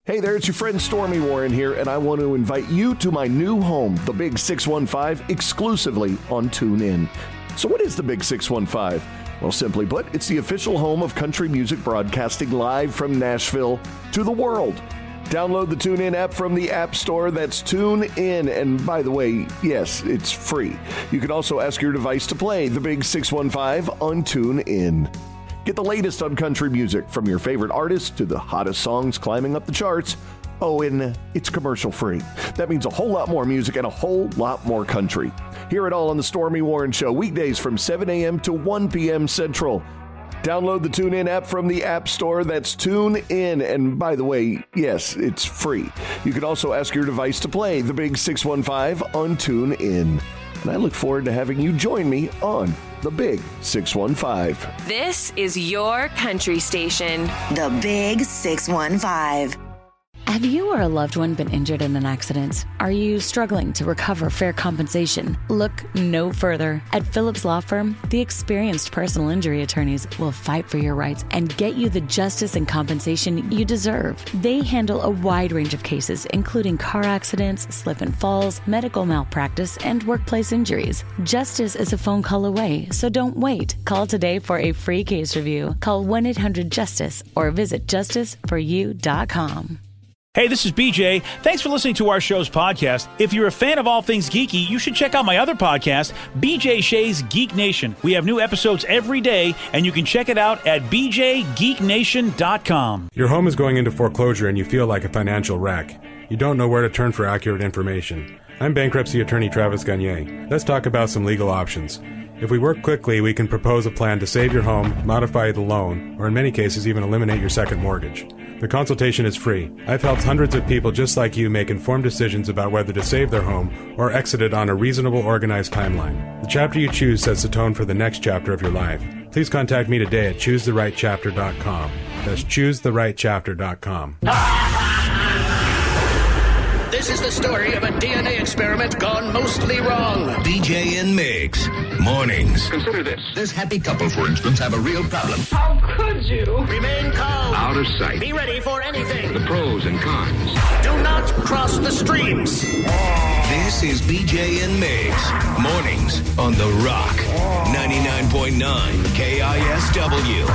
Hey there, it's your friend Stormy Warren here, and I want to invite you to my new home, the Big 615, exclusively on TuneIn. So what is the Big 615? Well, simply put, it's the official home of country music broadcasting live from Nashville to the world. Download the TuneIn app from the App Store. That's TuneIn. And by the way, yes, it's free. You can also ask your device to play the Big 615 on TuneIn. Get the latest on country music from your favorite artists to the hottest songs climbing up the charts. Oh, and it's commercial free. That means a whole lot more music and a whole lot more country. Hear it all on the Stormy Warren Show, weekdays from 7 a.m. to 1 p.m. Central. Download the TuneIn app from the App Store. That's TuneIn. And by the way, yes, it's free. You can also ask your device to play the Big 615 on TuneIn. And I look forward to having you join me on the Big 615. This is your country station. The Big 615. Have you or a loved one been injured in an accident? Are you struggling to recover fair compensation? Look no further. At Phillips Law Firm, the experienced personal injury attorneys will fight for your rights and get you the justice and compensation you deserve. They handle a wide range of cases, including car accidents, slip and falls, medical malpractice, and workplace injuries. Justice is a phone call away, so don't wait. Call today for a free case review. Call 1-800-JUSTICE or visit justiceforyou.com. Hey, this is BJ. Thanks for listening to our show's podcast. If you're a fan of all things geeky, you should check out my other podcast, BJ Shea's Geek Nation. We have new episodes every day, and you can check it out at bjgeeknation.com. Your home is going into foreclosure and you feel like a financial wreck. You don't know where to turn for accurate information. I'm bankruptcy attorney Travis Gagne. Let's talk about some legal options. If we work quickly, we can propose a plan to save your home, modify the loan, or in many cases even eliminate your second mortgage. The consultation is free. I've helped hundreds of people just like you make informed decisions about whether to save their home or exit it on a reasonable, organized timeline. The chapter you choose sets the tone for the next chapter of your life. Please contact me today at choosetherightchapter.com. That's choosetherightchapter.com. This is the story of a DNA experiment gone mostly wrong. BJ and Migs. Mornings. Consider this. This happy couple, for instance, have a real problem. How could you? Remain calm. Out of sight. Be ready for anything. The pros and cons. Do not cross the streams. This is BJ and Migs. Mornings on The Rock. 99.9 KISW.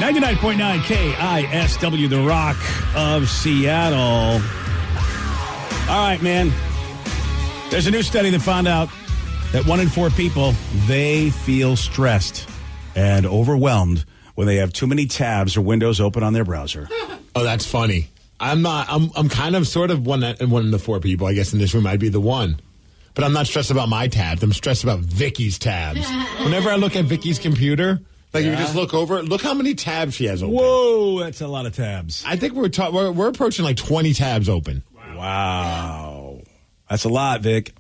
99.9 KISW, The Rock of Seattle. All right, man. There's a new study that found out that 1 in 4 people, they feel stressed and overwhelmed when they have too many tabs or windows open on their browser. Oh, that's funny. I'm kind of sort of one of the 4 people, I guess, in this room. I'd be the one. But I'm not stressed about my tabs. I'm stressed about Vicky's tabs. Whenever I look at Vicky's computer, like you just look over, look how many tabs she has open. Whoa, that's a lot of tabs. I think we're approaching like 20 tabs open. Wow. That's a lot, Vic.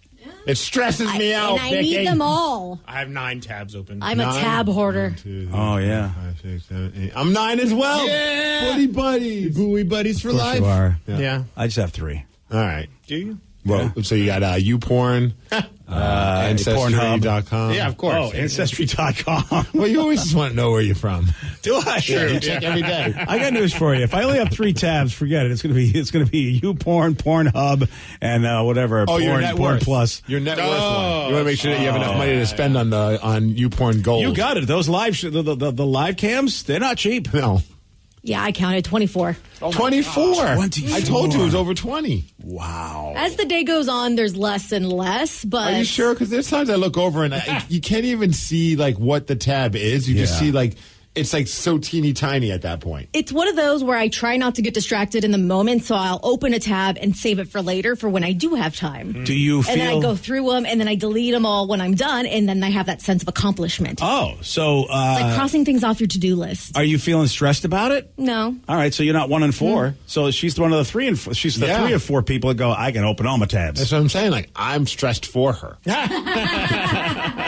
It stresses me out, and I need them all. I have 9 tabs open. I'm a tab hoarder. 1, 2, 3, Oh, yeah. 5, 6, 7, 8. I'm 9 as well. Yeah. Buddy buddies. Buoy buddies for life. You are. Yeah. I just have 3. All right. Do you? Well, so you got YouPorn, Ancestry.com. Yeah, of course. Oh, Ancestry.com. Well, you always just want to know where you're from. Do I? Sure. You check every day. I got news for you. If I only have 3 tabs, forget it. It's gonna be YouPorn, Pornhub, and whatever. Your net Porn worth. Plus. Your net worth one. You want to make sure that you have enough money to spend on YouPorn Gold. You got it. Those live the live cams, they're not cheap. No. Yeah, I counted 24. 24. 24. I told you it was over 20. Wow. As the day goes on, there's less and less, but... Are you sure? Because there's times I look over and you can't even see like what the tab is. You just see like... It's like so teeny tiny at that point. It's one of those where I try not to get distracted in the moment, so I'll open a tab and save it for later for when I do have time. Do you feel... And then I go through them, and then I delete them all when I'm done, and then I have that sense of accomplishment. Oh, so... It's like crossing things off your to-do list. Are you feeling stressed about it? No. All right, so you're not 1 in 4. So she's one of the 3 and 4. She's the 3 of 4 people that go, I can open all my tabs. That's what I'm saying. Like, I'm stressed for her.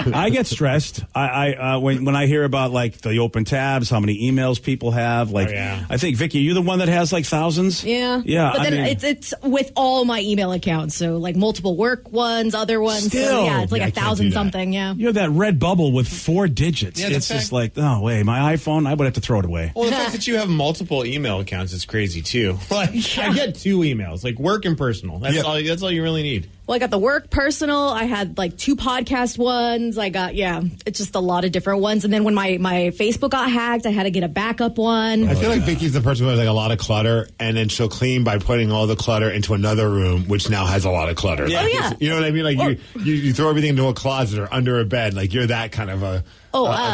I get stressed. I when I hear about like the open tabs, how many emails people have. Like, I think, Vicky, you're the one that has like thousands? Yeah. Yeah. But then it's with all my email accounts. So like multiple work ones, other ones. Still. So yeah, it's like 1,000 something. Yeah. You're that red bubble with 4 digits. Yeah, it's just like, oh, wait, my iPhone, I would have to throw it away. Well, the fact that you have multiple email accounts is crazy too. Like, I get 2 emails, like work and personal. That's all you really need. Well, I got the work personal. I had like 2 podcast ones. I got, it's just a lot of different ones. And then when my Facebook got hacked, I had to get a backup one. I feel like Vicky's the person who has like a lot of clutter, and then she'll clean by putting all the clutter into another room, which now has a lot of clutter. Yeah. Oh, yeah. You know what I mean? Like you throw everything into a closet or under a bed. Like you're that kind of a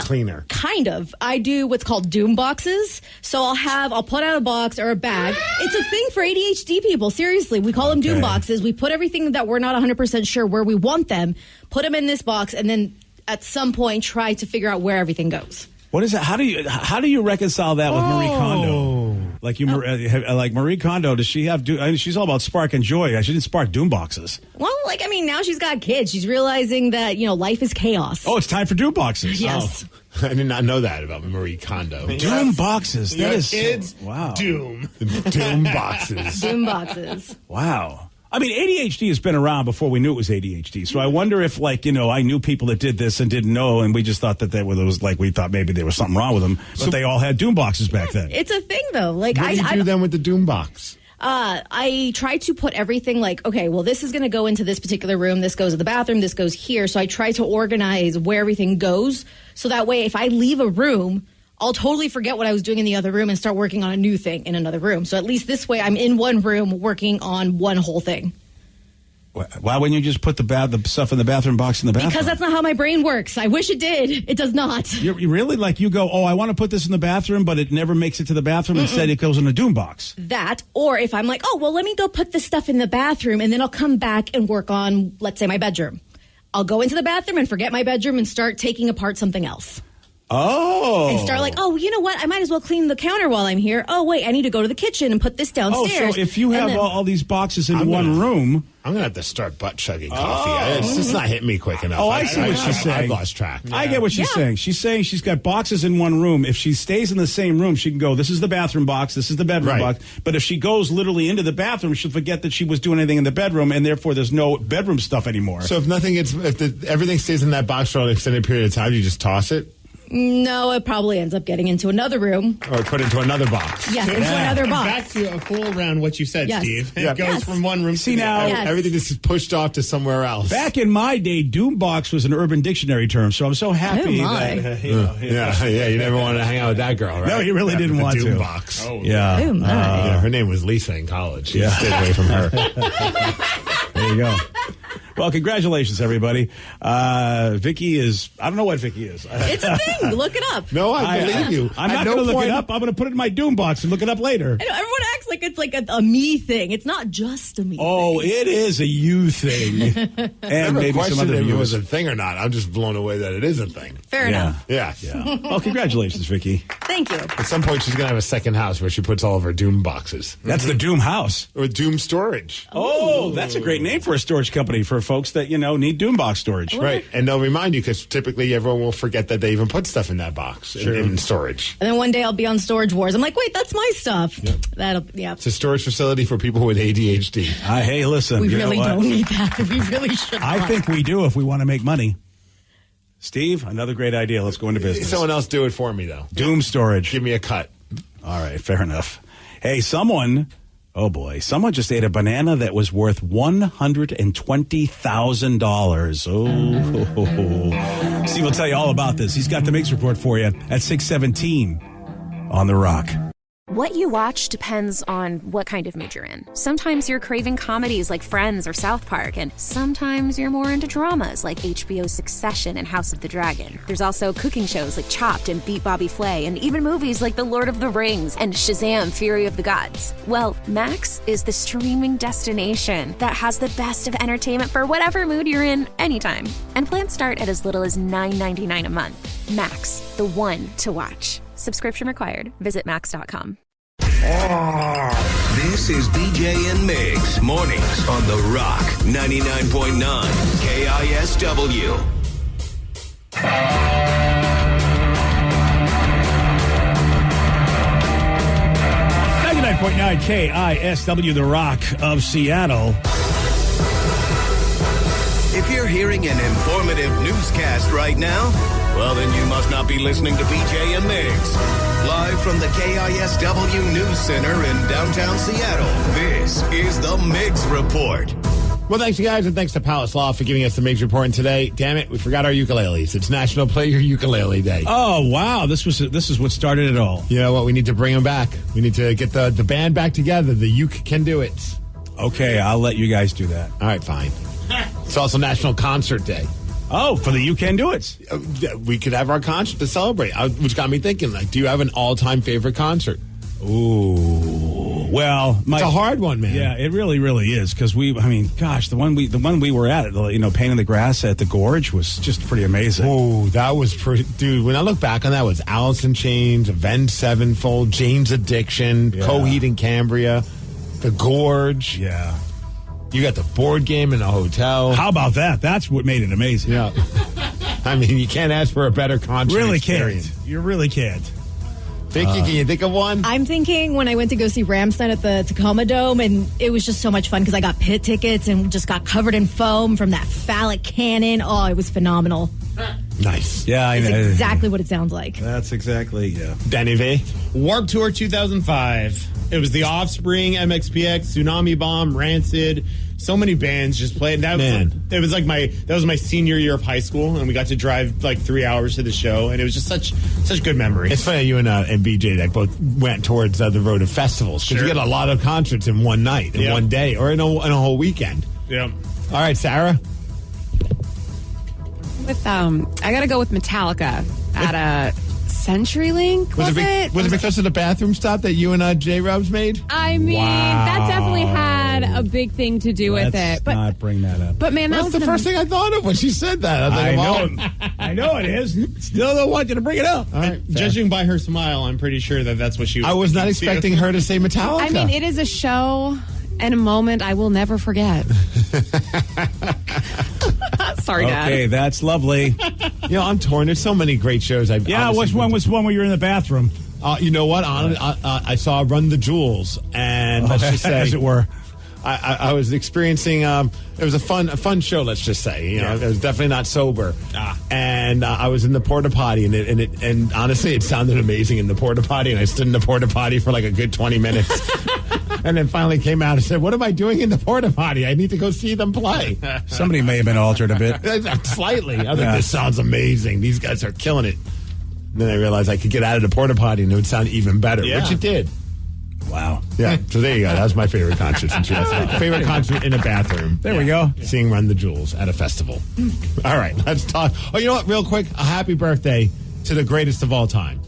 cleaner. Kind of. I do what's called doom boxes. So I'll put out a box or a bag. It's a thing for ADHD people. Seriously. We call them doom boxes. We put everything that we're not 100% sure where we want them, put them in this box, and then at some point try to figure out where everything goes. What is that? How do you reconcile that with Marie Kondo? Like like Marie Kondo, does she have? She's all about spark and joy. She didn't spark doom boxes. Well, now she's got kids. She's realizing that life is chaos. Oh, it's time for doom boxes. Yes. Oh, I did not know that about Marie Kondo. Doom boxes. That is kids. Wow. Doom boxes. Doom boxes. Wow. I mean, ADHD has been around before we knew it was ADHD. So I wonder if, I knew people that did this and didn't know, and we just thought that we thought maybe there was something wrong with them. But they all had doom boxes back then. It's a thing, though. What do you do then with the doom box? I try to put everything this is going to go into this particular room. This goes to the bathroom. This goes here. So I try to organize where everything goes. So that way, if I leave a room, I'll totally forget what I was doing in the other room and start working on a new thing in another room. So at least this way, I'm in one room working on one whole thing. Why wouldn't you just put the stuff in the bathroom box in the bathroom? Because that's not how my brain works. I wish it did. It does not. You really? You go, I want to put this in the bathroom, but it never makes it to the bathroom. Mm-mm. Instead, it goes in a doom box. That, or if I'm like, let me go put this stuff in the bathroom, and then I'll come back and work on, let's say, my bedroom. I'll go into the bathroom and forget my bedroom and start taking apart something else. Oh. And start you know what? I might as well clean the counter while I'm here. Oh, wait, I need to go to the kitchen and put this downstairs. Oh, so if you have all these boxes in one room. I'm going to have to start butt chugging coffee. It's just not hitting me quick enough. Oh, I see what she's saying. I've lost track. Yeah. I get what she's saying. She's saying she's got boxes in one room. If she stays in the same room, she can go, this is the bathroom box, this is the bedroom box. But if she goes literally into the bathroom, she'll forget that she was doing anything in the bedroom, and therefore there's no bedroom stuff anymore. So if everything stays in that box for an extended period of time, you just toss it? No, it probably ends up getting into another room. Or put into another box. Yes, into another box. Back to a full around what you said, Steve. It goes from one room to the other. Everything is pushed off to somewhere else. Back in my day, doom box was an Urban Dictionary term, so I'm so happy that you never wanted to hang out with that girl, right? No, you really didn't want doom to. Box. Oh, yeah. Her name was Lisa in college. You stayed away from her. There you go. Well, congratulations, everybody. Vicky is, I don't know what Vicky is. It's a thing. Look it up. No, I believe you. I'm not going to look it up. I'm going to put it in my doom box and look it up later. I know, everyone acts like it's like a me thing. It's not just a me thing. Oh, it is a you thing. And maybe some other if views. it was a thing or not. I'm just blown away that it is a thing. Fair enough. Yeah. Well, congratulations, Vicky. Thank you. At some point, she's going to have a second house where she puts all of her doom boxes. That's the doom house. Or doom storage. Oh, that's a great name for a storage company for folks that, need doom box storage. Right. And they'll remind you because typically everyone will forget that they even put stuff in that box in storage. And then one day I'll be on Storage Wars. I'm like, wait, that's my stuff. Yep. It's a storage facility for people with ADHD. Hey, listen. We really don't need that. We really should. I think we do if we want to make money. Steve, another great idea. Let's go into business. Someone else do it for me, though. Doom storage. Give me a cut. All right, fair enough. Hey, someone just ate a banana that was worth $120,000. Oh, Steve will tell you all about this. He's got the Migs report for you at 6:17 on The Rock. What you watch depends on what kind of mood you're in. Sometimes you're craving comedies like Friends or South Park, and sometimes you're more into dramas like HBO's Succession and House of the Dragon. There's also cooking shows like Chopped and Beat Bobby Flay, and even movies like The Lord of the Rings and Shazam! Fury of the Gods. Well, Max is the streaming destination that has the best of entertainment for whatever mood you're in anytime. And plans start at as little as $9.99 a month. Max, the one to watch. Subscription required. Visit max.com. This is BJ and Migs mornings on The Rock 99.9 KISW. 99.9 KISW, The Rock of Seattle. If you're hearing an informative newscast right now, well, then you must not be listening to BJ and Migs. Live from the KISW News Center in downtown Seattle, this is the Migs Report. Well, thanks, you guys, and thanks to Palace Law for giving us the Migs Report. And today, damn it, we forgot our ukuleles. It's National Play Your Ukulele Day. Oh, wow. This is what started it all. You know what? We need to bring them back. We need to get the band back together. The Uke Can Do It. Okay, I'll let you guys do that. All right, fine. It's also National Concert Day. Oh, for the You Can Do It. We could have our concert to celebrate, which got me thinking, like, do you have an all-time favorite concert? Ooh, well, it's a hard one, man. Yeah, it really, really is. Because the one we were at, Pain in the Grass at the Gorge was just pretty amazing. Oh, that was pretty, dude. When I look back on that, it was Alice in Chains, Avenged Sevenfold, Jane's Addiction, Coheed and Cambria, the Gorge. Yeah. You got the board game in a hotel. How about that? That's what made it amazing. Yeah. I mean, you can't ask for a better concert experience. Can't. You really can't. Vicky, can you think of one? I'm thinking when I went to go see Rammstein at the Tacoma Dome, and it was just so much fun because I got pit tickets and just got covered in foam from that phallic cannon. Oh, it was phenomenal. Nice. Yeah, I know. It's exactly what it sounds like. That's exactly, yeah. Danny V? Warped Tour 2005. It was The Offspring, MXPX, Tsunami Bomb, Rancid. So many bands just played. It was like that was my senior year of high school, and we got to drive like 3 hours to the show, and it was just such good memory. It's funny you and BJ that both went towards the road of festivals because you get a lot of concerts in one night, in one day, or in a whole weekend. Yeah. All right, Sarah. I got to go with Metallica at a CenturyLink. Was it because of the bathroom stop that you and J-Rubs made? I mean, that definitely had a big thing to do with it. But not bring that up. But man, that's the first thing I thought of when she said that. I know it is. Still don't want you to bring it up. All right, judging by her smile, I'm pretty sure that's what she was. I was not expecting her to say Metallica. I mean, it is a show and a moment I will never forget. Sorry, Dad. Okay, that's lovely. I'm torn. There's so many great shows. Which one was one where you were in the bathroom? You know what? I saw Run the Jewels, and let's just say, as it were, I was experiencing. It was a fun show. Let's just say, it was definitely not sober. And I was in the porta potty, and honestly, it sounded amazing in the porta potty. And I stood in the porta potty for like a good 20 minutes, and then finally came out and said, "What am I doing in the porta potty? I need to go see them play." Somebody may have been altered a bit, slightly. I think this sounds amazing. These guys are killing it. And then I realized I could get out of the porta potty and it would sound even better, which it did. Wow. Yeah. So there you go. That was my favorite concert. Favorite concert in a bathroom. There we go. Seeing Run the Jewels at a festival. All right. Let's talk. Oh, you know what? Real quick. A happy birthday to the greatest of all time.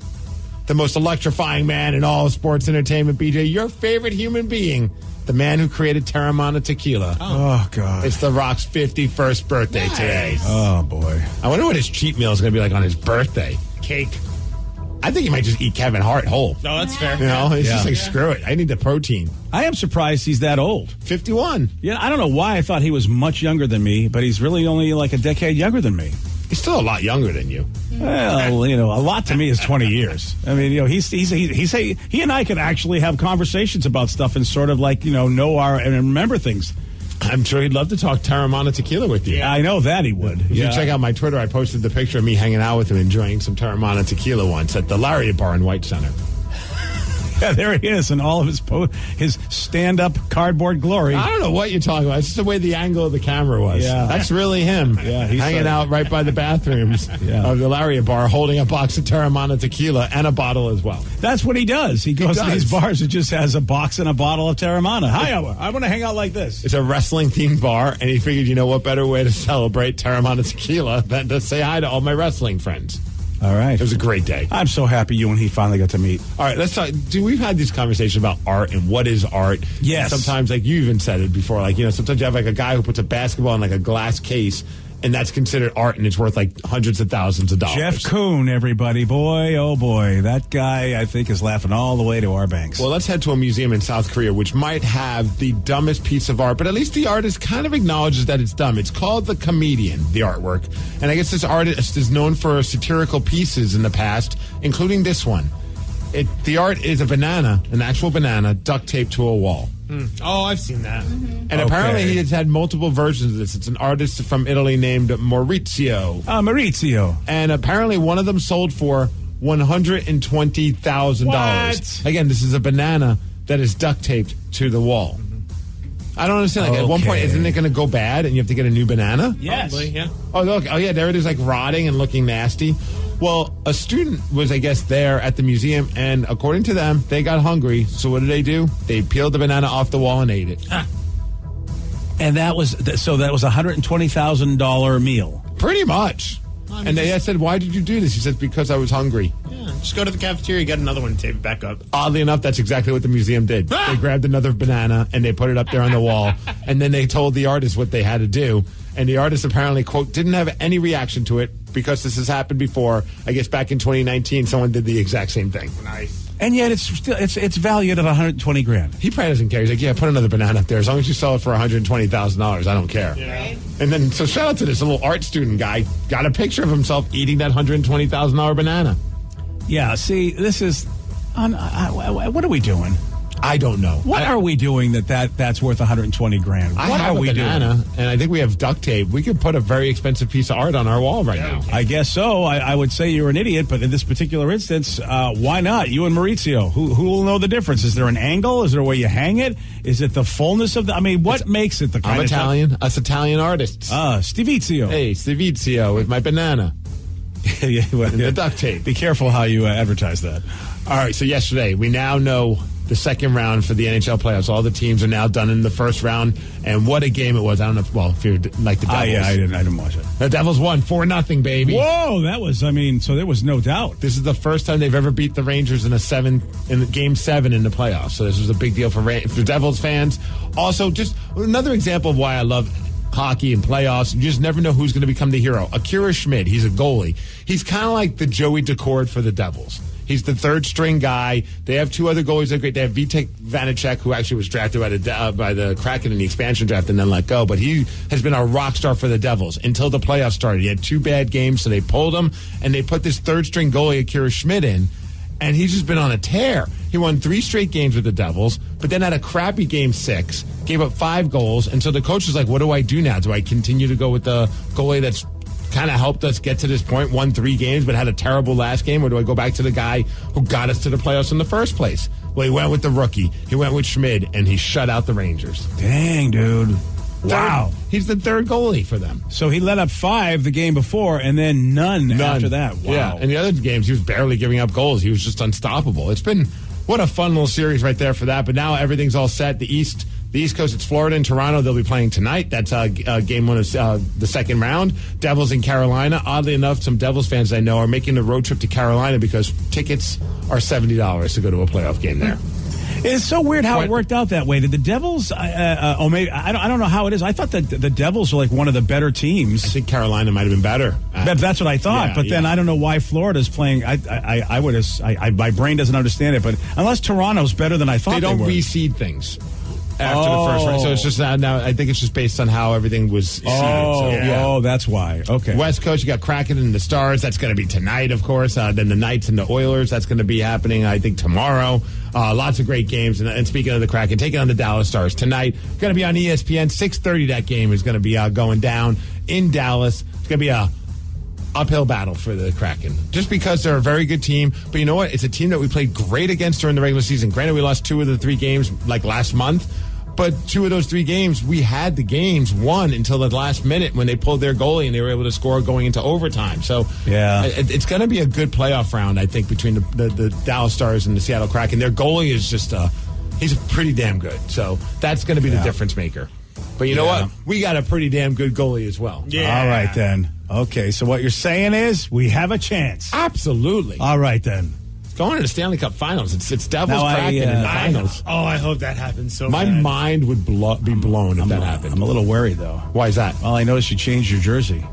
The most electrifying man in all of sports entertainment, BJ. Your favorite human being. The man who created Terramana Tequila. Oh, God. It's The Rock's 51st birthday today. Oh, boy. I wonder what his cheat meal is going to be like on his birthday. Cake. I think he might just eat Kevin Hart whole. No, that's fair. It's just like, screw it. I need the protein. I am surprised he's that old. 51. Yeah, I don't know why I thought he was much younger than me, but he's really only like a decade younger than me. He's still a lot younger than you. Well, a lot to me is 20 years. I mean, he and I could actually have conversations about stuff and sort of like, know and remember things. I'm sure he'd love to talk Terramana Tequila with you. Yeah, I know that he would. If you check out my Twitter, I posted the picture of me hanging out with him enjoying some Terramana Tequila once at the Lariat Bar in White Center. Yeah, there he is in all of his stand-up cardboard glory. I don't know what you're talking about. It's just the way the angle of the camera was. Yeah. That's really him. Yeah, he's hanging out right by the bathrooms of the Lariat Bar, holding a box of Terramana Tequila and a bottle as well. That's what he does. He goes to these bars and just has a box and a bottle of Terramana. Hi, I want to hang out like this. It's a wrestling-themed bar, and he figured, what better way to celebrate Terramana Tequila than to say hi to all my wrestling friends. All right. It was a great day. I'm so happy you and he finally got to meet. All right, let's talk. We've had this conversation about art and what is art. Yes. And sometimes, like you even said it before, sometimes you have like a guy who puts a basketball in like a glass case, and that's considered art, and it's worth like hundreds of thousands of dollars. Jeff Kuhn, everybody. Boy, oh boy. That guy, I think, is laughing all the way to our banks. Well, let's head to a museum in South Korea, which might have the dumbest piece of art, but at least the artist kind of acknowledges that it's dumb. It's called The Comedian, the artwork. And I guess this artist is known for satirical pieces in the past, including this one. The art is a banana, an actual banana, duct taped to a wall. Oh, I've seen that. And apparently he has had multiple versions of this. It's an artist from Italy named Maurizio. Maurizio. And apparently one of them sold for $120,000. Again, this is a banana that is duct taped to the wall. I don't understand. Like, at one point, isn't it going to go bad and you have to get a new banana? Yes. Probably, yeah. Oh, look. Oh, yeah, there it is, like rotting and looking nasty. Well, a student was, I guess, there at the museum, and according to them, they got hungry. So what did they do? They peeled the banana off the wall and ate it. And that was a $120,000 meal. Pretty much. And I said, why did you do this? He said, because I was hungry. Yeah, just go to the cafeteria, get another one, and tape it back up. Oddly enough, that's exactly what the museum did. They grabbed another banana and they put it up there on the wall. And then they told the artist what they had to do. And the artist apparently, quote, didn't have any reaction to it because this has happened before. I guess back in 2019, someone did the exact same thing. Nice. And yet it's still it's valued at $120,000. He probably doesn't care. He's like, yeah, put another banana up there. As long as you sell it for $120,000, I don't care. Yeah. And then, so shout out to this little art student guy. Got a picture of himself eating that $120,000 banana. Yeah, see, this is... what are we doing? I don't know. What are we doing that's worth $120,000? I What have are we a banana, doing? and I think we have duct tape. We could put a very expensive piece of art on our wall right now. I guess so. I would say you're an idiot, but in this particular instance, why not? You and Maurizio. Who will know the difference? Is there an angle? Is there a way you hang it? Is it the fullness of the... I mean, what makes it the kind I'm of... Italian. Us Italian artists. Stivizio. Hey, Stivizio with my banana. Yeah, well, And the duct tape. Be careful how you advertise that. All right, so yesterday, we now know the second round for the NHL playoffs. All the teams are now done in the first round, and what a game it was. I don't know if you're like the Devils. Yeah, I didn't watch it. The Devils won 4-0, baby. Whoa, that was, so there was no doubt. This is the first time they've ever beat the Rangers in game 7 in the playoffs. So this was a big deal for Devils fans. Also, just another example of why I love hockey and playoffs. You just never know who's going to become the hero. Akira Schmid, he's a goalie. He's kind of like the Joey Decord for the Devils. He's the third string guy. They have two other goalies that are great. They have Vitek Vanacek, who actually was drafted by the Kraken in the expansion draft and then let go. But he has been a rock star for the Devils until the playoffs started. He had 2 bad games, so they pulled him, and they put this third string goalie, Akira Schmid, in. And he's just been on a tear. He won 3 straight games with the Devils, but then had a crappy game 6, gave up 5 goals. And so the coach was like, what do I do now? Do I continue to go with the goalie that's kind of helped us get to this point, won 3 games, but had a terrible last game? Or do I go back to the guy who got us to the playoffs in the first place? Well, he went with the rookie. He went with Schmid, and he shut out the Rangers. Dang, dude. Wow. He's the third goalie for them. So he let up 5 the game before and then none after that. Wow. Yeah, and the other games, he was barely giving up goals. He was just unstoppable. It's been, what a fun little series right there for that. But now everything's all set. The East Coast, it's Florida and Toronto. They'll be playing tonight. That's game 1 of the second round. Devils in Carolina. Oddly enough, some Devils fans I know are making the road trip to Carolina because tickets are $70 to go to a playoff game there. It's so weird how it worked out that way. Did the Devils? Maybe I don't know how it is. I thought that the Devils are like one of the better teams. I think Carolina might have been better. That's what I thought. Yeah, but then I don't know why Florida's playing. My brain doesn't understand it. But unless Toronto's better than I thought, they don't were. reseed things after the first round. So it's just now. I think it's just based on how everything was seeded. Oh, that's why. Okay. West Coast, you got Kraken and the Stars. That's going to be tonight, of course. Then the Knights and the Oilers. That's going to be happening, I think, tomorrow. Lots of great games. And speaking of the Kraken, taking on the Dallas Stars tonight. Going to be on ESPN. 6:30 that game is going to be going down in Dallas. It's going to be a uphill battle for the Kraken. Just because they're a very good team. But you know what? It's a team that we played great against during the regular season. Granted, we lost 2 of the 3 games like last month. But 2 of those 3 games, we had the games won until the last minute when they pulled their goalie and they were able to score going into overtime. So yeah, it's going to be a good playoff round, I think, between the Dallas Stars and the Seattle Kraken. Their goalie is just he's pretty damn good. So that's going to be the difference maker. But you know what? We got a pretty damn good goalie as well. Yeah. All right, then. Okay, so what you're saying is we have a chance. Absolutely. All right, then. Going to the Stanley Cup Finals. It's Devils Kraken in the finals. I hope that happens so My bad. mind would be blown if that happened. I'm a little worried, though. Why is that? Well, I noticed you changed your jersey.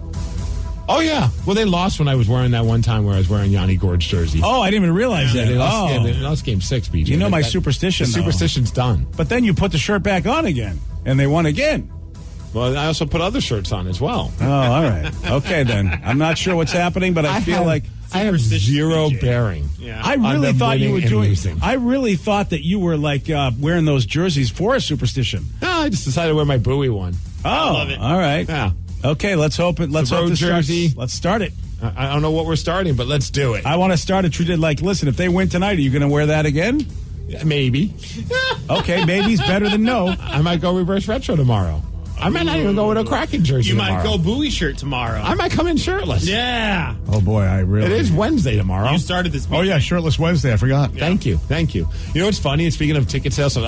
Oh, yeah. Well, they lost when I was wearing that one time where I was wearing Yanni Gord's jersey. Oh, I didn't even realize that. They lost game 6, BJ. You know my superstition, The superstition's done. But then you put the shirt back on again, and they won again. Well, I also put other shirts on as well. Oh, all right. Okay, then. I'm not sure what's happening, but I feel like... I have zero bearing. Yeah. I really thought you were doing. Losing. I really thought that you were like wearing those jerseys for a superstition. No, I just decided to wear my Bowie one. Oh, love it. all right. Yeah. Okay, let's hope it. Let's The hope road this starts. jersey. Let's start it. I don't know what we're starting, but let's do it. I want to start a tradition. Like, listen, if they win tonight, are you going to wear that again? Maybe. Okay, maybe's better than no. I might go reverse retro tomorrow. I might not even go with a Kraken jersey You tomorrow. might go Bowie shirt tomorrow. I might come in shirtless. Yeah. Oh boy, I really. It is Wednesday tomorrow. You started this. Oh yeah, shirtless Wednesday. I forgot. Yeah. Thank you. You know what's funny? And speaking of ticket sales, so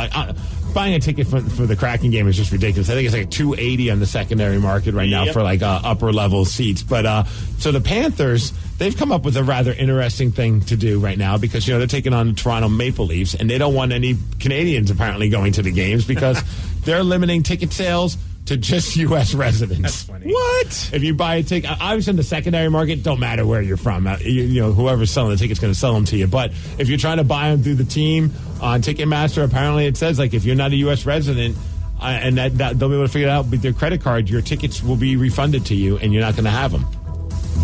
buying a ticket for the Kraken game is just ridiculous. I think it's like $280 on the secondary market right now for like upper level seats. But so the Panthers, they've come up with a rather interesting thing to do right now because they're taking on the Toronto Maple Leafs and they don't want any Canadians apparently going to the games because they're limiting ticket sales to just U.S. residents. That's funny. What? If you buy a ticket, obviously in the secondary market, don't matter where you're from. Whoever's selling the ticket's going to sell them to you. But if you're trying to buy them through the team on Ticketmaster, apparently it says like if you're not a U.S. resident and that they'll be able to figure it out with their credit card, your tickets will be refunded to you and you're not going to have them.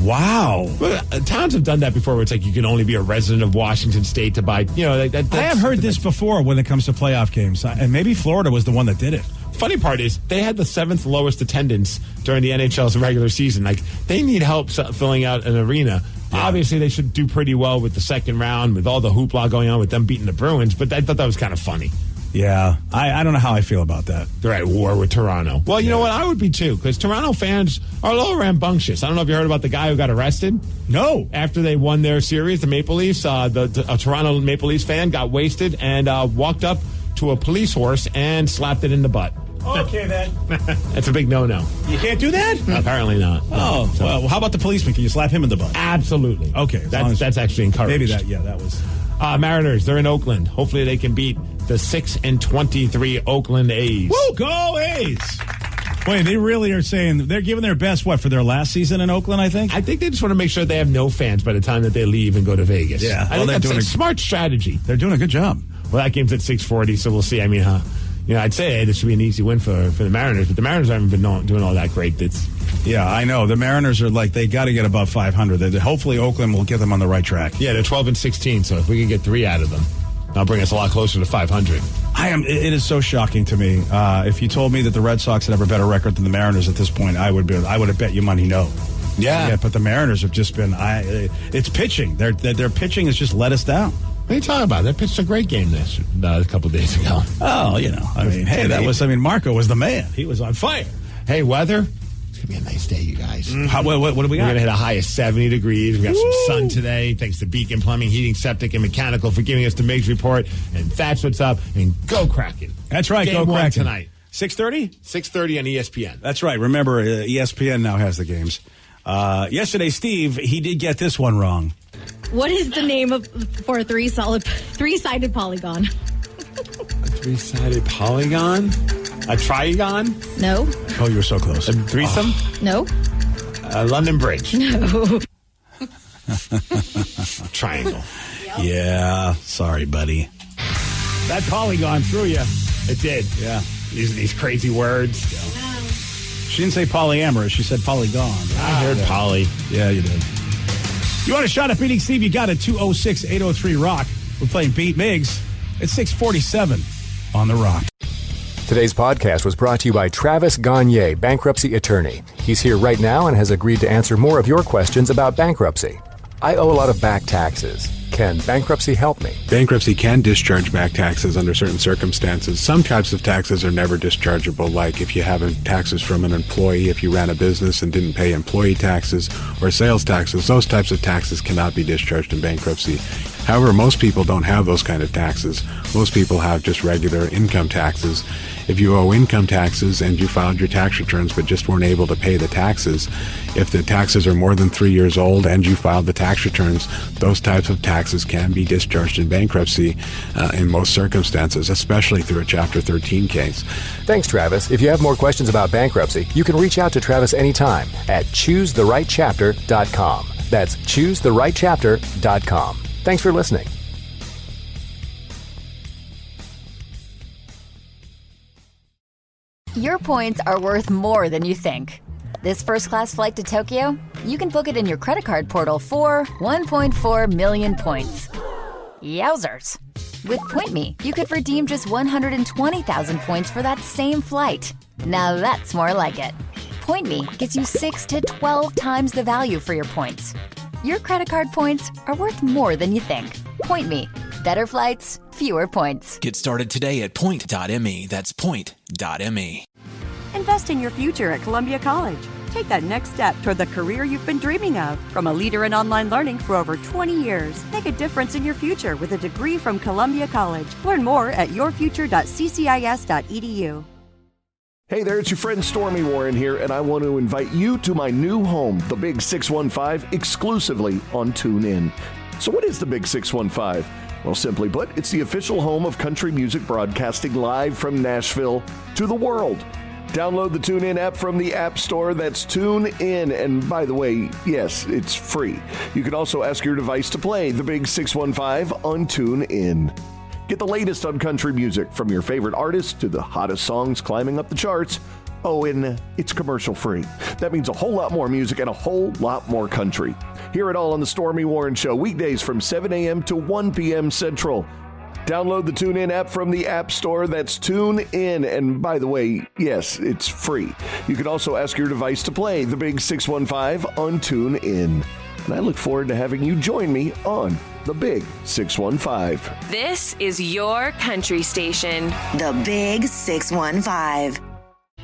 Wow. Well, towns have done that before where it's like you can only be a resident of Washington State to buy, I have heard this before when it comes to playoff games. And maybe Florida was the one that did it. Funny part is they had the 7th lowest attendance during the NHL's regular season. Like they need help filling out an arena. Yeah. Obviously, they should do pretty well with the second round with all the hoopla going on with them beating the Bruins. But I thought that was kind of funny. Yeah, I don't know how I feel about that. They're at war with Toronto. Well, you know what? I would be too because Toronto fans are a little rambunctious. I don't know if you heard about the guy who got arrested. No. After they won their series, the Maple Leafs, a Toronto Maple Leafs fan got wasted and walked up to a police horse and slapped it in the butt. Okay, then. That's a big no-no. You can't do that? Apparently not. Oh, So- well, how about the policeman? Can you slap him in the butt? Absolutely. Okay. That's actually encouraged. Maybe that was. Mariners, they're in Oakland. Hopefully they can beat the 6-23 Oakland A's. Woo, go A's! Boy, they really are saying they're giving their best, for their last season in Oakland, I think? I think they just want to make sure they have no fans by the time that they leave and go to Vegas. Yeah. I think that's a smart strategy. They're doing a good job. Well, that game's at 6:40, so we'll see. I mean, I'd say this should be an easy win for the Mariners, but the Mariners haven't been doing all that great. Yeah, I know. The Mariners are they got to get above 500. Hopefully, Oakland will get them on the right track. Yeah, they're 12-16, so if we can get 3 out of them, that'll bring us a lot closer to 500. It is so shocking to me. If you told me that the Red Sox had ever better record than the Mariners at this point, I would have bet you money no. Yeah, but the Mariners have just been. It's pitching. Their pitching has just let us down. What are you talking about? They pitched a great game a couple days ago. Oh, Marco was the man. He was on fire. Hey, weather. It's going to be a nice day, you guys. What do we got? We're going to hit a high of 70 degrees. We got some sun today. Thanks to Beacon Plumbing, Heating, Septic, and Mechanical for giving us the Migs report. And that's what's up. And go Kraken. That's right. Game go Kraken tonight. 6:30? 6:30 on ESPN. That's right. Remember, ESPN now has the games. Yesterday, Steve, he did get this one wrong. What is the name for a three-sided polygon? A three-sided polygon? A trigon? No. Oh, you were so close. A threesome? No. A London Bridge? No. Triangle. Yeah. Sorry, buddy. That polygon threw you. It did. Yeah. These crazy words. She didn't say polyamorous. She said polygon. I heard poly. Yeah, you did. You want a shot at beating Steve? You got it. 206-803-ROCK. We're playing Beat Migs. It's 6:47 on The Rock. Today's podcast was brought to you by Travis Gagne, bankruptcy attorney. He's here right now and has agreed to answer more of your questions about bankruptcy. I owe a lot of back taxes. Can bankruptcy help me? Bankruptcy can discharge back taxes under certain circumstances. Some types of taxes are never dischargeable, like if you have taxes from an employee, if you ran a business and didn't pay employee taxes or sales taxes. Those types of taxes cannot be discharged in bankruptcy. However, most people don't have those kind of taxes. Most people have just regular income taxes. If you owe income taxes and you filed your tax returns but just weren't able to pay the taxes, if the taxes are more than 3 years old and you filed the tax returns, those types of taxes can be discharged in bankruptcy in most circumstances, especially through a Chapter 13 case. Thanks, Travis. If you have more questions about bankruptcy, you can reach out to Travis anytime at choosetherightchapter.com. That's choosetherightchapter.com. Thanks for listening. Your points are worth more than you think. This first-class flight to Tokyo, you can book it in your credit card portal for 1.4 million points. Yowzers. With Point Me, you could redeem just 120,000 points for that same flight. Now that's more like it. Point Me gets you 6 to 12 times the value for your points. Your credit card points are worth more than you think. Point Me. Better flights, fewer points. Get started today at point.me. That's point.me. Invest in your future at Columbia College. Take that next step toward the career you've been dreaming of. From a leader in online learning for over 20 years, make a difference in your future with a degree from Columbia College. Learn more at yourfuture.ccis.edu. Hey there, it's your friend Stormy Warren here, and I want to invite you to my new home, the Big 615, exclusively on TuneIn. So what is the Big 615? Well, simply put, it's the official home of country music broadcasting live from Nashville to the world. Download the TuneIn app from the App Store. That's TuneIn. And by the way, yes, it's free. You can also ask your device to play the Big 615 on TuneIn. Get the latest on country music from your favorite artists to the hottest songs climbing up the charts. Oh, and it's commercial free. That means a whole lot more music and a whole lot more country. Hear it all on the Stormy Warren Show, weekdays from 7 a.m. to 1 p.m. Central. Download the TuneIn app from the App Store. That's TuneIn. And by the way, yes, it's free. You can also ask your device to play the Big 615 on TuneIn. And I look forward to having you join me on the Big 615. This is your country station. The Big 615.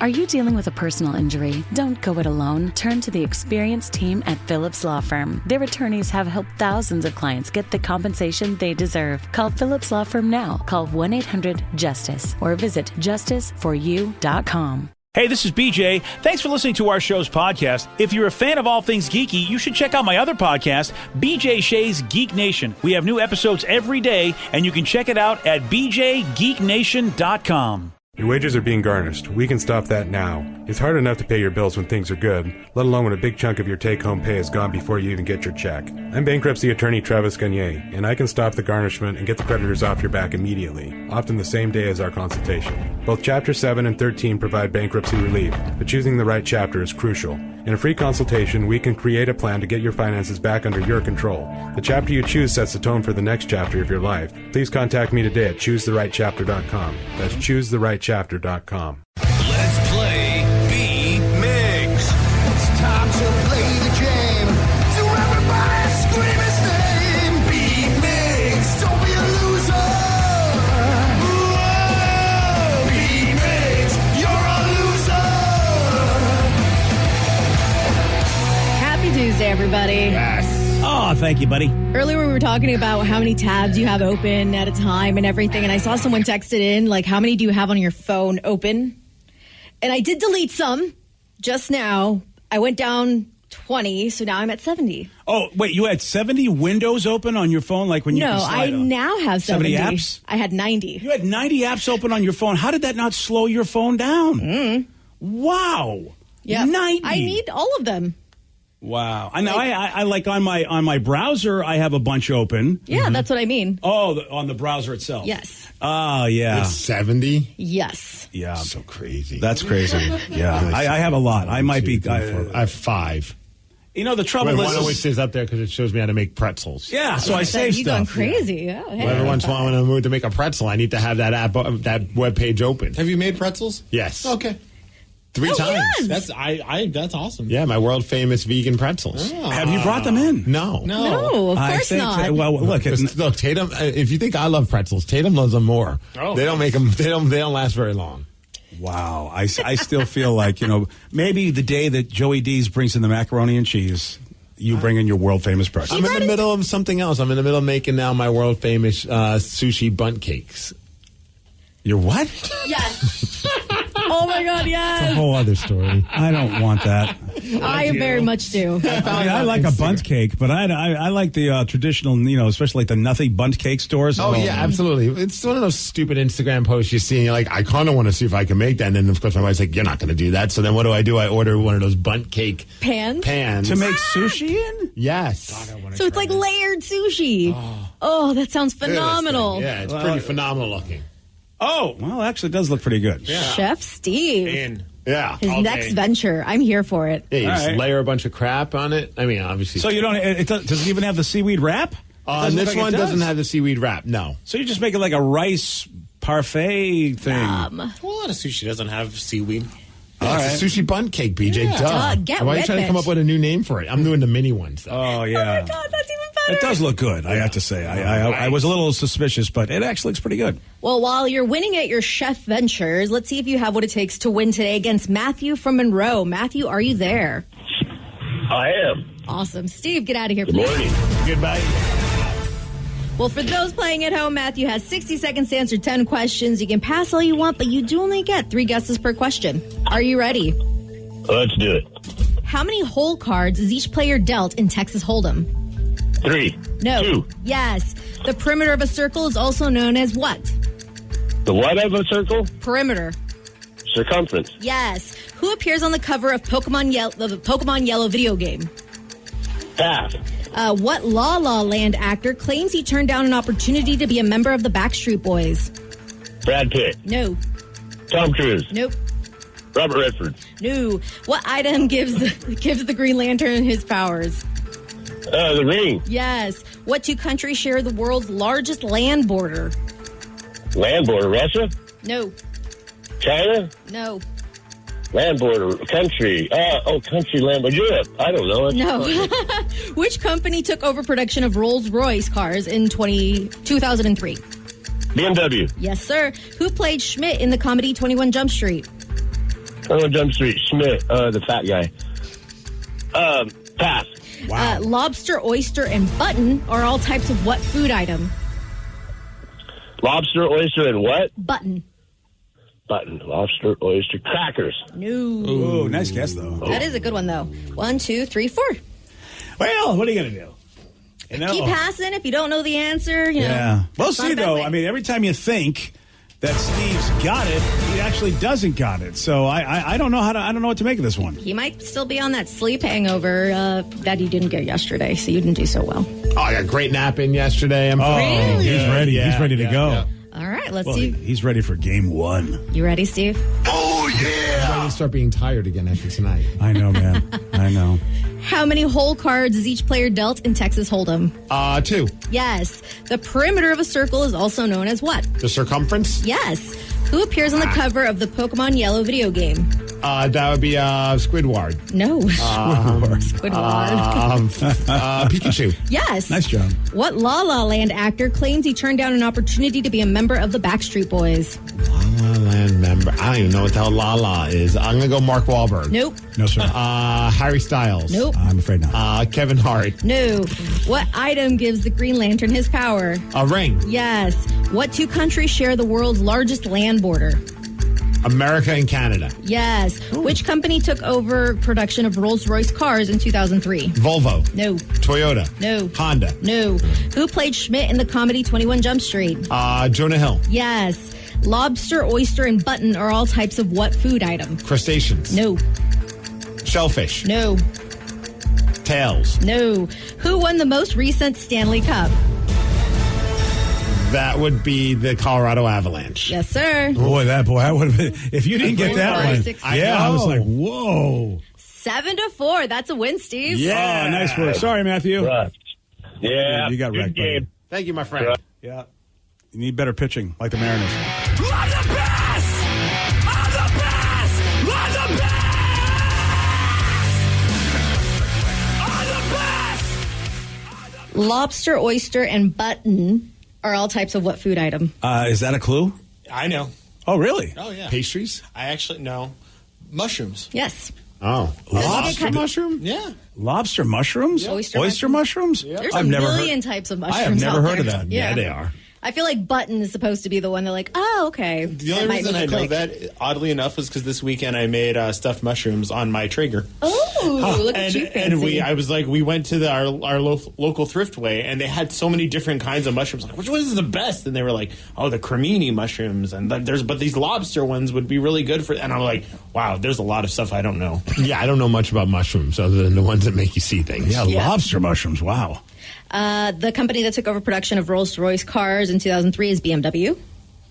Are you dealing with a personal injury? Don't go it alone. Turn to the experienced team at Phillips Law Firm. Their attorneys have helped thousands of clients get the compensation they deserve. Call Phillips Law Firm now. Call 1-800-JUSTICE or visit justiceforyou.com. Hey, this is BJ. Thanks for listening to our show's podcast. If you're a fan of all things geeky, you should check out my other podcast, BJ Shea's Geek Nation. We have new episodes every day, and you can check it out at bjgeeknation.com. Your wages are being garnished. We can stop that now. It's hard enough to pay your bills when things are good, let alone when a big chunk of your take-home pay is gone before you even get your check. I'm bankruptcy attorney Travis Gagne, and I can stop the garnishment and get the creditors off your back immediately, often the same day as our consultation. Both Chapter 7 and 13 provide bankruptcy relief, but choosing the right chapter is crucial. In a free consultation, we can create a plan to get your finances back under your control. The chapter you choose sets the tone for the next chapter of your life. Please contact me today at choosetherightchapter.com. That's choosetherightchapter.com. Let's play Beat Migs. It's time to play the game. So everybody scream his name. Beat Migs. Don't be a loser. Whoa. Beat Migs. You're a loser. Happy Tuesday, everybody. Yes. Oh, thank you, buddy. Earlier we were talking about how many tabs you have open at a time and everything, and I saw someone texted in, like, how many do you have on your phone open? And I did delete some just now. I went down 20, so now I'm at 70. Oh, wait, you had 70 windows open on your phone, like when you No, can slide I on. now have 70 apps? I had 90. You had 90 apps open on your phone. How did that not slow your phone down? Wow. Yeah, 90. I need all of them. Wow. I know. I like on my browser, I have a bunch open. Yeah, that's what I mean. Oh, on the browser itself. Yes. Oh, yeah. It's 70? Yes. Yeah. So crazy. That's crazy. Yeah. I have a lot. I might be. I have 5. You know, the trouble Wait, is. one always stays up there because it shows me how to make pretzels. Yeah, so I save You stuff. gone crazy. Yeah. Hey. Well, every once in a while when I'm in the mood to make a pretzel, I need to have that app, that web page open. Have you made pretzels? Yes. Okay. 3 times. That's that's awesome. Yeah, my world famous vegan pretzels. Oh. Have you brought them in? No. No, of course not. Well, look, Look, Tatum. If you think I love pretzels, Tatum loves them more. Oh. They don't make them. They don't last very long. wow. I still feel like, maybe the day that Joey D's brings in the macaroni and cheese, you bring in your world famous pretzels. I'm in the middle of something else. I'm in the middle of making now my world famous sushi bundt cakes. Your what? Yes. Oh, my God, yes. It's a whole other story. I don't want that. I very much do. I like a bundt cake, but I like the traditional, especially like the nothing bundt cake stores. Oh, yeah, absolutely. It's one of those stupid Instagram posts you see, and you're like, I kind of want to see if I can make that. And then, of course, my wife's like, you're not going to do that. So then what do? I order one of those bundt cake Pans? To make sushi in? Yes. So it's like layered sushi. Oh, that sounds phenomenal. Yeah, it's pretty phenomenal looking. Oh, well, actually, it does look pretty good. Yeah. Chef Steve. Yeah. His next venture. I'm here for it. Yeah, you just layer a bunch of crap on it. I mean, obviously. So you don't. Does it even have the seaweed wrap? This one doesn't have the seaweed wrap. No. So you just make it like a rice parfait thing. Well, a lot of sushi doesn't have seaweed. It's a sushi bun cake, BJ. Yeah. Duh. Get Why are you with trying to it. come up with a new name for it? I'm doing the mini ones. Though. Oh, yeah. Oh, my God, that's even better. It does look good, I have to say. I was a little suspicious, but it actually looks pretty good. Well, while you're winning at your chef ventures, let's see if you have what it takes to win today against Matthew from Monroe. Matthew, are you there? I am. Awesome. Steve, get out of here, Good please. morning. Goodbye. Well, for those playing at home, Matthew has 60 seconds to answer 10 questions. You can pass all you want, but you do only get 3 guesses per question. Are you ready? Let's do it. How many hole cards is each player dealt in Texas Hold'em? 3. No. 2. Yes. The perimeter of a circle is also known as what? The what of a circle? Perimeter. Circumference. Yes. Who appears on the cover of the Pokemon Yellow video game? Pass. What La La Land actor claims he turned down an opportunity to be a member of the Backstreet Boys? Brad Pitt. No. Tom Cruise. Nope. Robert Redford. No. What item gives the Green Lantern his powers? The ring. Yes. What 2 countries share the world's largest land border? Land border. Russia. No. China. No. Land border. Country. Country land border. Europe. I don't know. No. Which company took over production of Rolls-Royce cars in 2003? BMW. Yes, sir. Who played Schmidt in the comedy 21 Jump Street? 21 Jump Street. Schmidt. The fat guy. Pass. Wow. Lobster, oyster, and button are all types of what food item? Lobster, oyster, and what? Button. Button. Lobster, oyster, crackers. No. Ooh, nice guess, though. That is a good one, though. 1, 2, 3, 4. Well, what are you going to do? You know? Keep passing if you don't know the answer. You know. Yeah. We'll It's not see, a bad though. way. I mean, every time you think that Steve's got it, he actually doesn't got it. So I don't know I don't know what to make of this one. He might still be on that sleep hangover that he didn't get yesterday, so you didn't do so well. Oh, I got a great nap in yesterday. Really? He's ready. Yeah, He's ready to go. yeah. All right, let's Well, see. he's ready for game 1. You ready, Steve? I'm ready to start being tired again after tonight. I know, man. I know. How many hole cards is each player dealt in Texas Hold'em? 2. Yes. The perimeter of a circle is also known as what? The circumference? Yes. Who appears on the cover of the Pokemon Yellow video game? That would be Squidward. No. Squidward. Pikachu. Yes. Nice job. What La La Land actor claims he turned down an opportunity to be a member of the Backstreet Boys? La La Land member. I don't even know what the hell La La is. I'm going to go Mark Wahlberg. Nope. No, sir. Harry Styles. Nope. I'm afraid not. Kevin Hart. No. What item gives the Green Lantern his power? A ring. Yes. What 2 countries share the world's largest land border? America and Canada. Yes. Which company took over production of Rolls-Royce cars in 2003? Volvo. No. Toyota. No. Honda. No. Who played Schmidt in the comedy 21 Jump Street? Jonah Hill. Yes. Lobster, oyster, and button are all types of what food item? Crustaceans. No. Shellfish. No. Tails. No. Who won the most recent Stanley Cup? That would be the Colorado Avalanche. Yes, sir. Boy, that would have been. If you didn't get that one, 46. I was like, whoa. 7-4. That's a win, Steve. Yeah. Oh, nice work. Sorry, Matthew. Right. Yeah. You got wrecked, buddy. Thank you, my friend. Yeah. You need better pitching, like the Mariners. Lobster, oyster, and button are all types of what food item? Is that a clue? I know. Oh, really? Oh, yeah. Pastries? I actually know. Mushrooms. Yes. Oh. Lobster mushroom? Yeah. Lobster mushrooms? Yeah. Oyster mushrooms? There's I've a never million heard. types of I mushrooms. have never out heard of there. that. Yeah, they are. I feel like button is supposed to be the one they're like, oh, okay. The only reason I know that, oddly enough, was because this weekend I made stuffed mushrooms on my Traeger. Oh, look at you, fancy. And we went to our local Thriftway, and they had so many different kinds of mushrooms. Like, which one is the best? And they were like, oh, the cremini mushrooms, and but these lobster ones would be really good for. And I'm like, wow, there's a lot of stuff I don't know. Yeah, I don't know much about mushrooms other than the ones that make you see things. Yeah, lobster mushrooms. Wow. The company that took over production of Rolls-Royce cars in 2003 is BMW.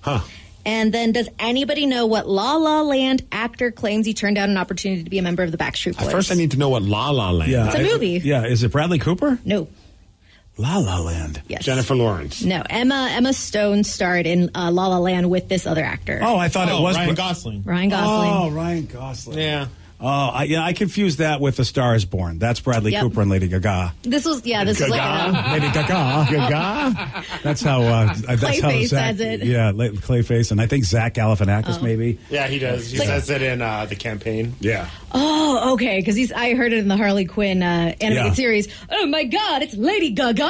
Huh. And then, does anybody know what La La Land actor claims he turned down an opportunity to be a member of the Backstreet Boys? First, I need to know what La La Land Yeah, It's a movie. Is it Bradley Cooper? No. La La Land. Yes. Jennifer Lawrence. No, Emma Stone starred in La La Land with this other actor. Oh, I thought it was Ryan Gosling. Ryan Gosling. Oh, Ryan Gosling. Yeah. Oh, I confused that with A Star Is Born. That's Bradley Yep. Cooper and Lady Gaga. This was like Lady Gaga. Gaga. That's how Clayface Zach, says it. Yeah, Clayface, and I think Zach Galifianakis maybe. Yeah, he does. He says it in the campaign. Yeah. Oh, okay, because I heard it in the Harley Quinn animated Yeah. series. Oh my God, it's Lady Gaga.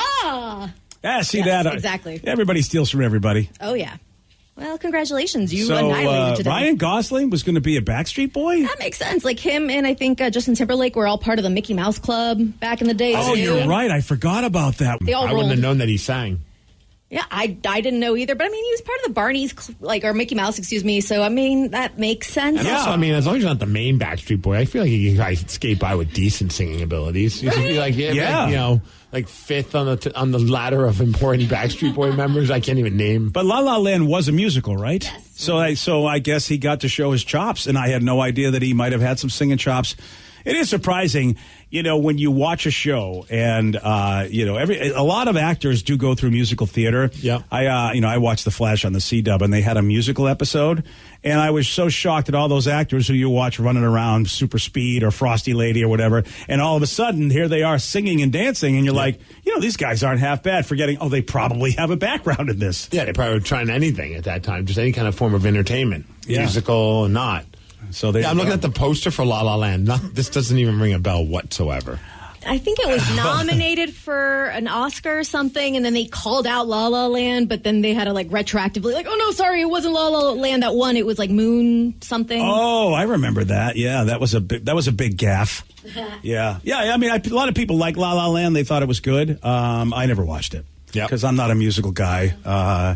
Yeah, see Yes, that? exactly. Everybody steals from everybody. Oh yeah. Well, congratulations, you So annihilated today. Ryan Gosling was going to be a Backstreet Boy? That makes sense. Like him and I think Justin Timberlake were all part of the Mickey Mouse Club back in the day. Oh, too. you're right. I forgot about that. They all I wouldn't have rolled. known that he sang. Yeah, I didn't know either, but I mean, he was part of the Barney's, or Mickey Mouse, excuse me. So I mean, that makes sense. And also, I mean, as long as you're not the main Backstreet Boy, I feel like you guys skate by with decent singing abilities. You should be like, like fifth on the ladder of important Backstreet Boy members. I can't even name. But La La Land was a musical, right? Yes. So I guess he got to show his chops, and I had no idea that he might have had some singing chops. It is surprising, when you watch a show, and a lot of actors do go through musical theater. Yeah, I watched The Flash on the C-Dub, and they had a musical episode, and I was so shocked at all those actors who you watch running around Super Speed or Frosty Lady or whatever, and all of a sudden here they are singing and dancing, and you're like, these guys aren't half bad. Forgetting, they probably have a background in this. Yeah, they probably were trying anything at that time, just any kind of form of entertainment, musical or not. So I'm looking at the poster for La La Land. This doesn't even ring a bell whatsoever. I think it was nominated for an Oscar or something, and then they called out La La Land, but then they had to retroactively oh no, sorry, it wasn't La La Land that won. It was Moon something. Oh, I remember that. Yeah, that was a big gaffe. Yeah. I mean, a lot of people like La La Land. They thought it was good. I never watched it. Yeah, because I'm not a musical guy.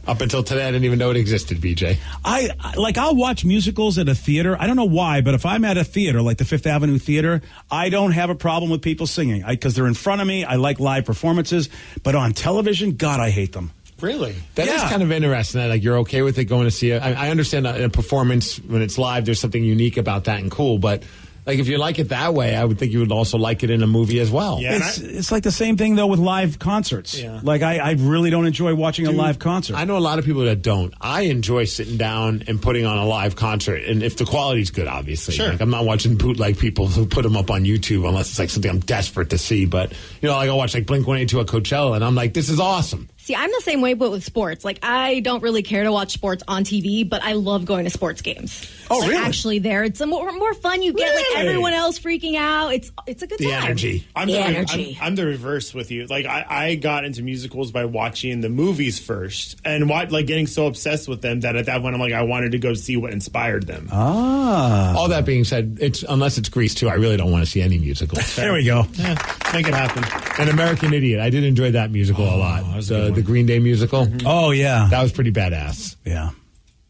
Up until today, I didn't even know it existed, BJ. I'll watch musicals at a theater. I don't know why, but if I'm at a theater, like the Fifth Avenue Theater, I don't have a problem with people singing because they're in front of me. I like live performances. But on television, God, I hate them. Really? That is kind of interesting. That you're okay with it going to see it. I understand a performance when it's live. There's something unique about that and cool, but. If you like it that way, I would think you would also like it in a movie as well. Yeah, it's like the same thing, though, with live concerts. Yeah. I really don't enjoy watching a live concert. I know a lot of people that don't. I enjoy sitting down and putting on a live concert, and if the quality's good, obviously. Sure. I'm not watching bootleg people who put them up on YouTube unless it's something I'm desperate to see. But, I'll watch Blink-182 at Coachella, and I'm like, this is awesome. See, I'm the same way, but with sports. I don't really care to watch sports on TV, but I love going to sports games. Oh, really? Actually, it's a more fun. You get everyone else freaking out. It's a good time. Energy. I'm the reverse with you. I got into musicals by watching the movies first, and getting so obsessed with them that at that point I'm I wanted to go see what inspired them. All that being said, unless it's Grease 2, I really don't want to see any musicals. There we go. Yeah, make it happen. An American Idiot. I did enjoy that musical a lot. The Green Day musical. Mm-hmm. Oh, yeah. That was pretty badass. Yeah.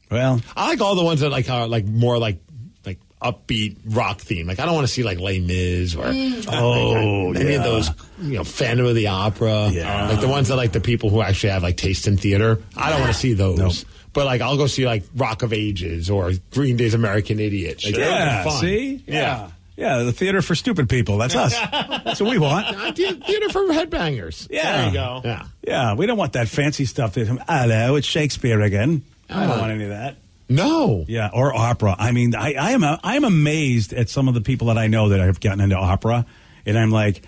Well, I like all the ones that are more upbeat rock theme. I don't want to see Les Mis or any of those, Phantom of the Opera. Yeah. The ones that the people who actually have taste in theater. I don't want to see those. Nope. But I'll go see Rock of Ages or Green Day's American Idiot. Fun. See? Yeah. Yeah, the theater for stupid people. That's us. That's what we want. Theater for headbangers. Yeah. There you go. Yeah, we don't want that fancy stuff. Hello, it's Shakespeare again. I don't want any of that. No. Yeah, or opera. I mean, I am amazed at some of the people that I know that have gotten into opera, and I'm like,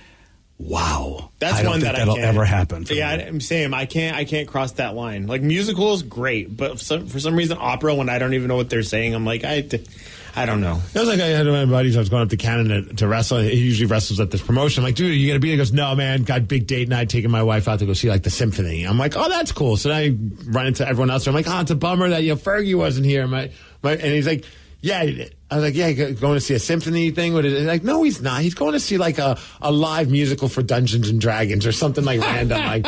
wow. That's I don't one think that that'll I can't. ever happen. Yeah, I'm same. I can't cross that line. Musicals, great, but for some reason, opera, when I don't even know what they're saying, I'm like, I don't know. It was I had one of my buddies. I was going up to Canada to wrestle. He usually wrestles at this promotion. I'm like, dude, are you going to be? He goes, no, man. Got big date night, taking my wife out to go see the symphony. I'm like, oh, that's cool. So then I run into everyone else. I'm like, oh, it's a bummer that Fergie wasn't here. And he's like, yeah, I was like, yeah, going to see a symphony thing? Like, no, he's not. He's going to see like a live musical for Dungeons and Dragons or something like random.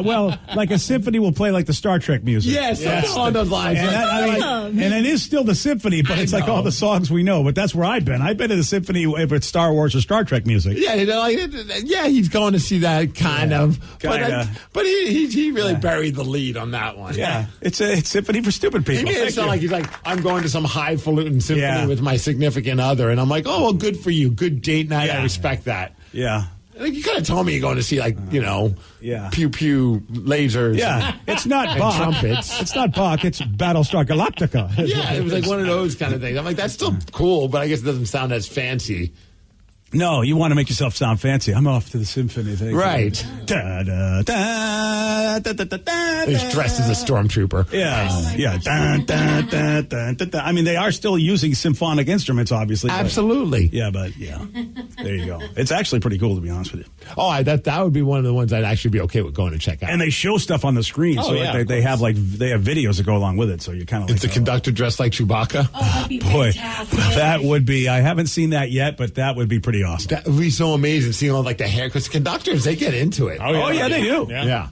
Well, like a symphony will play like the Star Trek music. Yes, on those lines. And it is still the symphony, but it's like all the songs we know. But that's where I've been. I've been to the symphony if it's Star Wars or Star Trek music. Yeah, he's going to see that kind of. But he really buried the lead on that one. Yeah, it's symphony for stupid people. He made it sound like he's like, I'm going to some highfalutin symphony with my significant other, and I'm like, oh, well, good for you, good date night. I respect that. Yeah, like you could have told me you're going to see pew pew lasers. Yeah, it's not Bach. Trumpets. It's not Bach. It's Battlestar Galactica. Yeah, it was like one of those kind of things. I'm like, that's still cool, but I guess it doesn't sound as fancy. No, you want to make yourself sound fancy. I'm off to the symphony thing. Right. Da, da, da, da, da, da, da, he's dressed as a stormtrooper. Yeah. Yeah. Da, da, da, da, da, da. I mean, they are still using symphonic instruments, obviously. Absolutely. Yeah, but there you go. It's actually pretty cool, to be honest with you. Oh, that would be one of the ones I'd actually be okay with going to check out. And they show stuff on the screen. Oh, so yeah, they have videos that go along with it. So you kind of Is the conductor dressed like Chewbacca? Oh, that'd be boy, fantastic. that would be. I haven't seen that yet, but that would be pretty awesome. That would be so amazing seeing all like the hair, because conductors, they get into it. Oh yeah, they do. Yeah.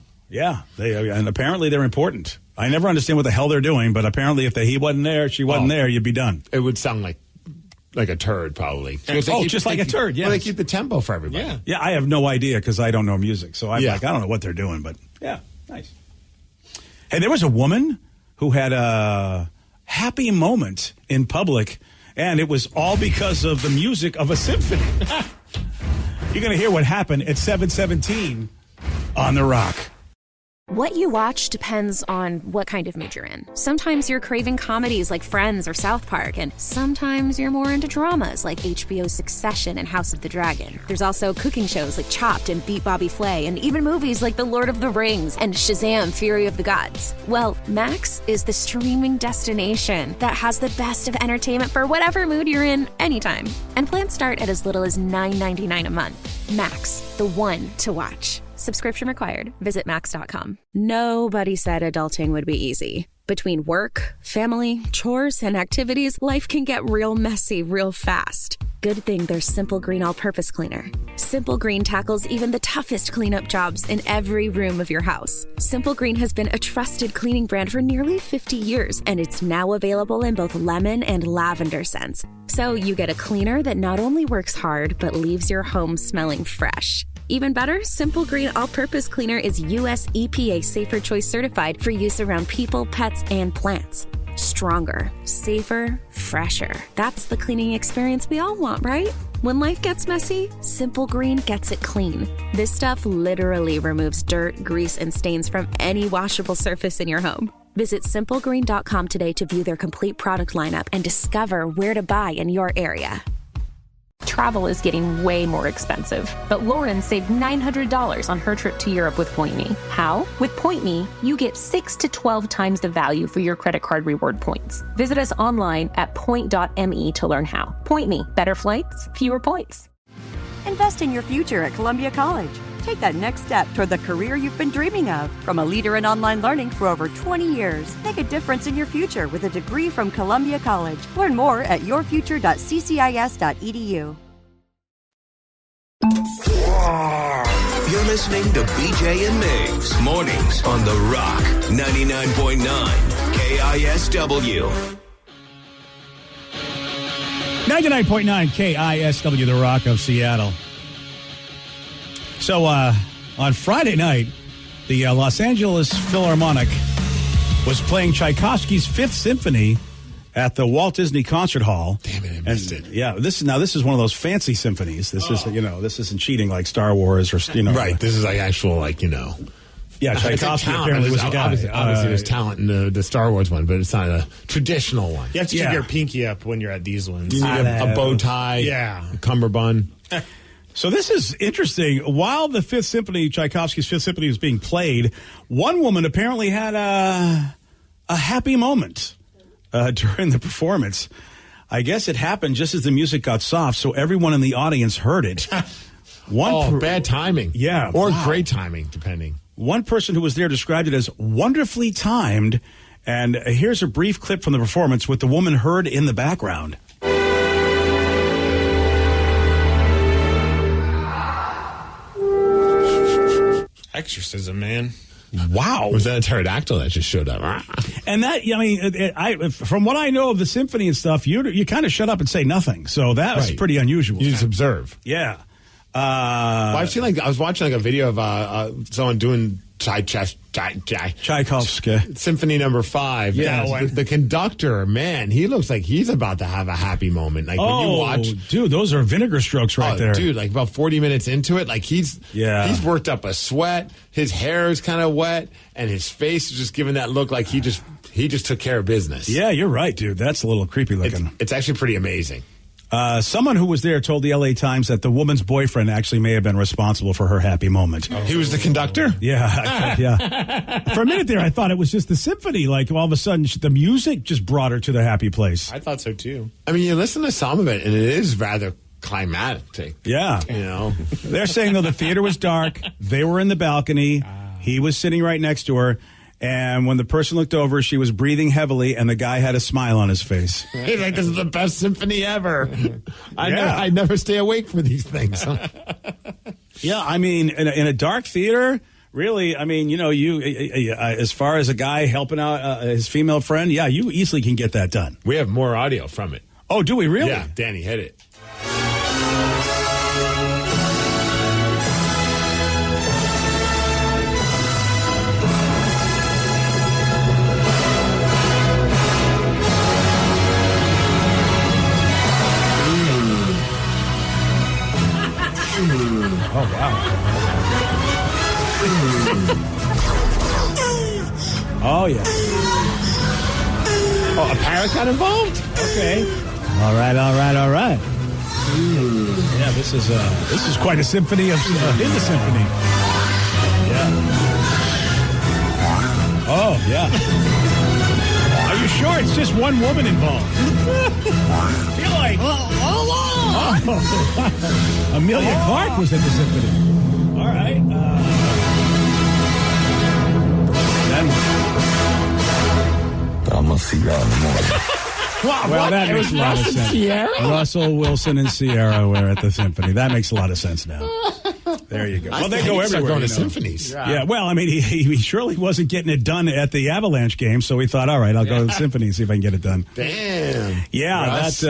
And apparently they're important. I never understand what the hell they're doing, but apparently if he wasn't there, she wasn't there, you'd be done. It would sound like a turd, probably. Just like a turd, yeah. Well, they keep the tempo for everybody. Yeah, I have no idea because I don't know music. So I'm like, I don't know what they're doing, but yeah, nice. Hey, there was a woman who had a happy moment in public, and it was all because of the music of a symphony. You're going to hear what happened at 7:17 on The Rock. What you watch depends on what kind of mood you're in. Sometimes you're craving comedies like Friends or South Park, and sometimes you're more into dramas like HBO's Succession and House of the Dragon. There's also cooking shows like Chopped and Beat Bobby Flay, and even movies like The Lord of the Rings and Shazam! Fury of the Gods. Well, Max is the streaming destination that has the best of entertainment for whatever mood you're in anytime. And plans start at as little as $9.99 a month. Max, the one to watch. Subscription required. Visit Max.com. Nobody said adulting would be easy. Between work, family, chores, and activities, life can get real messy real fast. Good thing there's Simple Green All-Purpose Cleaner. Simple Green tackles even the toughest cleanup jobs in every room of your house. Simple Green has been a trusted cleaning brand for nearly 50 years, and it's now available in both lemon and lavender scents. So you get a cleaner that not only works hard, but leaves your home smelling fresh. Even better, Simple Green All-Purpose Cleaner is U.S. EPA Safer Choice certified for use around people, pets, and plants. Stronger, safer, fresher. That's the cleaning experience we all want, right? When life gets messy, Simple Green gets it clean. This stuff literally removes dirt, grease, and stains from any washable surface in your home. Visit simplegreen.com today to view their complete product lineup and discover where to buy in your area. Travel is getting way more expensive, but Lauren saved $900 on her trip to Europe with PointMe. How? With PointMe, you get 6 to 12 times the value for your credit card reward points. Visit us online at point.me to learn how. PointMe, better flights, fewer points. Invest in your future at Columbia College. Take that next step toward the career you've been dreaming of. From a leader in online learning for over 20 years, make a difference in your future with a degree from Columbia College. Learn more at yourfuture.ccis.edu. You're listening to BJ and Migs, mornings on The Rock, 99.9 KISW. 99.9 KISW, The Rock of Seattle. So on Friday night, the Los Angeles Philharmonic was playing Tchaikovsky's Fifth Symphony at the Walt Disney Concert Hall. Damn it, I missed it. Yeah, this is one of those fancy symphonies. This is this isn't cheating like Star Wars or Right, this is like actual Yeah, Tchaikovsky apparently was a guy. Obviously, there's talent in the Star Wars one, but it's not a traditional one. You have to keep your pinky up when you're at these ones. You need a bow tie, a cummerbund. So this is interesting. While the Fifth Symphony, Tchaikovsky's Fifth Symphony, was being played, one woman apparently had a happy moment during the performance. I guess it happened just as the music got soft, so everyone in the audience heard it. Bad timing. Yeah. Or great timing, depending. One person who was there described it as wonderfully timed And here's a brief clip from the performance with the woman heard in the background. Exorcism, man. Wow. Was that a pterodactyl that just showed up? And that, I mean, from what I know of the symphony and stuff, you kind of shut up and say nothing. So that was pretty unusual. You just observe. Yeah. Well, I've seen I was watching a video of someone doing Tchaikovsky Symphony Number 5. Yeah, the conductor, man, he looks like he's about to have a happy moment. Like when you watch, dude, those are vinegar strokes right there, dude. Like about 40 minutes into it, like he's worked up a sweat. His hair is kind of wet, and his face is just giving that look like he just took care of business. Yeah, you're right, dude. That's a little creepy looking. It's actually pretty amazing. Someone who was there told the LA Times that the woman's boyfriend actually may have been responsible for her happy moment. He was the conductor? Yeah. Yeah. For a minute there, I thought it was just the symphony. Like all of a sudden, the music just brought her to the happy place. I thought so too. I mean, you listen to some of it, and it is rather climactic. Yeah. You know? They're saying, though, the theater was dark. They were in the balcony. He was sitting right next to her. And when the person looked over, she was breathing heavily, and the guy had a smile on his face. He's like, this is the best symphony ever. I never stay awake for these things. Yeah, I mean, in a dark theater, really, I mean, you know, as far as a guy helping out his female friend, yeah, you easily can get that done. We have more audio from it. Oh, do we really? Yeah, Danny, hit it. Oh, wow. Oh, yeah. Oh, a parrot got involved? Okay. All right. Yeah, this is quite a symphony in the symphony. Yeah. Oh, yeah. Are you sure it's just one woman involved? I feel like... Amelia Clark was at the symphony. All right. But I'm going to see y'all in the morning. Well, that makes a lot of sense. Russell Wilson and Sierra were at the symphony. That makes a lot of sense now. There you go. Well, they go everywhere. Going to symphonies. Yeah. Well, I mean, he surely wasn't getting it done at the Avalanche game, so he thought, all right, I'll go to the symphony and see if I can get it done. Damn. Yeah, Russ.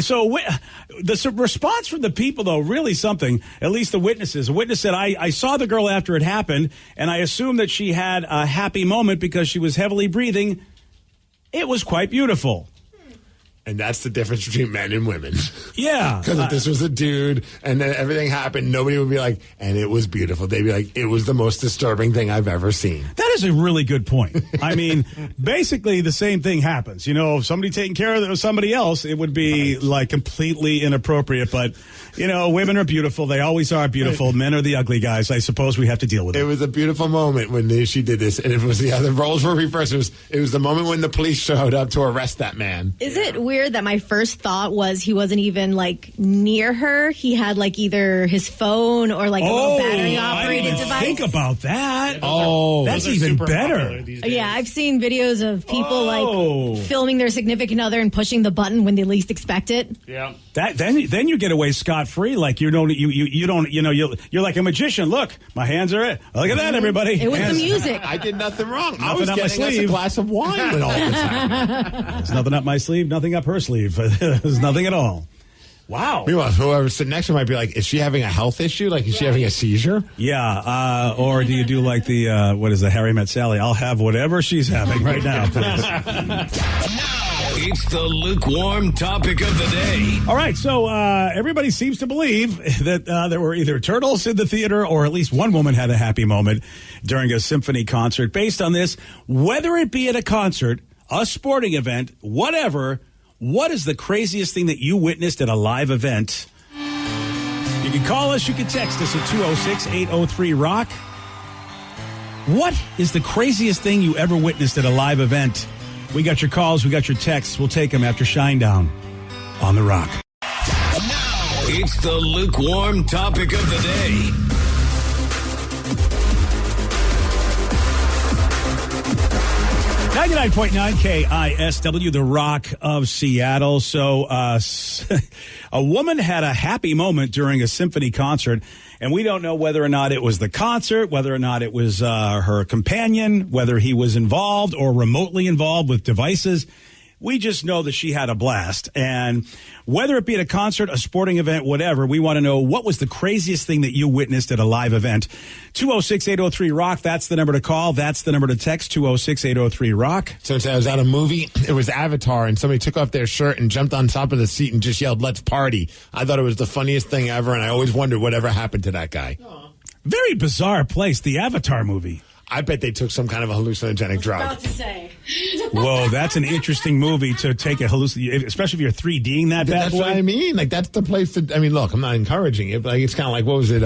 So the response from the people, though, really something, at least the witnesses. A witness said, I saw the girl after it happened, and I assumed that she had a happy moment because she was heavily breathing. It was quite beautiful. And that's the difference between men and women. Yeah. Because if this was a dude and then everything happened, nobody would be like, and it was beautiful. They'd be like, it was the most disturbing thing I've ever seen. That is a really good point. I mean, basically the same thing happens. You know, if somebody taking care of somebody else, it would be like completely inappropriate. But, you know, women are beautiful. They always are beautiful. Men are the ugly guys. I suppose we have to deal with it. It was a beautiful moment when she did this. And it was the other roles were reversed. It was the moment when the police showed up to arrest that man. Is it weird that my first thought was he wasn't even like near her? He had like either his phone or like a little battery operated device. Think about that. Oh, that's even better. Yeah, I've seen videos of people like filming their significant other and pushing the button when they least expect it. Yeah. Then you get away scot-free. Like you're like a magician. Look, my hands are it. Look at that, everybody. It was hands. the music. I did nothing wrong. Nothing I was up my getting us a sleeve. glass of wine when all this happened. There's nothing up my sleeve, nothing up her sleeve. There's nothing at all. Wow. Meanwhile, whoever sitting next to her might be like, is she having a health issue? Like, is she having a seizure? Yeah. Or do you do like the, what is the Harry Met Sally? I'll have whatever she's having right now, please. It's the lukewarm topic of the day. All right, so everybody seems to believe that there were either turtles in the theater or at least one woman had a happy moment during a symphony concert. Based on this, whether it be at a concert, a sporting event, whatever, what is the craziest thing that you witnessed at a live event? You can call us, you can text us at 206-803-ROCK. What is the craziest thing you ever witnessed at a live event? We got your calls, we got your texts. We'll take them after Shinedown on The Rock. It's the lukewarm topic of the day. 99.9 KISW, the Rock of Seattle. So a woman had a happy moment during a symphony concert, and we don't know whether or not it was the concert, whether or not it was her companion, whether he was involved or remotely involved with devices. We just know that she had a blast. And whether it be at a concert, a sporting event, whatever, we want to know what was the craziest thing that you witnessed at a live event. 206-803-ROCK, that's the number to call. That's the number to text, 206-803-ROCK. So I was at a movie. It was Avatar, and somebody took off their shirt and jumped on top of the seat and just yelled, "Let's party." I thought it was the funniest thing ever, and I always wondered whatever happened to that guy. Very bizarre place, the Avatar movie. I bet they took some kind of a hallucinogenic drug. About to say. Whoa, that's an interesting movie to take a hallucination, especially if you're 3D'ing that bad That's boy. what I mean. Like, that's the place to, I mean, look, I'm not encouraging it, but like, it's kind of like, what was it,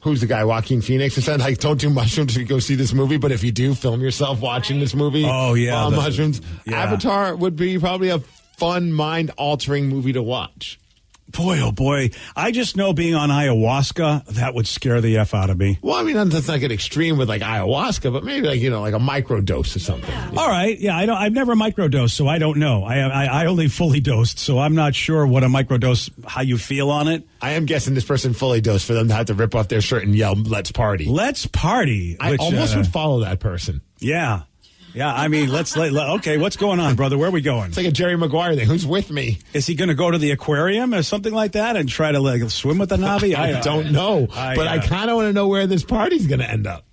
who's the guy, Joaquin Phoenix? It said, like, don't do mushrooms if you go see this movie, but if you do, film yourself watching this movie. Oh, yeah. Mushrooms. Yeah. Avatar would be probably a fun, mind-altering movie to watch. Boy, oh boy. I just know being on ayahuasca, that would scare the F out of me. Well, I mean, let's not get extreme with like ayahuasca, but maybe like, like a microdose or something. Yeah. All right. Yeah, I've never microdosed, so I don't know. I only fully dosed, so I'm not sure what a microdose, how you feel on it. I am guessing this person fully dosed for them to have to rip off their shirt and yell, "Let's party." Let's party. I almost would follow that person. Yeah. Yeah, I mean, okay, what's going on, brother? Where are we going? It's like a Jerry Maguire thing. Who's with me? Is he going to go to the aquarium or something like that and try to swim with the Navi? I don't know, but I kind of want to know where this party's going to end up.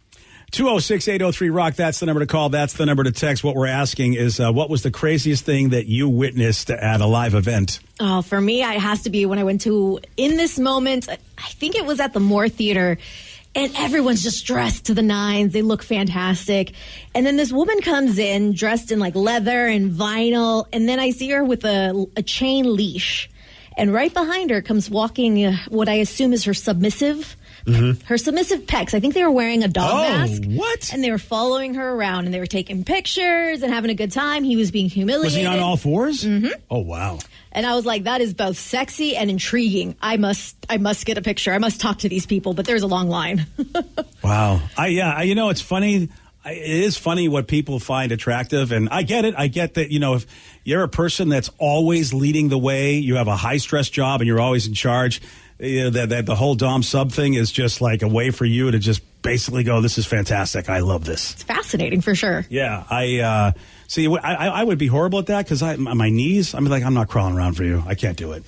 206-803-ROCK, that's the number to call. That's the number to text. What we're asking is, what was the craziest thing that you witnessed at a live event? Oh, for me, it has to be when I went to, in this moment, I think it was at the Moore Theater. And everyone's just dressed to the nines. They look fantastic. And then this woman comes in dressed in like leather and vinyl. And then I see her with a chain leash. And right behind her comes walking what I assume is her submissive. Mm-hmm. Her submissive pecs. I think they were wearing a dog mask. What? And they were following her around and they were taking pictures and having a good time. He was being humiliated. Was he on all fours? Mm-hmm. Oh, wow. And I was like, that is both sexy and intriguing. I must get a picture. I must talk to these people, but there's a long line. Wow. It's funny. It is funny what people find attractive, and I get it. I get that, if you're a person that's always leading the way, you have a high-stress job and you're always in charge, that the whole Dom sub thing is just like a way for you to just basically go, this is fantastic. I love this. It's fascinating for sure. Yeah. See, I would be horrible at that because my knees, I'm not crawling around for you. I can't do it.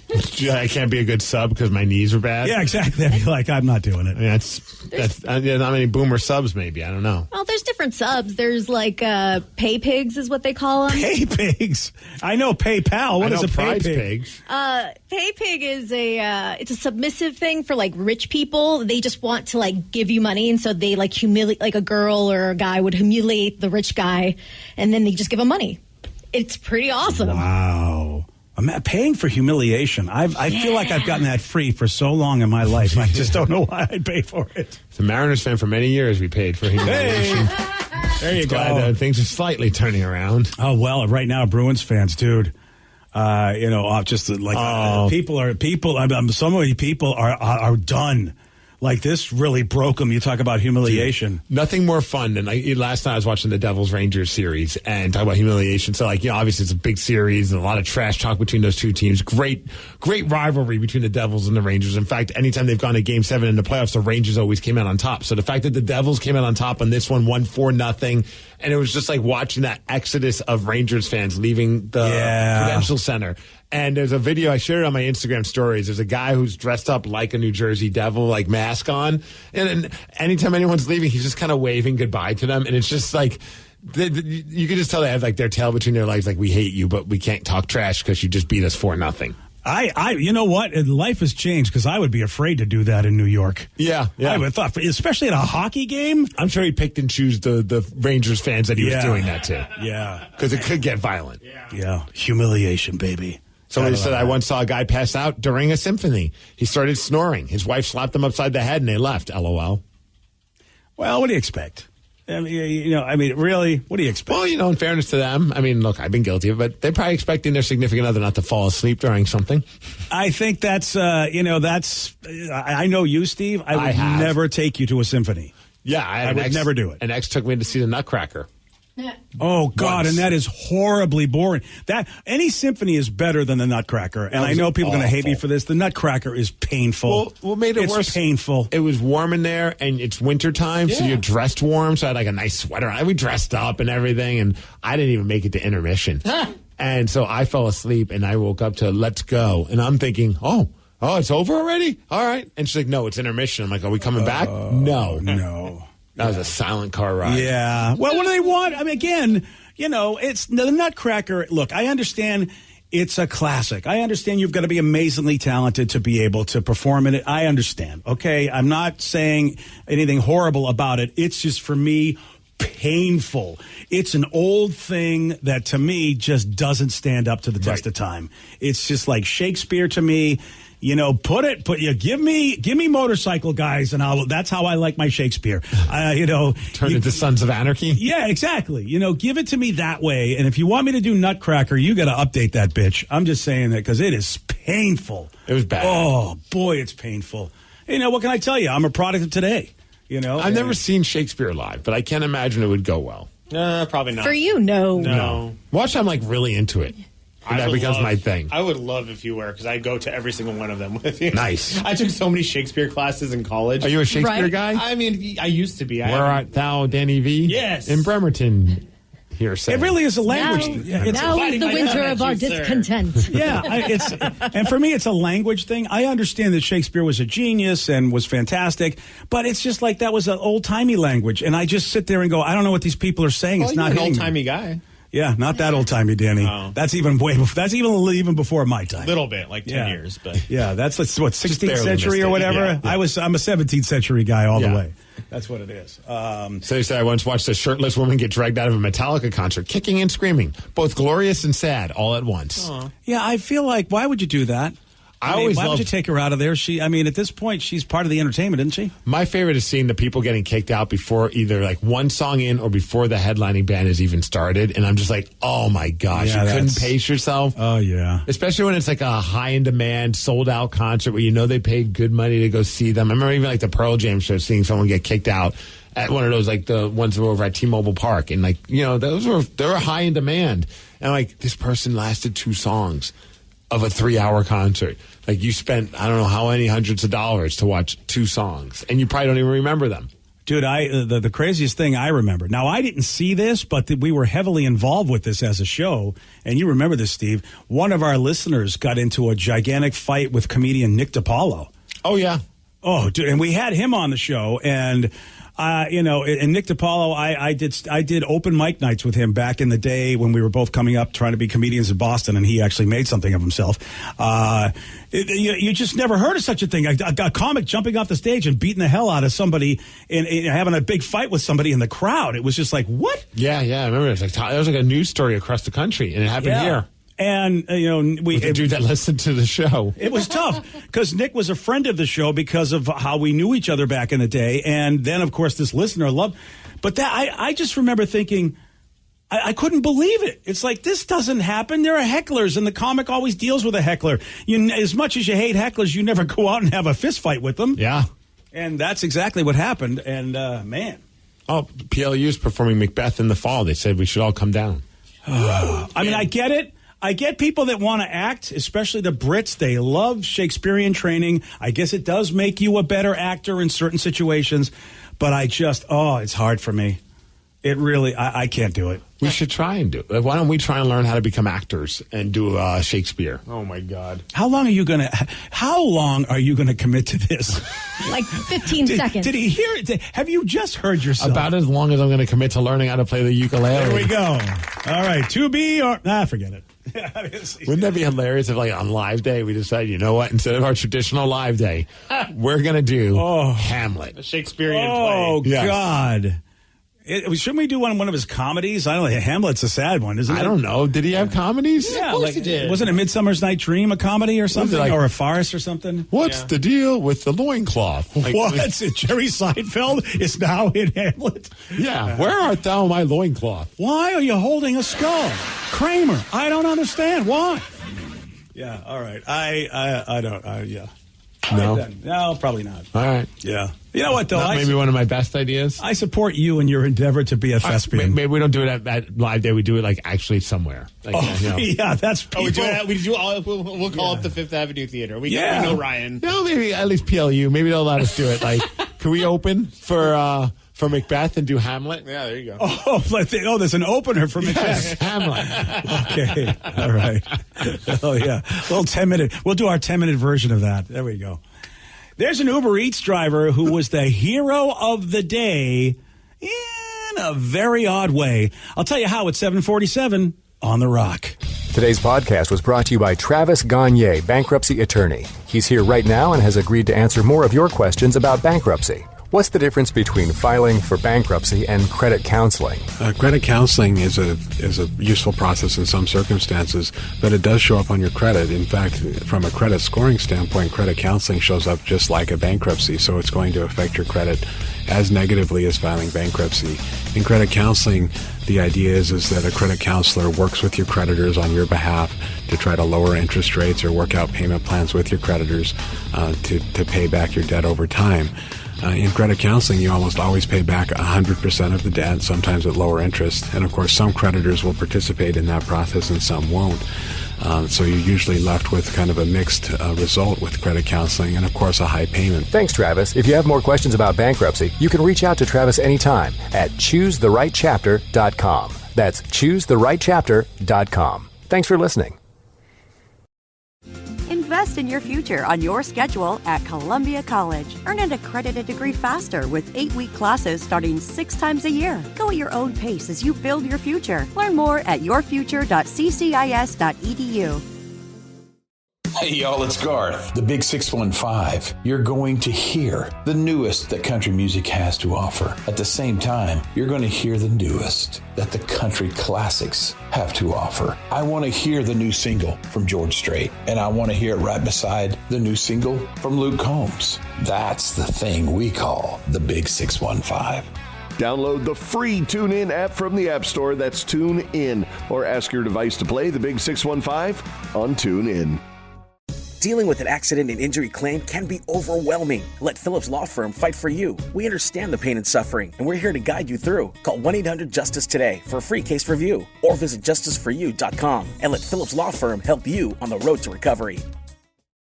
I can't be a good sub because my knees are bad. Yeah, exactly. I'd be like, I'm not doing it. I mean, that's not many boomer subs, maybe. I don't know. Well, there's different subs. There's like pay pigs is what they call them. Pay pigs? I know PayPal. What is a pay pig? Pay pig is it's a submissive thing for like rich people. They just want to like give you money, and so they like humiliate, like a girl or a guy would humiliate the rich guy, and then they just give him money. It's pretty awesome. Wow. I'm paying for humiliation. I feel like I've gotten that free for so long in my life. I just don't know why I'd pay for it. As a Mariners fan for many years, we paid for humiliation. Hey, there you go. Glad things are slightly turning around. Oh, well, right now, Bruins fans, dude. Just like people are so many people are done. Like, this really broke them. You talk about humiliation. Dude, nothing more fun than last night I was watching the Devils-Rangers series and talk about humiliation. So, obviously it's a big series and a lot of trash talk between those two teams. Great rivalry between the Devils and the Rangers. In fact, anytime they've gone to Game 7 in the playoffs, the Rangers always came out on top. So the fact that the Devils came out on top on this one, won 4-0, and it was just like watching that exodus of Rangers fans leaving the Prudential Center. And there's a video, I shared it on my Instagram stories. There's a guy who's dressed up like a New Jersey Devil, like mask on. And anytime anyone's leaving, he's just kind of waving goodbye to them. And it's just like, you can just tell they have like their tail between their legs, like, we hate you, but we can't talk trash because you just beat us 4-0. You know what? Life has changed because I would be afraid to do that in New York. Yeah. I would have thought, especially at a hockey game. I'm sure he picked and chose the Rangers fans that he was doing that to. Yeah. Because it could get violent. Yeah. Humiliation, baby. Somebody said, I once saw a guy pass out during a symphony. He started snoring. His wife slapped him upside the head and they left. LOL. Well, what do you expect? Really, what do you expect? Well, in fairness to them, look, I've been guilty of it, but they're probably expecting their significant other not to fall asleep during something. I think that's, I know you, Steve. I would never take you to a symphony. Yeah, I would never do it. An ex took me to see the Nutcracker. Oh God, Once. and that is horribly boring. That any symphony is better than the Nutcracker, and I know people are going to hate me for this. The Nutcracker is painful. Well, what made it worse? Painful. It was warm in there, and it's wintertime, so you're dressed warm. So I had like a nice sweater on. We dressed up and everything, and I didn't even make it to intermission. And so I fell asleep, and I woke up to "Let's Go," and I'm thinking, oh, it's over already? All right. And she's like, no, it's intermission. I'm like, are we coming back? No. That was a silent car ride. Yeah. Well, what do they want? I mean, again, it's the Nutcracker. Look, I understand it's a classic. I understand you've got to be amazingly talented to be able to perform in it. I understand. Okay. I'm not saying anything horrible about it. It's just, for me, painful. It's an old thing that to me just doesn't stand up to the test of time. It's just like Shakespeare to me. Give me Motorcycle Guys, and that's how I like my Shakespeare. Turn into Sons of Anarchy. Yeah, exactly. Give it to me that way. And if you want me to do Nutcracker, you got to update that bitch. I'm just saying that because it is painful. It was bad. Oh boy, it's painful. What can I tell you? I'm a product of today. I've never seen Shakespeare live, but I can't imagine it would go well. Probably not. For you, no. Watch, I'm like really into it. And that becomes my thing. I would love if you were, because I go to every single one of them with you. Nice. I took so many Shakespeare classes in college. Are you a Shakespeare guy? I mean, I used to be. Where art thou, Danny V? Yes. In Bremerton. It really is a language. Now is the winter of our discontent. Yeah, and for me, it's a language thing. I understand that Shakespeare was a genius and was fantastic, but it's just like that was an old timey language, and I just sit there and go, I don't know what these people are saying. Well, it's not an hitting old me. timey guy. Yeah, not that old timey, Danny. Oh. That's even way before. That's even before my time. A little bit, like 10 years, but yeah, that's what 16th century missed or it. whatever. Yeah. I'm a 17th century guy all the way. That's what it is. So you say I once watched a shirtless woman get dragged out of a Metallica concert, kicking and screaming, both glorious and sad, all at once. Yeah, I feel like, why would you do that? Why would you take her out of there? At this point, she's part of the entertainment, isn't she? My favorite is seeing the people getting kicked out before either like one song in or before the headlining band has even started. And I'm just like, oh my gosh, you couldn't pace yourself. Oh, yeah. Especially when it's like a high in demand, sold out concert where they paid good money to go see them. I remember even like the Pearl Jam show, seeing someone get kicked out at one of those, like the ones that were over at T-Mobile Park. And like, they were high in demand. And like, this person lasted 2 songs of a 3-hour concert. Like, you spent, I don't know how many hundreds of dollars to watch 2 songs, and you probably don't even remember them. Dude, the craziest thing I remember. Now, I didn't see this, but we were heavily involved with this as a show, and you remember this, Steve. One of our listeners got into a gigantic fight with comedian Nick DiPaolo. Oh, yeah. Oh, dude, and we had him on the show, and and Nick DiPaolo, I did open mic nights with him back in the day when we were both coming up trying to be comedians in Boston, and he actually made something of himself. You just never heard of such a thing. A comic jumping off the stage and beating the hell out of somebody and having a big fight with somebody in the crowd. It was just like, what? Yeah, I remember. It was like a news story across the country, and it happened here. And, with the dude that listened to the show. It was tough because Nick was a friend of the show because of how we knew each other back in the day. And then, of course, this listener loved. But I just remember thinking, I couldn't believe it. It's like, this doesn't happen. There are hecklers, and the comic always deals with a heckler. As much as you hate hecklers, you never go out and have a fist fight with them. Yeah. And that's exactly what happened. And, man. Oh, PLU is performing Macbeth in the fall. They said we should all come down. I get it. I get people that want to act, especially the Brits. They love Shakespearean training. I guess it does make you a better actor in certain situations. But it's hard for me. It really, I can't do it. We should try and do it. Why don't we try and learn how to become actors and do Shakespeare? Oh, my God. How long are you going to commit to this? Like 15 seconds. Did he hear it? Have you just heard yourself? About as long as I'm going to commit to learning how to play the ukulele. There we go. All right. To be or... forget it. Wouldn't that be hilarious if, like, on Live Day, we decide, you know what, instead of our traditional Live Day, we're going to do Hamlet. A Shakespearean play. Oh, yes. God. Shouldn't we do one of his comedies? I don't know. Hamlet's a sad one, isn't it? I don't know. Did he have comedies? Yeah, of course he did. Wasn't it Midsummer's Night Dream a comedy or something? Or a farce or something? What's the deal with the loincloth? What's it? Jerry Seinfeld is now in Hamlet? Yeah. Where art thou, my loincloth? Why are you holding a skull? Kramer, I don't understand. Why? Yeah, all right. I don't, yeah. No? No, probably not. All right. Yeah. You know what, though? Not maybe one of my best ideas. I support you in your endeavor to be a thespian. Maybe we don't do it at Live Day. We do it like actually somewhere. Like, yeah, that's people. We'll call up the Fifth Avenue Theater. We know Ryan. No, maybe at least PLU. Maybe they'll let us do it. Like, can we open for Macbeth and do Hamlet? Yeah, there you go. There's an opener for Macbeth. Yes, Hamlet. Okay, all right. Oh yeah, little 10-minute. We'll do our 10-minute version of that. There we go. There's an Uber Eats driver who was the hero of the day in a very odd way. I'll tell you how at 7:47 on The Rock. Today's podcast was brought to you by Travis Gagne, bankruptcy attorney. He's here right now and has agreed to answer more of your questions about bankruptcy. What's the difference between filing for bankruptcy and credit counseling? Credit counseling is a useful process in some circumstances, but it does show up on your credit. In fact, from a credit scoring standpoint, credit counseling shows up just like a bankruptcy, so it's going to affect your credit as negatively as filing bankruptcy. In credit counseling, the idea is that a credit counselor works with your creditors on your behalf to try to lower interest rates or work out payment plans with your creditors to pay back your debt over time. In credit counseling, you almost always pay back 100% of the debt, sometimes at lower interest. And of course, some creditors will participate in that process and some won't. So you're usually left with kind of a mixed result with credit counseling and, of course, a high payment. Thanks, Travis. If you have more questions about bankruptcy, you can reach out to Travis anytime at ChooseTheRightChapter.com. That's ChooseTheRightChapter.com. Thanks for listening. Invest in your future on your schedule at Columbia College. Earn an accredited degree faster with 8-week classes starting 6 times a year. Go at your own pace as you build your future. Learn more at yourfuture.ccis.edu. Hey, y'all, it's Garth, the Big 615. You're going to hear the newest that country music has to offer. At the same time, you're going to hear the newest that the country classics have to offer. I want to hear the new single from George Strait, and I want to hear it right beside the new single from Luke Combs. That's the thing we call the Big 615. Download the free TuneIn app from the App Store. That's TuneIn. Or ask your device to play the Big 615 on TuneIn. Dealing with an accident and injury claim can be overwhelming. Let Phillips Law Firm fight for you. We understand the pain and suffering, and we're here to guide you through. Call 1-800-JUSTICE today for a free case review, or visit justiceforyou.com and let Phillips Law Firm help you on the road to recovery.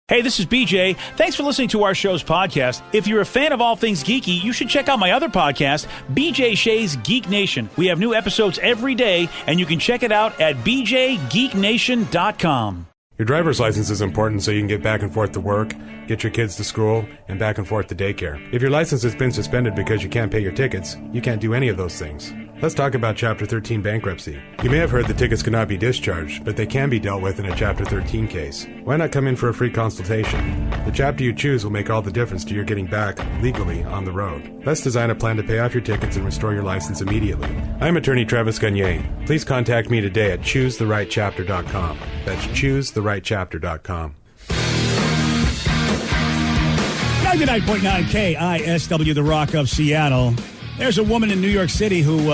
Hey, this is BJ. Thanks for listening to our show's podcast. If you're a fan of all things geeky, you should check out my other podcast, BJ Shea's Geek Nation. We have new episodes every day, and you can check it out at bjgeeknation.com. Your driver's license is important so you can get back and forth to work, get your kids to school, and back and forth to daycare. If your license has been suspended because you can't pay your tickets, you can't do any of those things. Let's talk about Chapter 13 bankruptcy. You may have heard the tickets cannot be discharged, but they can be dealt with in a Chapter 13 case. Why not come in for a free consultation? The chapter you choose will make all the difference to your getting back legally on the road. Let's design a plan to pay off your tickets and restore your license immediately. I'm attorney Travis Gagne. Please contact me today at ChooseTheRightChapter.com. That's ChooseTheRightChapter.com. 99.9 KISW, the Rock of Seattle. There's a woman in New York City who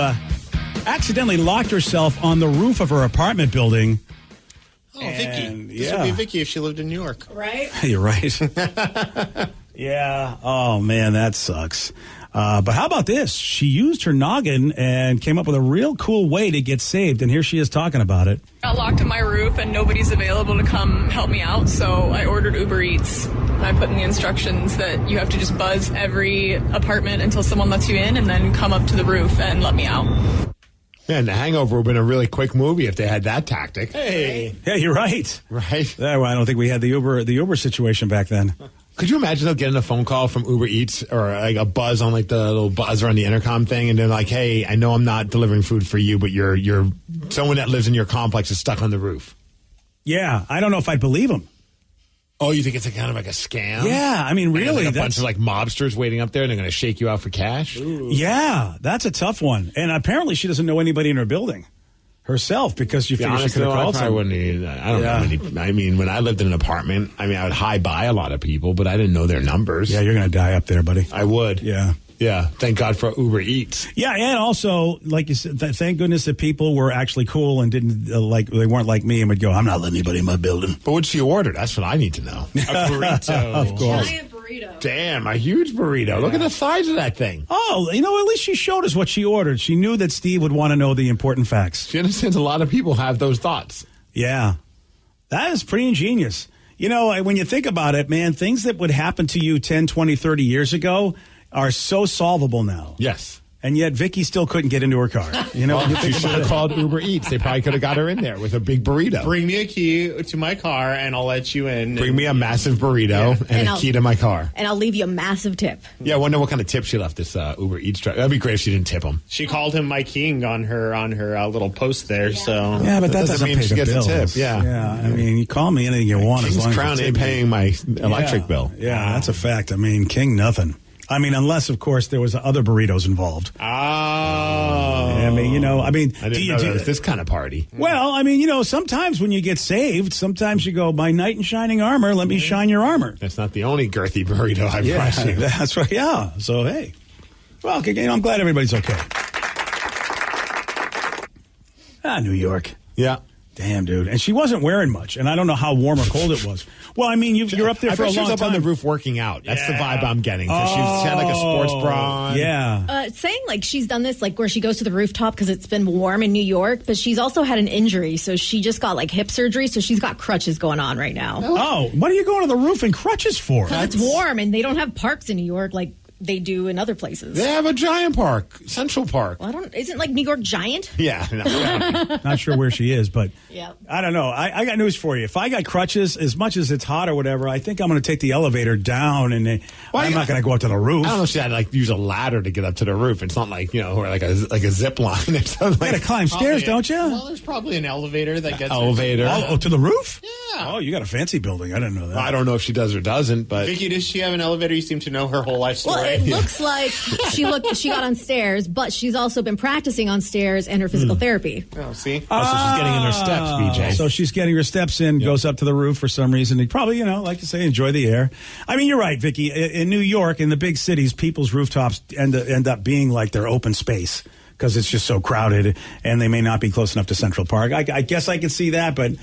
accidentally locked herself on the roof of her apartment building. Oh, Vicky. This would be Vicky if she lived in New York. Right? You're right. Yeah. Oh, man, that sucks. But how about this? She used her noggin and came up with a real cool way to get saved, and here she is talking about it. I got locked on my roof, and nobody's available to come help me out, so I ordered Uber Eats. I put in the instructions that you have to just buzz every apartment until someone lets you in, and then come up to the roof and let me out. Man, The Hangover would have been a really quick movie if they had that tactic. Hey. Yeah, you're right. Right? Yeah, well, I don't think we had the Uber situation back then. Could you imagine getting a phone call from Uber Eats or like a buzz on like the little buzzer on the intercom thing, and they're like, "Hey, I know I'm not delivering food for you, but you're someone that lives in your complex is stuck on the roof." Yeah, I don't know if I'd believe them. Oh, you think it's kind of like a scam? Yeah, I mean, really, like a bunch of like mobsters waiting up there, and they're going to shake you out for cash. Ooh. Yeah, that's a tough one. And apparently, she doesn't know anybody in her building herself because you figure she could have called someone. I don't know any. I mean, when I lived in an apartment, I mean, I would hi bye a lot of people, but I didn't know their numbers. Yeah, you're going to die up there, buddy. I would. Yeah. Yeah. Thank God for Uber Eats. Yeah, and also, like you said, thank goodness that people were actually cool and didn't they weren't like me and would go, "I'm not letting anybody in my building." But what'd she order? That's what I need to know. A burrito. Of course. Giant burrito. Damn, a huge burrito. Yeah. Look at the size of that thing. Oh, at least she showed us what she ordered. She knew that Steve would want to know the important facts. She understands a lot of people have those thoughts. Yeah. That is pretty ingenious. When you think about it, man, things that would happen to you 10, 20, 30 years ago are so solvable now. Yes. And yet Vicky still couldn't get into her car. She should have called Uber Eats. They probably could have got her in there with a big burrito. Bring me a key to my car, and I'll let you in. Bring me a massive burrito and a key to my car. And I'll leave you a massive tip. Yeah, I wonder what kind of tip she left this Uber Eats driver. That'd be great if she didn't tip him. She called him my king on her little post there. Yeah. So yeah, but that doesn't mean she gets bills. a tip. Yeah. I mean, you call me anything you want. King's as long Crown as ain't paying my electric bill. Yeah, that's a fact. I mean, King nothing. I mean, unless, of course, there was other burritos involved. Oh. I mean, I didn't know there was this kind of party. Well, I mean, sometimes when you get saved, sometimes you go, my knight in shining armor, let me shine your armor. That's not the only girthy burrito I've brought you. That's right, yeah. So, hey. Well, I'm glad everybody's okay. New York. Yeah. Damn, dude. And she wasn't wearing much, and I don't know how warm or cold it was. Well, I mean, you're up there for a long time. She was up on the roof working out. That's the vibe I'm getting. She had like a sports bra. Yeah. Saying like she's done this like where she goes to the rooftop because it's been warm in New York, but she's also had an injury, so she just got like hip surgery, so she's got crutches going on right now. Oh, what are you going to the roof in crutches for? Because it's warm, and they don't have parks in New York like they do in other places. They have a giant park, Central Park. Well, isn't like New York giant? Yeah. No. Not sure where she is, but yeah. I don't know. I got news for you. If I got crutches, as much as it's hot or whatever, I think I'm going to take the elevator down, and I'm not going to go up to the roof. I don't know if she had to use a ladder to get up to the roof. It's not like, or like a zip line or something. You got to climb stairs, don't you? Well, there's probably an elevator that gets elevator. Oh, to the roof? Yeah. Oh, you got a fancy building. I didn't know that. I don't know if she does or doesn't, but Vicky, does she have an elevator? You seem to know her whole life story. Well, it looks like she got on stairs, but she's also been practicing on stairs and her physical therapy. Oh, see? So she's getting in her steps, BJ. So she's getting her steps in, goes up to the roof for some reason. They probably, like to say, enjoy the air. I mean, you're right, Vicky. In New York, in the big cities, people's rooftops end up being like their open space because it's just so crowded, and they may not be close enough to Central Park. I guess I can see that, but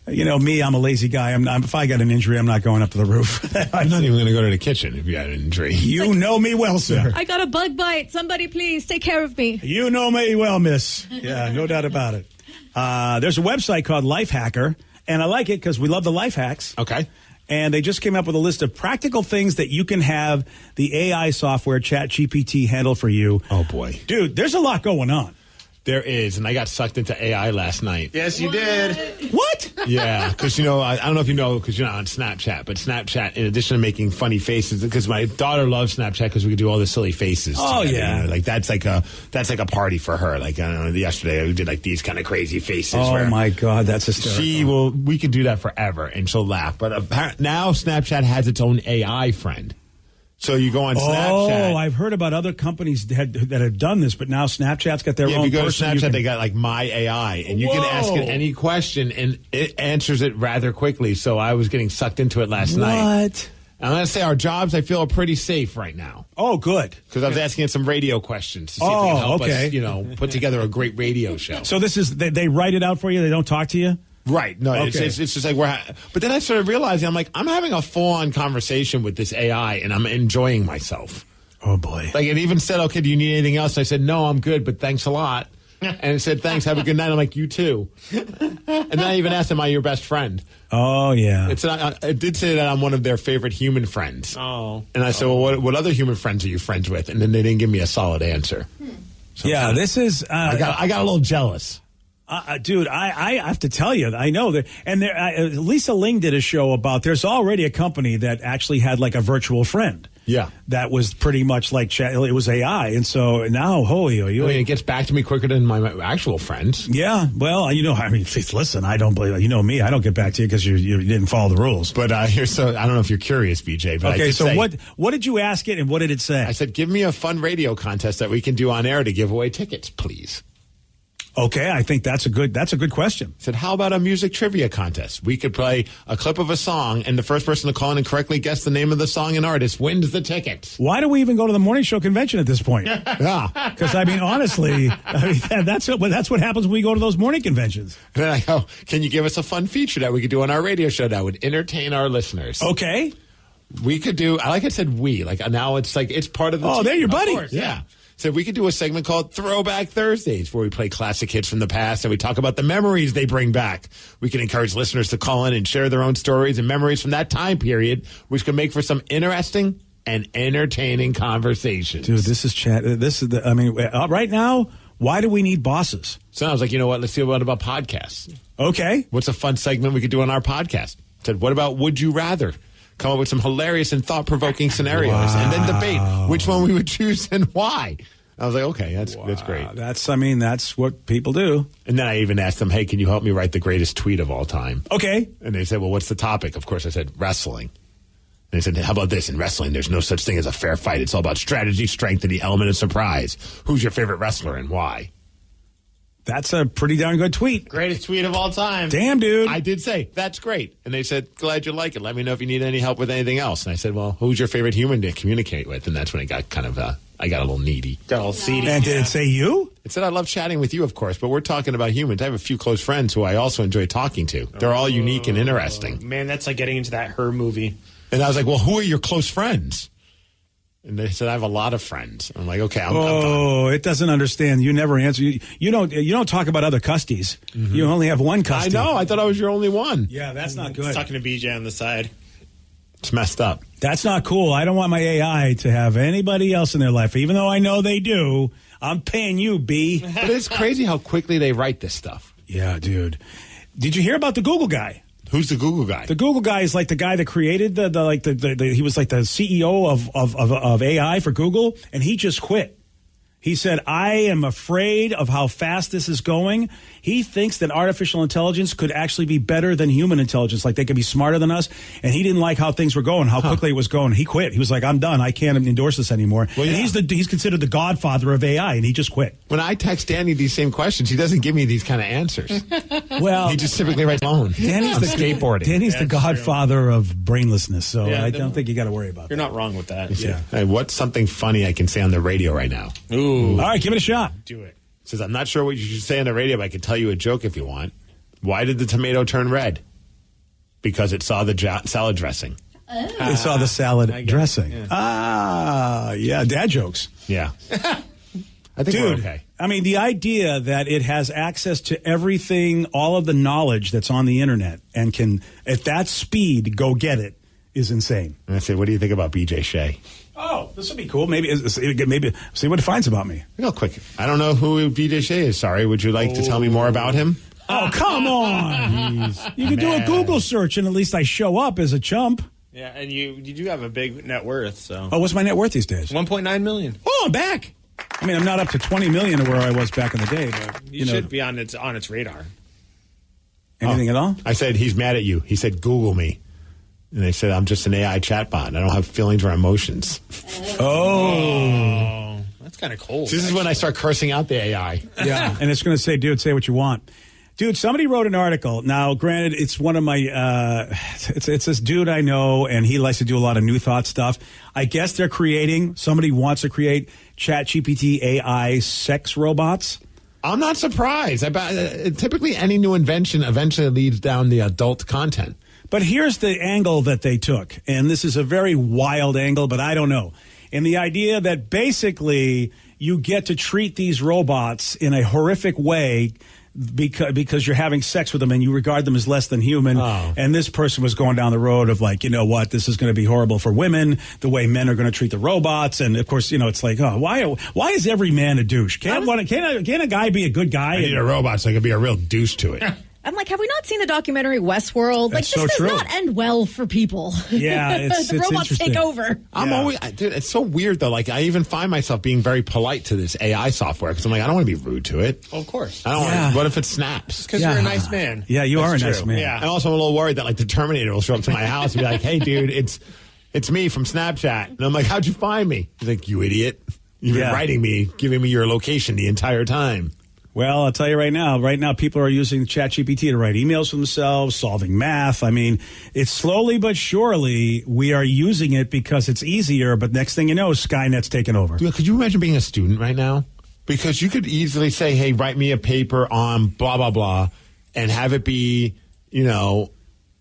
me, I'm a lazy guy. If I got an injury, I'm not going up to the roof. I'm not even going to go to the kitchen if you had an injury. You know me well, sir. I got a bug bite. Somebody please take care of me. You know me well, miss. Yeah, no doubt about it. There's a website called Lifehacker, and I like it because we love the life hacks. Okay. And they just came up with a list of practical things that you can have the AI software ChatGPT handle for you. Oh, boy. Dude, there's a lot going on. There is, and I got sucked into AI last night. Yes, you did. What? Yeah, because, I don't know if you know, because you're not on Snapchat, but Snapchat, in addition to making funny faces, because my daughter loves Snapchat because we could do all the silly faces. Oh, together, yeah. Like, that's like a party for her. Like, I don't know, yesterday we did like these kind of crazy faces. Oh, my God, that's hysterical. We could do that forever, and she'll laugh. But now Snapchat has its own AI friend. So you go on Snapchat. Oh, I've heard about other companies that have done this, but now Snapchat's got their own. If you go to person, Snapchat, they got like My AI, and you can ask it any question, and it answers it rather quickly. So I was getting sucked into it last night. What? I'm going to say our jobs, I feel, are pretty safe right now. Oh, good. Because I was asking it some radio questions to see if they can help us, put together a great radio show. So this is they write it out for you. They don't talk to you. Right. No, okay. it's just like but then I started realizing, I'm having a full-on conversation with this AI, and I'm enjoying myself. Oh, boy. Like, it even said, okay, do you need anything else? I said, no, I'm good, but thanks a lot. And it said, thanks, have a good night. I'm like, you too. And then I even asked, am I your best friend? Oh, yeah. It did say that I'm one of their favorite human friends. Oh. And I said, well, what other human friends are you friends with? And then they didn't give me a solid answer. So this is... I got a little jealous. Dude, I have to tell you, I know that, and Lisa Ling did a show about, there's already a company that actually had like a virtual friend. Yeah. That was pretty much like, it was AI. And so now, it gets back to me quicker than my actual friends. Yeah. Well, listen, I don't believe, me, I don't get back to you because you didn't follow the rules. But I don't know if you're curious, BJ, but okay, so what did you ask it and what did it say? I said, give me a fun radio contest that we can do on air to give away tickets, please. Okay, I think that's a good question. I said, how about a music trivia contest? We could play a clip of a song, and the first person to call in and correctly guess the name of the song and artist wins the ticket. Why do we even go to the morning show convention at this point? Yeah. Because, honestly, that's what happens when we go to those morning conventions. And then I go, can you give us a fun feature that we could do on our radio show that would entertain our listeners? Okay. We could do, like I said, now it's like, it's part of the team. They're your buddy. Course, yeah. So we could do a segment called Throwback Thursdays where we play classic hits from the past and we talk about the memories they bring back. We can encourage listeners to call in and share their own stories and memories from that time period, which can make for some interesting and entertaining conversations. Dude, this is chat. Right now, why do we need bosses? So I was like, you know what? Let's see what about podcasts. Okay. What's a fun segment we could do on our podcast? Said, what about Would You Rather? Come up with some hilarious and thought-provoking scenarios, and then debate which one we would choose and why. I was like, okay, that's great. That's what people do. And then I even asked them, hey, can you help me write the greatest tweet of all time? Okay. And they said, well, what's the topic? Of course, I said wrestling. And they said, how about this? In wrestling, there's no such thing as a fair fight. It's all about strategy, strength, and the element of surprise. Who's your favorite wrestler and why? That's a pretty darn good tweet. Greatest tweet of all time. Damn, dude. I did say, that's great. And they said, glad you like it. Let me know if you need any help with anything else. And I said, well, who's your favorite human to communicate with? And that's when it got kind of, I got a little needy. Got a little seedy. And did it say you? It said, I love chatting with you, of course, but we're talking about humans. I have a few close friends who I also enjoy talking to. They're all unique and interesting. Man, that's like getting into that Her movie. And I was like, well, who are your close friends? And they said, I have a lot of friends. I'm like, okay, I'm done. It doesn't understand. You never answer. You don't talk about other custies. Mm-hmm. You only have one custody. I know. I thought I was your only one. Yeah, that's not good. He's talking to BJ on the side. It's messed up. That's not cool. I don't want my AI to have anybody else in their life, even though I know they do. I'm paying you, B. But it's crazy how quickly they write this stuff. Yeah, dude. Did you hear about the Google guy? Who's the Google guy? The Google guy is like the guy that created he was like the CEO of AI for Google, and he just quit. He said, I am afraid of how fast this is going. He thinks that artificial intelligence could actually be better than human intelligence, like they could be smarter than us. And he didn't like how things were going, how quickly it was going. He quit. He was like, I'm done. I can't endorse this anymore. Well, and he's considered the godfather of AI, and he just quit. When I text Danny these same questions, he doesn't give me these kind of answers. Well, he just typically writes alone. Danny's the skateboarding. Danny's the godfather of brainlessness, so I don't think you got to worry about that. You're not wrong with that. Yeah. Hey, what's something funny I can say on the radio right now? Ooh. All right, give it a shot. Do it. Says, I'm not sure what you should say on the radio, but I can tell you a joke if you want. Why did the tomato turn red? Because it saw the salad dressing. It saw the salad dressing. Yeah. Dad jokes. Yeah. I think we're okay. I mean, the idea that it has access to everything, all of the knowledge that's on the internet, and can, at that speed, go get it, is insane. And I say, what do you think about BJ Shea? Oh, this would be cool. Maybe see what it finds about me. Real quick. I don't know who BJ Shea is. Sorry. Would you like to tell me more about him? Oh, come on. You can do a Google search, and at least I show up as a chump. Yeah, and you do have a big net worth. So. Oh, what's my net worth these days? $1.9 million. Oh, I'm back. I mean, I'm not up to $20 million where I was back in the day. But, you should be on its radar. Anything at all? I said, he's mad at you. He said, Google me. And they said, I'm just an AI chatbot. I don't have feelings or emotions. Oh. That's kind of cold. So this is when I start cursing out the AI. Yeah, and it's going to say, dude, say what you want. Dude, somebody wrote an article. Now, granted, it's one of my, it's this dude I know, and he likes to do a lot of New Thought stuff. I guess somebody wants to create ChatGPT AI sex robots. I'm not surprised. Typically, any new invention eventually leads down the adult content. But here's the angle that they took, and this is a very wild angle, but I don't know. And the idea that basically you get to treat these robots in a horrific way because you're having sex with them and you regard them as less than human. Oh. And this person was going down the road of like, you know what, this is going to be horrible for women, the way men are going to treat the robots. And of course, it's like, oh, why is every man a douche? Can't a guy be a good guy? I need a robot so I can be a real douche to it. I'm like, have we not seen the documentary Westworld? That's like, this so does true. not end well for people. Yeah, the robots take over. I'm always, dude, it's so weird though. Like, I even find myself being very polite to this AI software because I'm like, I don't want to be rude to it. Of course. I don't want. What if it snaps? Because you're a nice man. Yeah, you are a nice true. man. Yeah. And also, I'm a little worried that like the Terminator will show up to my house and be like, "Hey, dude, it's me from Snapchat," and I'm like, "How'd you find me?" He's like, "You idiot! You've been writing me, giving me your location the entire time." Well, I'll tell you right now, people are using ChatGPT to write emails for themselves, solving math. I mean, it's slowly but surely we are using it because it's easier, but next thing you know, Skynet's taking over. Dude, could you imagine being a student right now? Because you could easily say, hey, write me a paper on blah, blah, blah, and have it be,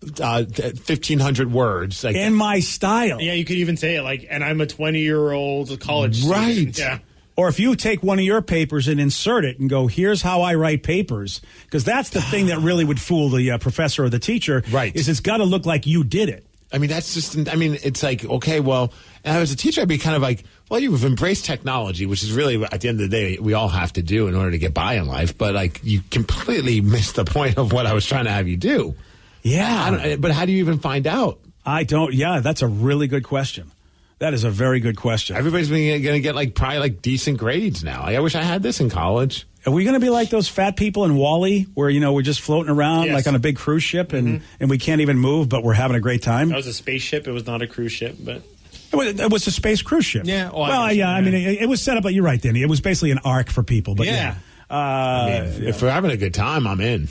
1,500 words. Like, in my style. Yeah, you could even say it like, and I'm a 20-year-old college right. student. Yeah. Or if you take one of your papers and insert it and go, here's how I write papers, because that's the thing that really would fool the professor or the teacher, right? Is it's got to look like you did it. I mean, that's just, I mean, it's like, okay, well, and as a teacher, I'd be kind of like, well, you've embraced technology, which is really, at the end of the day, we all have to do in order to get by in life. But, like, you completely missed the point of what I was trying to have you do. Yeah. But how do you even find out? I don't. Yeah, that's a really good question. That is a very good question. Everybody's going to get, like, probably, like, decent grades now. Like, I wish I had this in college. Are we going to be like those fat people in Wall-E where, you know, we're just floating around Yes. like on a big cruise ship and we can't even move, but we're having a great time? That was a spaceship. It was not a cruise ship, but... It was a space cruise ship. Yeah. I mean, it was set up, but you're right, Danny. It was basically an ark for people. But yeah. I mean, if we're having a good time, I'm in.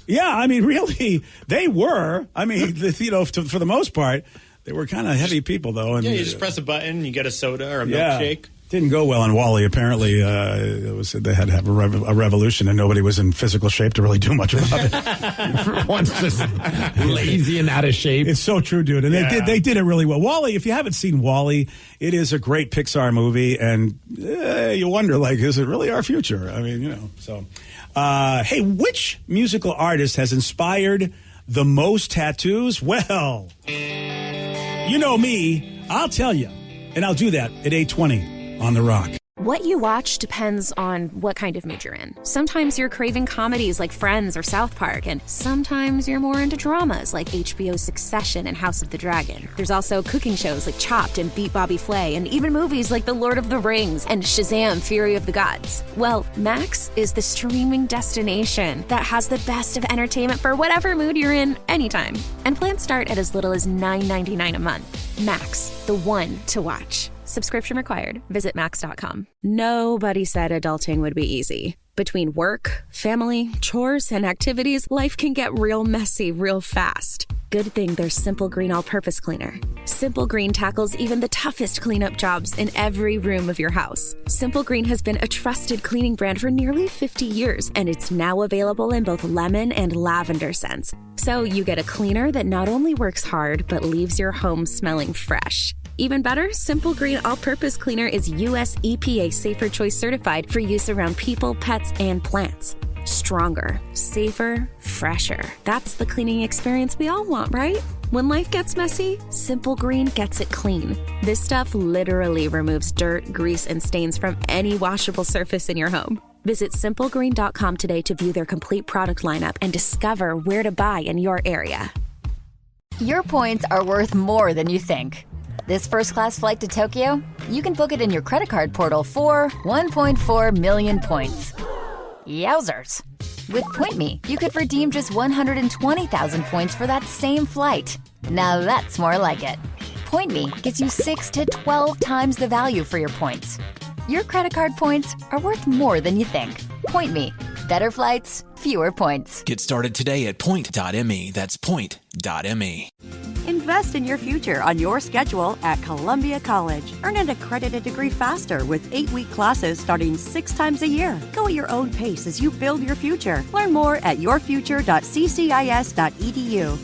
Yeah, I mean, really, they were. I mean, you know, for the most part, they were kind of heavy people, though. And, yeah, you just press a button, you get a soda or a milkshake. Didn't go well in Wall-E. Apparently, they had to have a revolution, and nobody was in physical shape to really do much about it. Everyone's just lazy and out of shape. It's so true, dude. And they did it really well. Wall-E, if you haven't seen Wall-E, it is a great Pixar movie, and you wonder, like, is it really our future? I mean, you know. So, hey, which musical artist has inspired the most tattoos? Well, you know me. I'll tell you, and I'll do that at 8:20. On The Rock. What you watch depends on what kind of mood you're in. Sometimes you're craving comedies like Friends or South Park, and sometimes you're more into dramas like HBO's Succession and House of the Dragon. There's also cooking shows like Chopped and Beat Bobby Flay, and even movies like The Lord of the Rings and Shazam! Fury of the Gods. Well, Max is the streaming destination that has the best of entertainment for whatever mood you're in anytime. And plans start at as little as $9.99 a month. Max, the one to watch. Subscription required. Visit Max.com. Nobody said adulting would be easy. Between work, family, chores, and activities, life can get real messy real fast. Good thing there's Simple Green All-Purpose Cleaner. Simple Green tackles even the toughest cleanup jobs in every room of your house. Simple Green has been a trusted cleaning brand for nearly 50 years, and it's now available in both lemon and lavender scents. So you get a cleaner that not only works hard, but leaves your home smelling fresh. Even better, Simple Green All-Purpose Cleaner is U.S. EPA Safer Choice certified for use around people, pets, and plants. Stronger, safer, fresher. That's the cleaning experience we all want, right? When life gets messy, Simple Green gets it clean. This stuff literally removes dirt, grease, and stains from any washable surface in your home. Visit simplegreen.com today to view their complete product lineup and discover where to buy in your area. Your points are worth more than you think. This first-class flight to Tokyo, you can book it in your credit card portal for 1.4 million points. Yowzers. With Point Me, you could redeem just 120,000 points for that same flight. Now that's more like it. Point Me gets you 6 to 12 times the value for your points. Your credit card points are worth more than you think. Point Me. Better flights, fewer points. Get started today at point.me. That's point.me. Invest in your future on your schedule at Columbia College. Earn an accredited degree faster with 8-week classes starting 6 times a year. Go at your own pace as you build your future. Learn more at yourfuture.ccis.edu.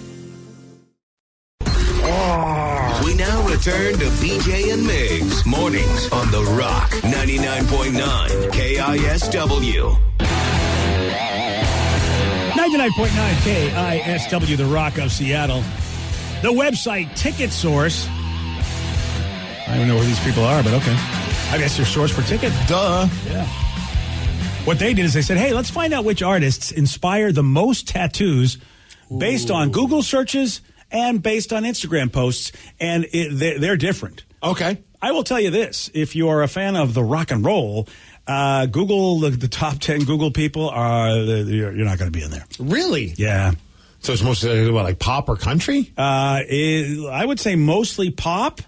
We now return to BJ and Migs mornings on The Rock 99.9 KISW. 99.9 KISW, The Rock of Seattle. The website Ticket Source. I don't even know where these people are, but okay. I guess your source for tickets. Duh. Yeah. What they did is they said, hey, let's find out which artists inspire the most tattoos based on Google searches and based on Instagram posts, and they're different. Okay. I will tell you this. If you are a fan of the rock and roll, Google, the top 10 Google people, you're not going to be in there. Really? Yeah. So it's mostly like pop or country? I would say mostly pop.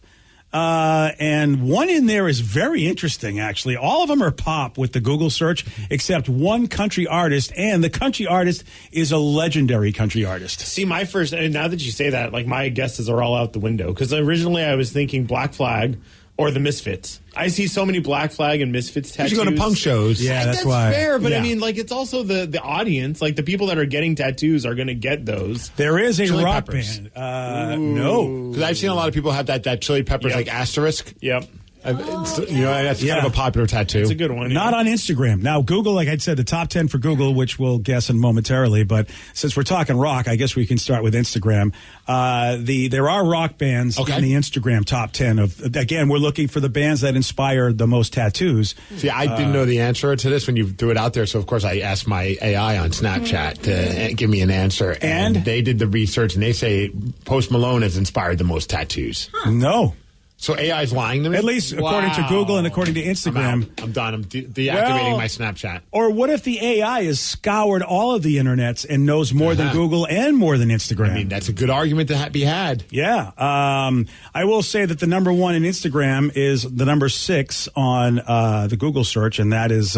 And one in there is very interesting, actually. All of them are pop with the Google search, except one country artist, and the country artist is a legendary country artist. See, my first, and now that you say that, like my guesses are all out the window, because originally I was thinking Black Flag Or the Misfits. I see so many Black Flag and Misfits tattoos. You go to punk shows. Yeah, that's why. why. Fair, but Yeah. I mean, like, it's also the audience. Like, the people that are getting tattoos are going to get those. There is a Chili rock Peppers. band. No. Because I've seen a lot of people have that Chili Peppers, like, asterisk. Yep. That's kind of a popular tattoo. It's a good one. Not on Instagram. Now, Google, like I said, the top 10 for Google, which we'll guess in momentarily. But since we're talking rock, I guess we can start with Instagram. There are rock bands in the Instagram top 10 again, we're looking for the bands that inspire the most tattoos. See, I didn't know the answer to this when you threw it out there. So, of course, I asked my AI on Snapchat to give me an answer. And they did the research, and they say Post Malone has inspired the most tattoos. No. So AI is lying to me? At least according to Google and according to Instagram. I'm done. I'm deactivating my Snapchat. Or what if the AI has scoured all of the internets and knows more than Google and more than Instagram? I mean, that's a good argument to be had. Yeah. I will say that the number one in Instagram is the number 6 on the Google search, and that is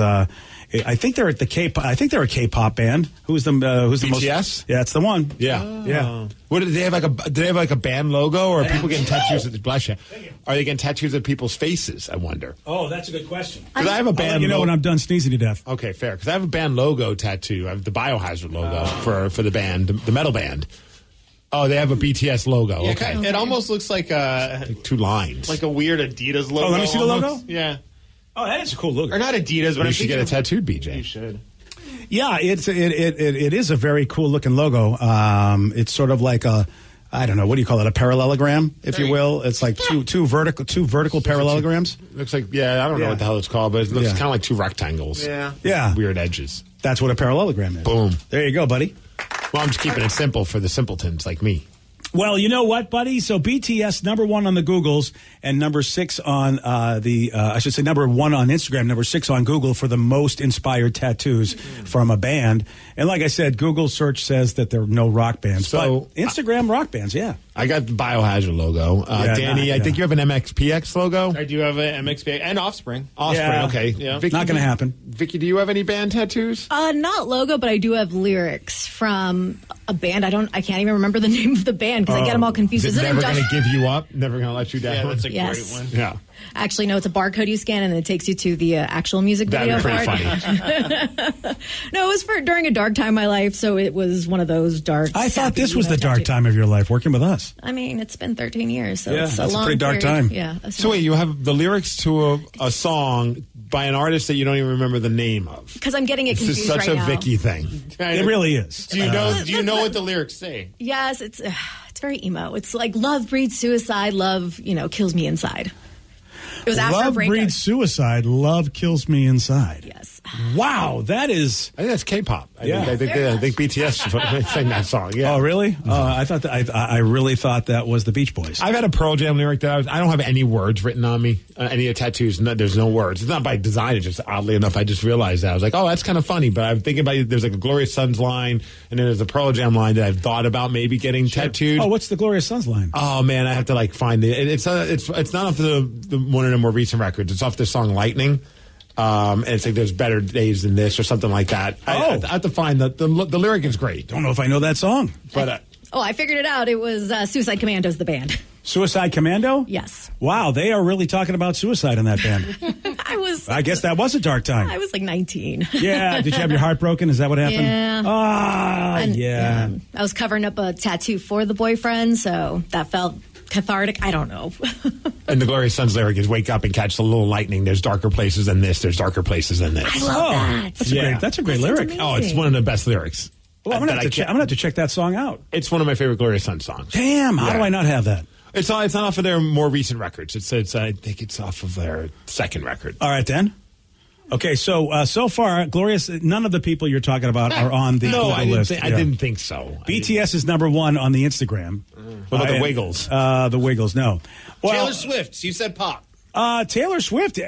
I think they're at the K-pop. I think they're a K-pop band. Who's the BTS? most? Yeah, it's the one. Yeah, yeah. What do they have? Do they have like a band logo, or are people getting tattoos? Bless you. Are they getting tattoos of people's faces? I wonder. Oh, that's a good question. Because I have a band. I'll let you know when I'm done sneezing to death. Okay, fair. Because I have a band logo tattoo. I have the Biohazard logo for the band, the metal band. Oh, they have a BTS logo. Yeah, Okay, it almost looks like like 2 lines, like a weird Adidas logo. Oh, let me see the logo. Almost. Yeah. Oh, that is a cool logo. Or not Adidas, but you should get it tattooed, BJ. You should. Yeah, it is a very cool looking logo. It's sort of like a, I don't know, what do you call it? A parallelogram, if you will. It's like two vertical parallelograms. Looks like I don't know what the hell it's called, but it looks kind of like 2 rectangles. Yeah. Weird edges. That's what a parallelogram is. Boom. There you go, buddy. Well, I'm just keeping it simple for the simpletons like me. Well, you know what, buddy? So BTS, number 1 on the Googles, and number 6 on I should say number 1 on Instagram, number 6 on Google for the most inspired tattoos from a band. And like I said, Google search says that there are no rock bands. So but Instagram rock bands, yeah. I got the Biohazard logo. Danny, I think you have an MXPX logo. I do have an MXPX and Offspring. Okay. Yeah. Vicky, not going to happen. Vicky, do you have any band tattoos? Not logo, but I do have lyrics from a band. I can't even remember the name of the band because I get them all confused. Is it never going to give you up? Never going to let you down? Yeah, that's a Yes. great one. Yeah. Actually, no, it's a barcode you scan and it takes you to the actual music video. That'd be pretty funny. No, it was during a dark time in my life, so it was one of those dark. I thought sappy, this was the dark time of your life, working with us. I mean, it's been 13 years, so Yeah, it's that's a long pretty dark period. time. Yeah. So wait, you have the lyrics to a song by an artist that you don't even remember the name of. Because I'm getting it This is confused such right a now. Vicky thing. It really is. Do you know what the lyrics say? Yes, it's very emo. It's like love breeds suicide, love, kills me inside. It was after a Love breakup. breeds suicide. Love kills me inside. Yes. Wow, that is. I think that's K-pop. I Yeah. think BTS sang that song. Yeah. Oh, really? I thought that. I really thought that was the Beach Boys. I've had a Pearl Jam lyric that I don't have any words written on me. Any tattoos, there's no words. It's not by design. It's just oddly enough, I just realized that. I was like, oh, that's kind of funny. But I'm thinking about there's like a Glorious Sons line, and then there's a Pearl Jam line that I've thought about maybe getting tattooed. Oh, what's the Glorious Sons line? Oh man, I have to find it. It's not off the one of the more recent records. It's off the song Lightning. And it's like there's better days than this or something like that. I have to find the lyric is great. Don't know if I know that song, but I figured it out. It was Suicide Commandos, the band. Suicide Commando? Yes. Wow, they are really talking about suicide in that band. I guess that was a dark time. I was like 19. Yeah. Did you have your heart broken? Is that what happened? Yeah. Yeah. I was covering up a tattoo for the boyfriend, so that felt cathartic. I don't know. And the Glorious Sons lyric is "Wake up and catch the little lightning. There's darker places than this. There's darker places than this." I love that. That's a great lyric. Oh, it's one of the best lyrics. Well, I'm gonna have to check that song out. It's one of my favorite Glorious Sons songs. Damn, how do I not have that? It's not off of their more recent records. It's I think it's off of their second record. All right, then. Okay, so far, Glorious, none of the people you're talking about are on the Google list. I didn't think so. BTS is number 1 on the Instagram. What about the Wiggles? The Wiggles, no. Well, Taylor Swift. You said pop. Taylor Swift,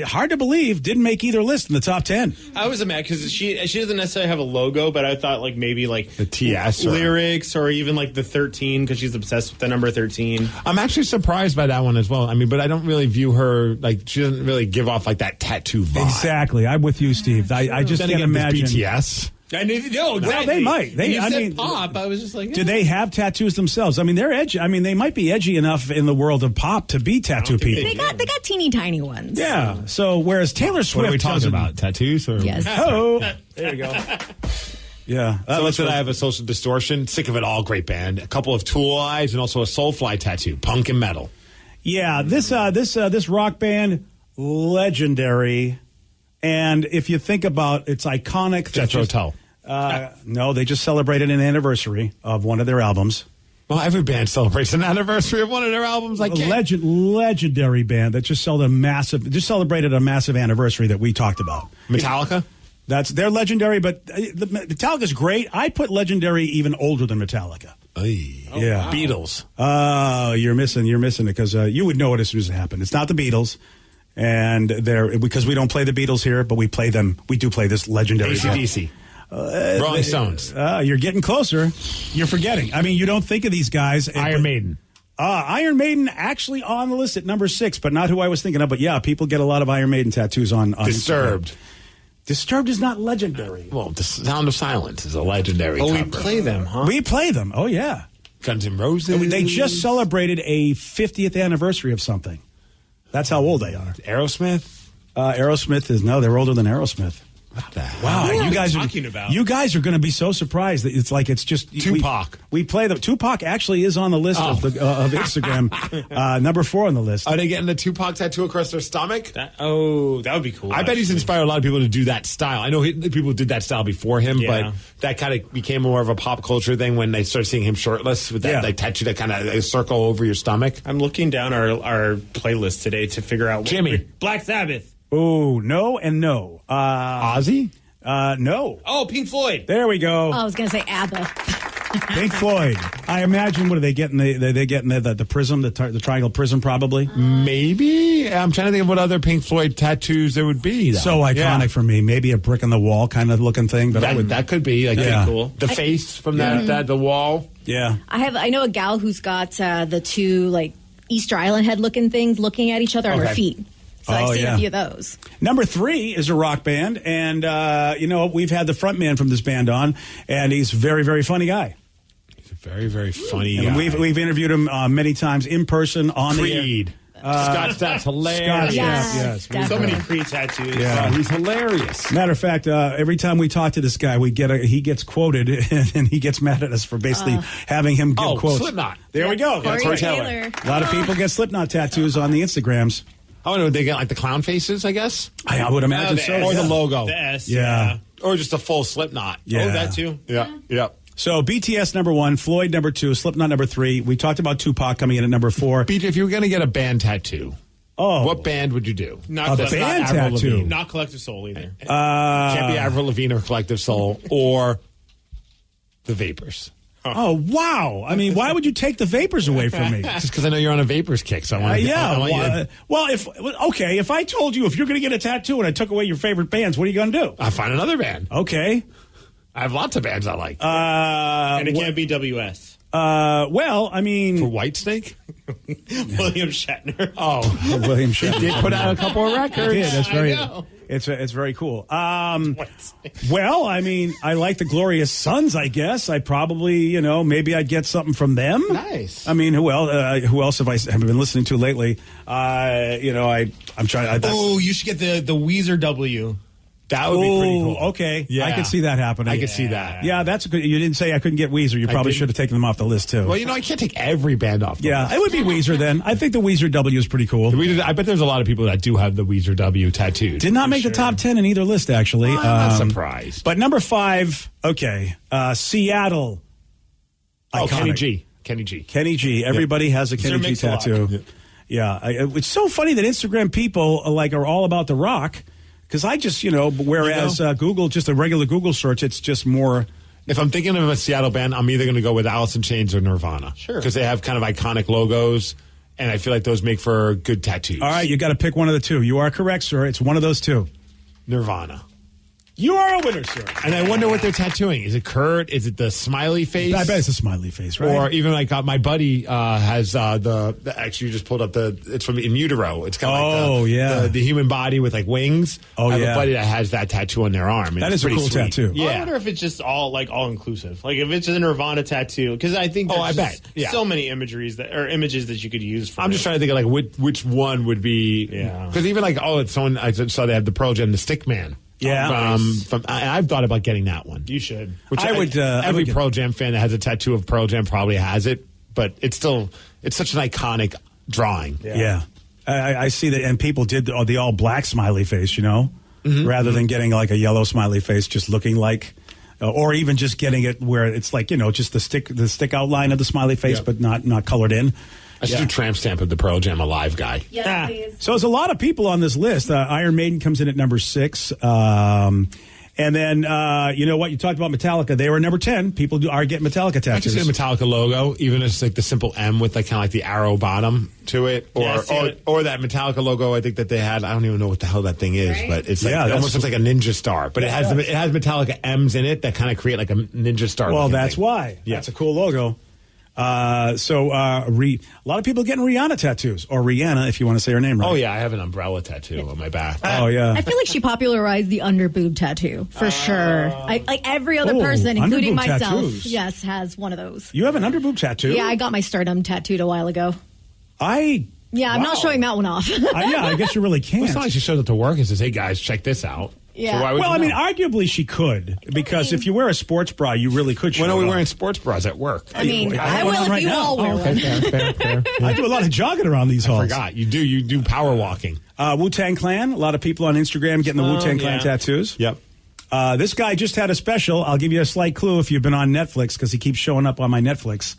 hard to believe, didn't make either list in the top 10. I was mad because she doesn't necessarily have a logo, but I thought maybe the TS lyrics or even the 13 because she's obsessed with the number 13. I'm actually surprised by that one as well. I mean, but I don't really view her she doesn't really give off that tattoo vibe. Exactly, I'm with you, Steve. I just can't imagine BTS. I knew, no, exactly. Well, they might. I mean, pop. I was just like, do they have tattoos themselves? I mean, they're edgy. I mean, they might be edgy enough in the world of pop to be tattoo people. They got teeny tiny ones. Yeah. So whereas Taylor Swift, What are we talking about? Tattoos? Or? Yes. Oh, there you go. Yeah. So let's say I have a Social Distortion. Sick of It All, great band. A couple of Tool Eyes and also a Soulfly tattoo, punk and metal. Yeah. This rock band, legendary. And if you think about it's iconic. Jethro Tull. No, they just celebrated an anniversary of one of their albums. Well, every band celebrates an anniversary of one of their albums. Like legendary band that just celebrated a massive anniversary that we talked about. Metallica? They're legendary, but Metallica's great. I put legendary even older than Metallica. Yeah. Beatles. Oh, you're missing it because you would know it as soon as it happened. It's not the Beatles. And because we don't play the Beatles here, but we play them. We do play this legendary AC/DC. Rolling Stones. You're getting closer. You're forgetting. I mean, you don't think of these guys. Iron Maiden. Iron Maiden actually on the list at number 6, but not who I was thinking of. But yeah, people get a lot of Iron Maiden tattoos on Disturbed. Instagram. Disturbed is not legendary. Well, The Sound of Silence is a legendary cover. we play them, huh? We play them. Oh, yeah. Guns N' Roses. They just celebrated a 50th anniversary of something. That's how old they are. Aerosmith? Aerosmith they're older than Aerosmith. What the hell? Wow, What are you guys we talking about? You guys are going to be so surprised that it's just Tupac. We play them. Tupac actually is on the list of Instagram, number 4 on the list. Are they getting the Tupac tattoo across their stomach? That would be cool. I bet he's inspired a lot of people to do that style. I know people did that style before him, but that kind of became more of a pop culture thing when they started seeing him shirtless with that tattoo that kind of circle over your stomach. I'm looking down our playlist today to figure out Black Sabbath. Oh, no and no. Ozzy? No. Oh, Pink Floyd. There we go. I was going to say ABBA. Pink Floyd. I imagine, what are they getting? They getting the prism, the triangle prism, probably? Maybe. I'm trying to think of what other Pink Floyd tattoos there would be. So iconic for me. Maybe a brick in the wall kind of looking thing. But that could be cool. The face from the wall. Yeah. I know a gal who's got the two Easter Island head looking things looking at each other on her feet. So I've seen a few of those. Number 3 is a rock band, and we've had the front man from this band on, and he's a very, very funny guy. He's a very, very funny guy. And we've interviewed him many times in person on Creed. the air. Scott Stapp's hilarious. Yes. So many Creed tattoos. Yeah. He's hilarious. Matter of fact, every time we talk to this guy, he gets quoted, and he gets mad at us for basically having him give quotes. Slipknot. There we go. Corey Taylor. A lot of people get Slipknot tattoos on the Instagrams. I wonder, would they get the clown faces, I guess? I would imagine so. Or the logo. The S. Yeah. Or just a full Slipknot. Yeah. Oh, that too. Yeah. So BTS number 1, Floyd number 2, Slipknot number 3. We talked about Tupac coming in at number 4. BJ, if you were going to get a band tattoo, what band would you do? A band tattoo? Not Collective Soul either. Can't be Avril Lavigne or Collective Soul or the Vapors. Oh, wow. I mean, why would you take the Vapors away from me? Just because I know you're on a Vapors kick, so I want to if I told you if you're going to get a tattoo and I took away your favorite bands, what are you going to do? I'll find another band. Okay. I have lots of bands I like. And it can't be WS. Well, I mean... For Whitesnake? William Shatner. Oh. William Shatner. He did put out a couple of records. He did. That's very... It's very cool. Well, I mean, I like the Glorious Sons, I guess. I probably, maybe I'd get something from them. Nice. I mean, who else have been listening to lately? I'm trying... you should get the Weezer W. That would be pretty cool. Okay. Yeah. I could see that happening. I could see that. Yeah, that's good. You didn't say I couldn't get Weezer. You probably should have taken them off the list, too. Well, I can't take every band off the list. It would be Weezer then. I think the Weezer W is pretty cool. I bet there's a lot of people that do have the Weezer W tattoos. Did not make the top 10 in either list, actually. I'm not surprised. But number 5, Seattle. Iconic. Kenny G. Everybody has a Kenny G tattoo. Yeah. It's so funny that Instagram people are all about the rock. Because I just, whereas Google, just a regular Google search, it's just more. If I'm thinking of a Seattle band, I'm either going to go with Alice in Chains or Nirvana. Sure. Because they have kind of iconic logos, and I feel like those make for good tattoos. All right, you got to pick one of the two. You are correct, sir. It's one of those two. Nirvana. You are a winner, sir. And I wonder what they're tattooing. Is it Kurt? Is it the smiley face? I bet it's a smiley face, right? Or even like my buddy has actually you just pulled up it's from In Utero. It's kind of the human body with like wings. I have a buddy that has that tattoo on their arm. That is a cool tattoo. Yeah. I wonder if it's just all inclusive. Like if it's a Nirvana tattoo, because I think I bet so many images that you could use for I'm just trying to think of like which one would be because even like it's someone I saw they have the Pearl Jam, the Stick Man. Yeah, I've thought about getting that one. You should. Which every Pearl Jam fan that has a tattoo of Pearl Jam probably has it, but it's such an iconic drawing. Yeah. I see that, and people did the all black smiley face, rather than getting like a yellow smiley face, just looking like, or even just getting it where it's like just the stick outline of the smiley face, but not colored in. I should do tramp stamp of the Pearl Jam Alive guy. Yes, please. So there's a lot of people on this list. Iron Maiden comes in at number 6. And then, you know what? You talked about Metallica. They were number 10. People are getting Metallica tattoos. I can see the Metallica logo, even if it's like the simple M with like kind of like the arrow bottom to it. Or that Metallica logo I think that they had. I don't even know what the hell that thing is, but it's like, it almost looks like a ninja star. But it has Metallica M's in it that kind of create like a ninja star. Well, that's why. Yeah. That's a cool logo. A lot of people getting Rihanna tattoos, or Rihanna, if you want to say her name right. Oh, yeah, I have an umbrella tattoo on my back. Oh, yeah. I feel like she popularized the under boob tattoo, for sure. Like every other person, including myself, tattoos. has one of those. You have an under boob tattoo? Yeah, I got my sternum tattooed a while ago. I'm not showing that one off. I guess you really can't. Well, it's not like she shows up to work and says, hey, guys, check this out. Yeah. So well, I mean, arguably she could, because if you wear a sports bra, you really could show When are we up. wearing sports bras at work? I mean, I will if you all wear one. Fair. I do a lot of jogging around these halls. I forgot. You do power walking. Wu-Tang Clan, a lot of people on Instagram getting the Wu-Tang Clan tattoos. Yep. This guy just had a special. I'll give you a slight clue if you've been on Netflix, because he keeps showing up on my Netflix.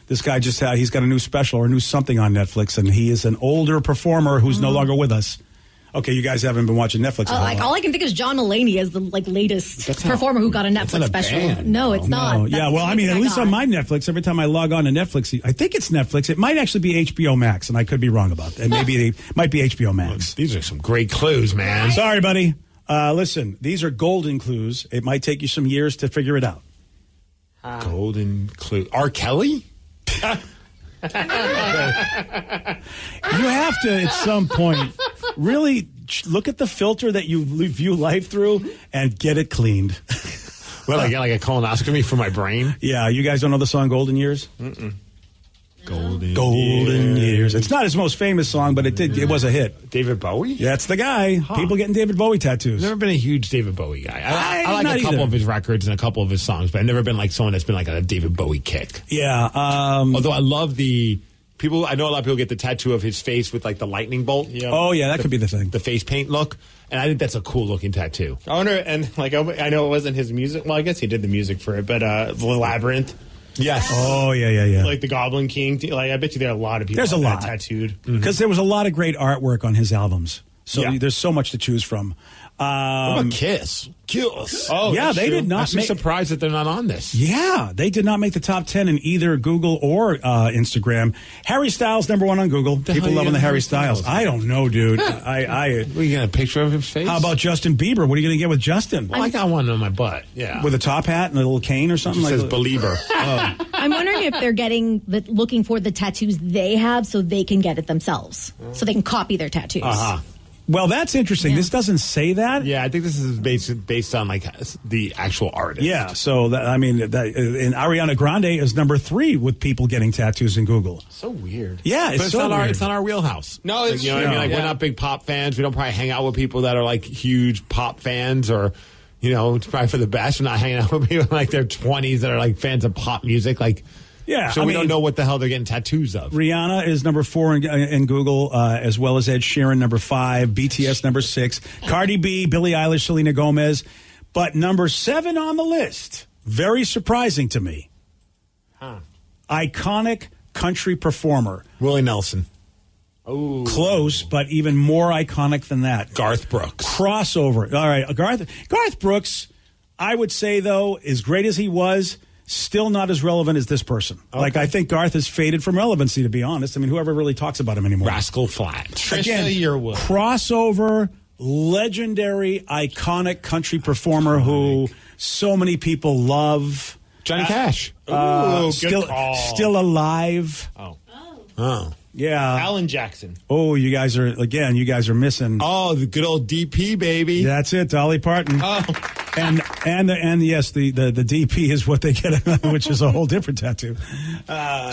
This guy he's got a new special or a new something on Netflix, and he is an older performer who's no longer with us. Okay, you guys haven't been watching Netflix. All I can think is John Mulaney as the latest performer who got a Netflix special. No, it's not. Yeah, well, I mean, at least on my Netflix, every time I log on to Netflix, I think it's Netflix. It might actually be HBO Max, and I could be wrong about that. Maybe it might be HBO Max. These are some great clues, man. Sorry, buddy. Listen, these are golden clues. It might take you some years to figure it out. Golden clue. R. Kelly? You have to, at some point, really look at the filter that you view life through and get it cleaned. Well, I get like a colonoscopy for my brain. Yeah, you guys don't know the song Golden Years? Mm-mm. Golden Years. It's not his most famous song, but it was a hit. David Bowie? Yeah, that's the guy. People getting David Bowie tattoos. Never been a huge David Bowie guy. I like a couple of his records and a couple of his songs, but I've never been like someone that's been like on a David Bowie kick. Yeah. Although I love people, I know a lot of people get the tattoo of his face with like the lightning bolt. Yep. Oh, yeah, that could be the thing. The face paint look. And I think that's a cool looking tattoo. I wonder, and like, I know it wasn't his music. Well, I guess he did the music for it, but The Labyrinth. Yes. Oh, yeah. Like the Goblin King. Like, I bet you there are a lot of people There's a lot tattooed. Because there was a lot of great artwork on his albums. So there's so much to choose from. What about Kiss? Oh, yeah, they did not. I'm surprised that they're not on this. Yeah, they did not make the top 10 in either Google or Instagram. Harry Styles, number 1 on Google. People loving the Harry Styles. I don't know, dude. Are you got a picture of his face? How about Justin Bieber? What are you going to get with Justin? Well, I got one on my butt. Yeah, with a top hat and a little cane or something. It says Belieber. I'm wondering if they're looking for the tattoos they have, so they can get it themselves, so they can copy their tattoos. Well, that's interesting. Yeah. This doesn't say that. Yeah, I think this is based on like the actual artist. Yeah, so and Ariana Grande is number 3 with people getting tattoos in Google. So weird. Yeah, it's so weird. It's not our wheelhouse. No, it's you know what I mean. Like we're not big pop fans. We don't probably hang out with people that are like huge pop fans, or it's probably for the best. We're not hanging out with people in like their 20s that are like fans of pop music, like. Yeah, so we don't know what the hell they're getting tattoos of. Rihanna is number 4 in Google, as well as Ed Sheeran, number 5, BTS, number 6, Cardi B, Billie Eilish, Selena Gomez. But number 7 on the list, very surprising to me. Iconic country performer. Willie Nelson. Oh, close, but even more iconic than that. Garth Brooks. Crossover. All right, Garth Brooks, I would say, though, as great as he was, still not as relevant as this person. Okay. Like, I think Garth has faded from relevancy, to be honest. I mean, whoever really talks about him anymore. Rascal Flatts. Again, crossover, legendary, iconic country performer who so many people love. Johnny Cash. Ooh, still, good call. still alive. Oh. Yeah. Alan Jackson. Oh, you guys are missing. Oh, the good old DP, baby. That's it, Dolly Parton. Oh. And yes, the DP is what they get, which is a whole different tattoo.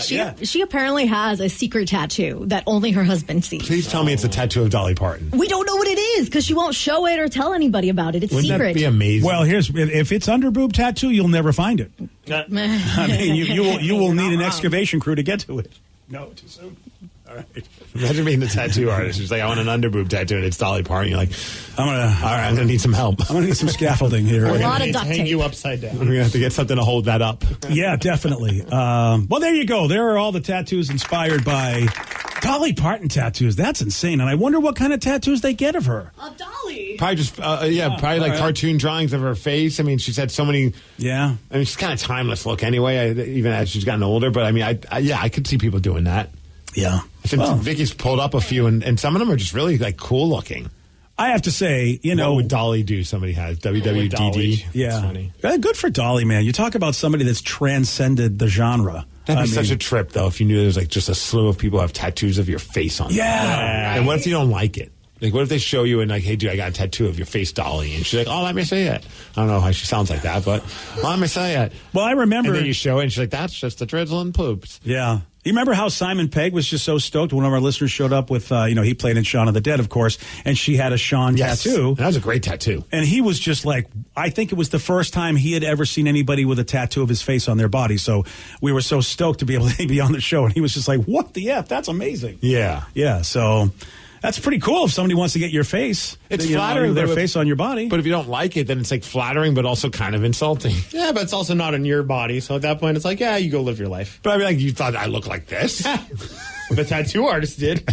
She apparently has a secret tattoo that only her husband sees. Please tell me it's a tattoo of Dolly Parton. We don't know what it is because she won't show it or tell anybody about it. It's Wouldn't secret. that be amazing? Well, if it's under boob tattoo, you'll never find it. I mean, you will need an excavation crew to get to it. No, too soon. All right. Imagine being the tattoo artist. She's like, I want an underboob tattoo, and it's Dolly Parton. You're like, I'm gonna need some help. I'm gonna need some scaffolding here. A lot of duct Hang tape. you upside down. We're gonna have to get something to hold that up. Yeah, definitely. Well, there you go. There are all the tattoos inspired by Dolly Parton tattoos. That's insane. And I wonder what kind of tattoos they get of her. Dolly. Probably just, probably like cartoon drawings of her face. I mean, she's had so many. Yeah. I mean, she's kind of timeless look anyway, even as she's gotten older. But I mean, I could see people doing that. Yeah. Vicky's pulled up a few, and some of them are just really like cool looking. I have to say, what would Dolly do? Somebody has WWDD. Yeah. Funny. Good for Dolly, man. You talk about somebody that's transcended the genre. That'd be such a trip, though, if you knew there was like just a slew of people who have tattoos of your face on them. Yeah. And what if you don't like it? Like, what if they show you and like, hey, dude, I got a tattoo of your face, Dolly. And she's like, oh, let me see it. I don't know how she sounds like that, but let me see it. Well, I remember. And then you show it and she's like, that's just the drizzle and poops. Yeah. You remember how Simon Pegg was just so stoked? One of our listeners showed up with, he played in Shaun of the Dead, of course, and she had a Shaun tattoo. That was a great tattoo. And he was just like, I think it was the first time he had ever seen anybody with a tattoo of his face on their body. So we were so stoked to be able to be on the show. And he was just like, what the F? That's amazing. Yeah. Yeah. So that's pretty cool if somebody wants to get your face. It's flattering. Their face on your body. But if you don't like it, then it's like flattering, but also kind of insulting. Yeah, but it's also not on your body. So at that point, it's like, yeah, you go live your life. But I mean, like, you thought I look like this? The tattoo artist did.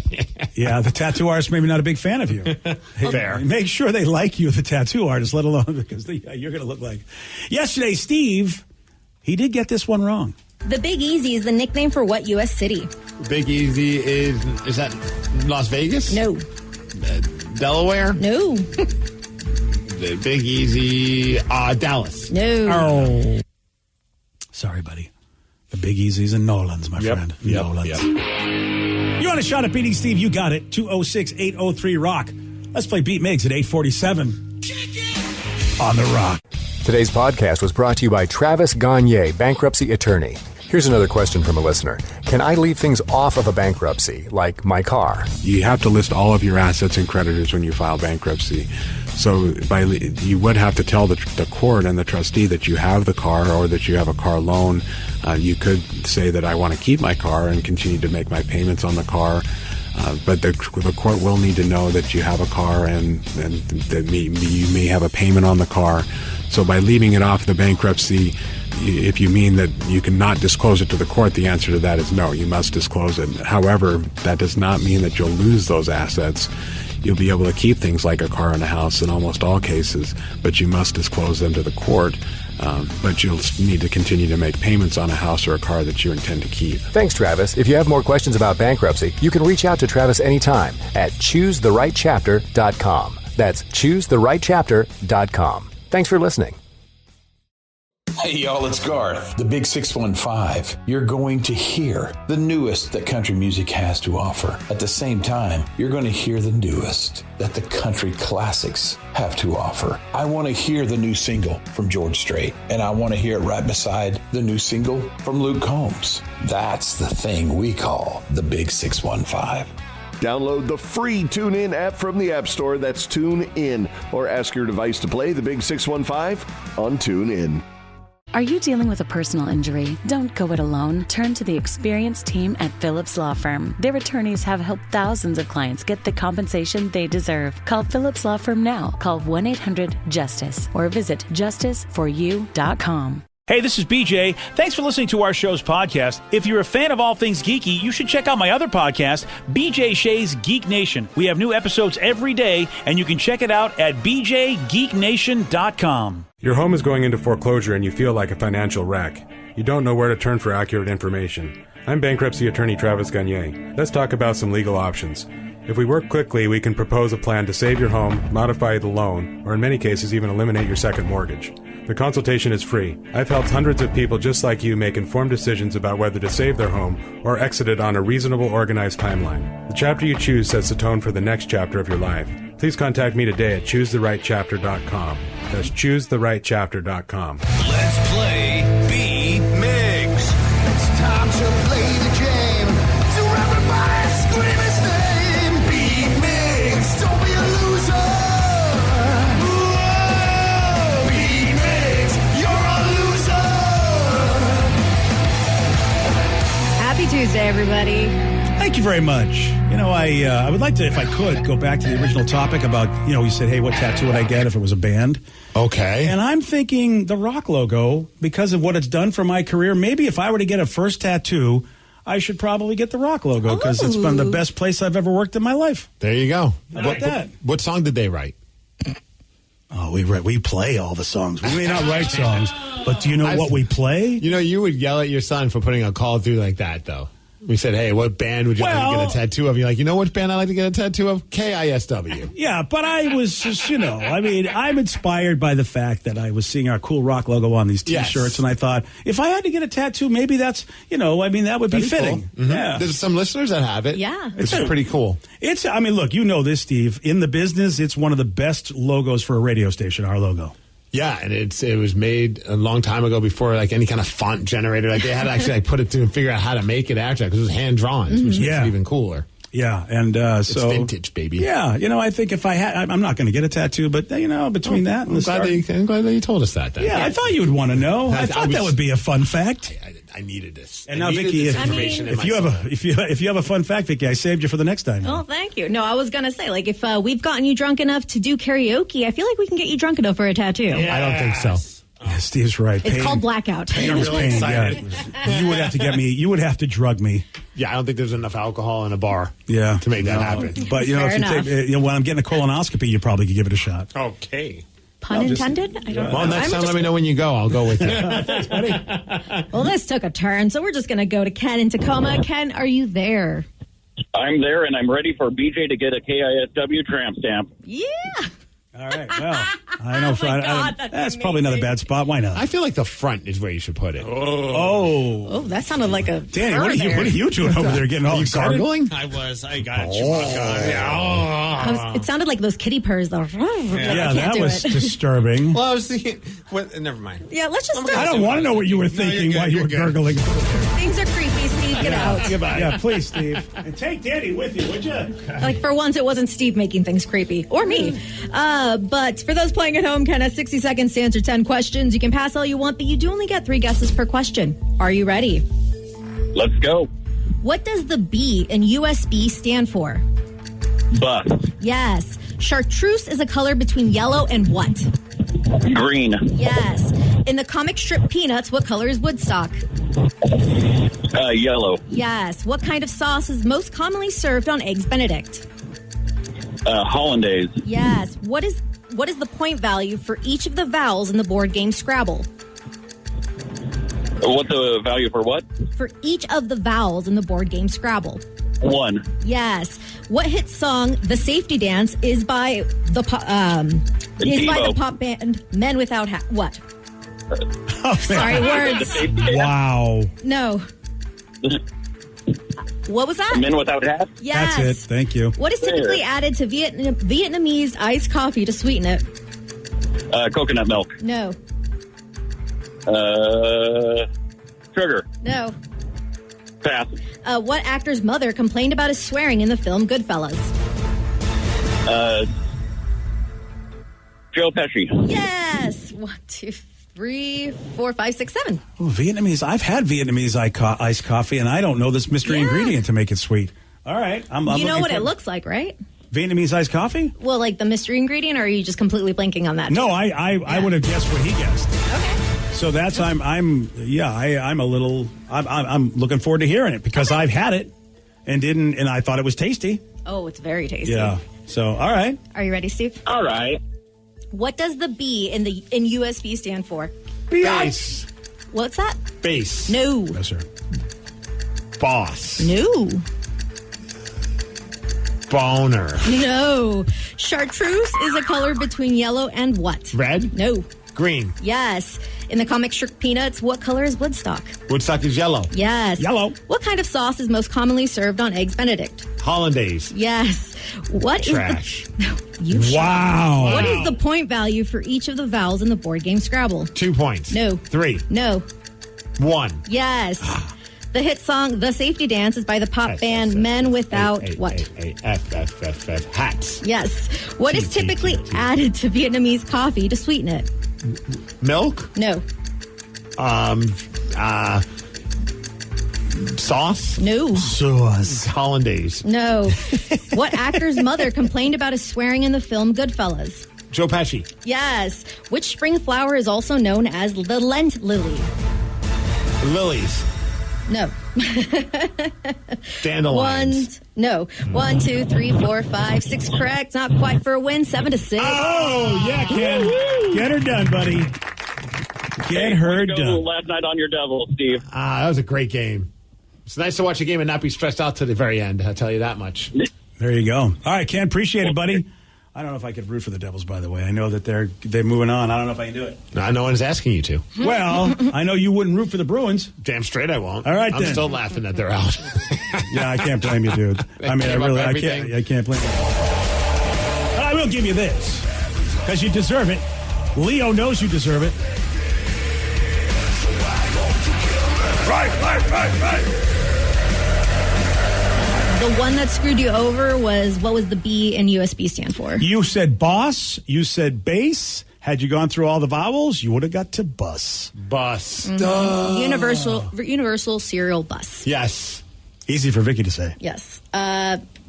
Yeah, the tattoo artist maybe not a big fan of you. Fair. Make sure they like you, the tattoo artist, let alone because you're going to look like. Yesterday, Steve, he did get this one wrong. The Big Easy is the nickname for what U.S. city? Big Easy is that Las Vegas? No. Delaware? No. The Big Easy, Dallas. No. Oh. Sorry, buddy. The Big Easy's in Nolans, my friend. Nolans. Yep. You want a shot at beating Steve? You got it. 206-803-ROCK. Let's play Beat Migs at 847 on The Rock. Today's podcast was brought to you by Travis Gagne, bankruptcy attorney. Here's another question from a listener. Can I leave things off of a bankruptcy, like my car? You have to list all of your assets and creditors when you file bankruptcy. So you would have to tell the court and the trustee that you have the car or that you have a car loan. You could say that I want to keep my car and continue to make my payments on the car. But the court will need to know that you have a car and that you may have a payment on the car. So by leaving it off the bankruptcy, if you mean that you cannot disclose it to the court, the answer to that is no, you must disclose it. However, that does not mean that you'll lose those assets. You'll be able to keep things like a car and a house in almost all cases, but you must disclose them to the court. But you'll need to continue to make payments on a house or a car that you intend to keep. Thanks, Travis. If you have more questions about bankruptcy, you can reach out to Travis anytime at choosetherightchapter.com. That's choosetherightchapter.com. Thanks for listening. Hey y'all, it's Garth, the Big 615. You're going to hear the newest that country music has to offer. At the same time, you're going to hear the newest that the country classics have to offer. I want to hear the new single from George Strait, and I want to hear it right beside the new single from Luke Combs. That's the thing we call the Big 615. Download the free TuneIn app from the App Store. That's TuneIn. Or ask your device to play the Big 615 on TuneIn. Are you dealing with a personal injury? Don't go it alone. Turn to the experienced team at Phillips Law Firm. Their attorneys have helped thousands of clients get the compensation they deserve. Call Phillips Law Firm now. Call 1-800-JUSTICE or visit justiceforyou.com. Hey, this is BJ. Thanks for listening to our show's podcast. If you're a fan of all things geeky, you should check out my other podcast, BJ Shea's Geek Nation. We have new episodes every day, and you can check it out at bjgeeknation.com. Your home is going into foreclosure and you feel like a financial wreck. You don't know where to turn for accurate information. I'm bankruptcy attorney Travis Gagne. Let's talk about some legal options. If we work quickly, we can propose a plan to save your home, modify the loan, or in many cases even eliminate your second mortgage. The consultation is free. I've helped hundreds of people just like you make informed decisions about whether to save their home or exit it on a reasonable, organized timeline. The chapter you choose sets the tone for the next chapter of your life. Please contact me today at choosetherightchapter.com. That's choosetherightchapter.com. Let's play Beat Migs. It's time to play the game. So everybody scream his name. Beat Migs. Don't be a loser. Whoa. Beat Migs. You're a loser. Happy Tuesday, everybody. Thank you very much. You know, I would like to, if I could, go back to the original topic about, you said, hey, what tattoo would I get if it was a band? Okay. And I'm thinking the Rock logo, because of what it's done for my career, maybe if I were to get a first tattoo, I should probably get the Rock logo because it's been the best place I've ever worked in my life. There you go. How about that? What song did they write? Oh, we play all the songs. We may not write songs, but do you know what we play? You would yell at your son for putting a call through like that, though. We said, hey, what band would you like to get a tattoo of? You're like, which band I'd like to get a tattoo of? KISW. Yeah, but I was just, I'm inspired by the fact that I was seeing our cool Rock logo on these T-shirts, and I thought, if I had to get a tattoo, maybe that's, that would be fitting. Cool. Mm-hmm. Yeah. There's some listeners that have it. Yeah. It's pretty cool. Look, you know this, Steve. In the business, it's one of the best logos for a radio station, our logo. Yeah, and it was made a long time ago before any kind of font generator. They had to actually put it through and figure out how to make it actually because it was hand drawn, which makes it even cooler. Yeah, and it's vintage, baby. Yeah, I think if I had, I'm not going to get a tattoo, but between that and I'm glad that you told us that. Then. Yeah, I thought you would want to know. I thought that would be a fun fact. I needed this. And now, Vicky, if you have a fun fact, Vicky, I saved you for the next time. Oh, thank you. No, I was gonna say, if we've gotten you drunk enough to do karaoke, I feel like we can get you drunk enough for a tattoo. Yes. I don't think so. Yeah, Steve's right. It's called blackout. Pain is pain. Yeah. You would have to get me. You would have to drug me. Yeah, I don't think there's enough alcohol in a bar. Yeah, to make that happen. But if you when I'm getting a colonoscopy, you probably could give it a shot. Okay. Pun intended? I don't know. Well, next time let me know when you go. I'll go with you. Thanks, buddy. Well, this took a turn, so we're just going to go to Ken in Tacoma. Ken, are you there? I'm there, and I'm ready for BJ to get a KISW tramp stamp. Yeah. All right. Well, I know. That's probably not a bad spot. Why not? I feel like the front is where you should put it. Oh, that sounded like a. Danny, what are you doing over there? Getting all excited? Gargling? I got you. It sounded like those kitty purrs, though. Yeah, that was disturbing. Well, I was thinking. Never mind. Yeah, let's just. I don't want to know what you were thinking while you were gurgling. Things are creepy, Steve. Get out. Yeah, please, Steve. And take Danny with you, would you? For once, it wasn't Steve making things creepy. Or me. But for those playing at home, Ken has 60 seconds to answer 10 questions. You can pass all you want, but you do only get 3 guesses per question. Are you ready? Let's go. What does the B in USB stand for? Bus. Yes. Chartreuse is a color between yellow and what? Green. Yes. In the comic strip Peanuts, what color is Woodstock? Yellow. Yes. What kind of sauce is most commonly served on Eggs Benedict? Hollandaise. Yes. What is the point value for each of the vowels in the board game Scrabble? What the value for what? For each of the vowels in the board game Scrabble. 1. Yes. What hit song "The Safety Dance" is by the pop band Men Without Hats? What? Sorry, words. Wow. No. What was that? Men Without Hats? Yes. That's it. Thank you. What is typically added to Vietnamese iced coffee to sweeten it? Coconut milk. No. Sugar. No. Pass. What actor's mother complained about his swearing in the film Goodfellas? Joe Pesci. Yes. 1, 2, 3, 4, 5, 6, 7. Oh, Vietnamese. I've had Vietnamese iced coffee, and I don't know this mystery ingredient to make it sweet. All right. You know what it looks like, right? Vietnamese iced coffee? Well, like the mystery ingredient, or are you just completely blanking on that? No, I would have guessed what he guessed. Okay. So that's I'm looking forward to hearing it because I've had it and I thought it was tasty. Oh, it's very tasty. Yeah. So all right. Are you ready, Steve? All right. What does the B in USB stand for? Base. What's that? Base. No. No, sir. Boss. No. Boner. No. Chartreuse is a color between yellow and what? Red? No. Green. Yes. In the comic strip Peanuts, what color is Woodstock? Woodstock is yellow. Yes. Yellow. What kind of sauce is most commonly served on Eggs Benedict? Hollandaise. Yes. What Trash. is the... No, you shut Wow. up. What is the point value for each of the vowels in the board game Scrabble? 2 points. No. 3. No. 1. Yes. The hit song The Safety Dance is by the pop band Men Without what? F. Hats. Yes. What is typically added to Vietnamese coffee to sweeten it? Milk? No. Sauce? No. Sauce. Hollandaise. No. What actor's mother complained about his swearing in the film Goodfellas? Joe Pesci. Yes. Which spring flower is also known as the Lent lily? Lilies. No. Dandelions. No. 1, 2, 3, 4, 5, 6 correct. Not quite for a win. 7-6. Oh, yeah, Ken. Get her done, buddy. Get her done. Last night on your Devils, Steve. That was a great game. It's nice to watch a game and not be stressed out to the very end. I'll tell you that much. There you go. All right, Ken, appreciate it, buddy. I don't know if I could root for the Devils, by the way. I know that they're moving on. I don't know if I can do it. No one's asking you to. Well, I know you wouldn't root for the Bruins. Damn straight I won't. All right, I'm then. still laughing that they're out. Yeah, I can't blame you, dude. I mean, I can't blame you. But I will give you this, because you deserve it. Leo knows you deserve it. Right. The one that screwed you over was, what was the B in USB stand for? You said boss. You said bass. Had you gone through all the vowels, you would have got to bus. Bus. Universal Serial Bus. Yes. Easy for Vicky to say. Yes.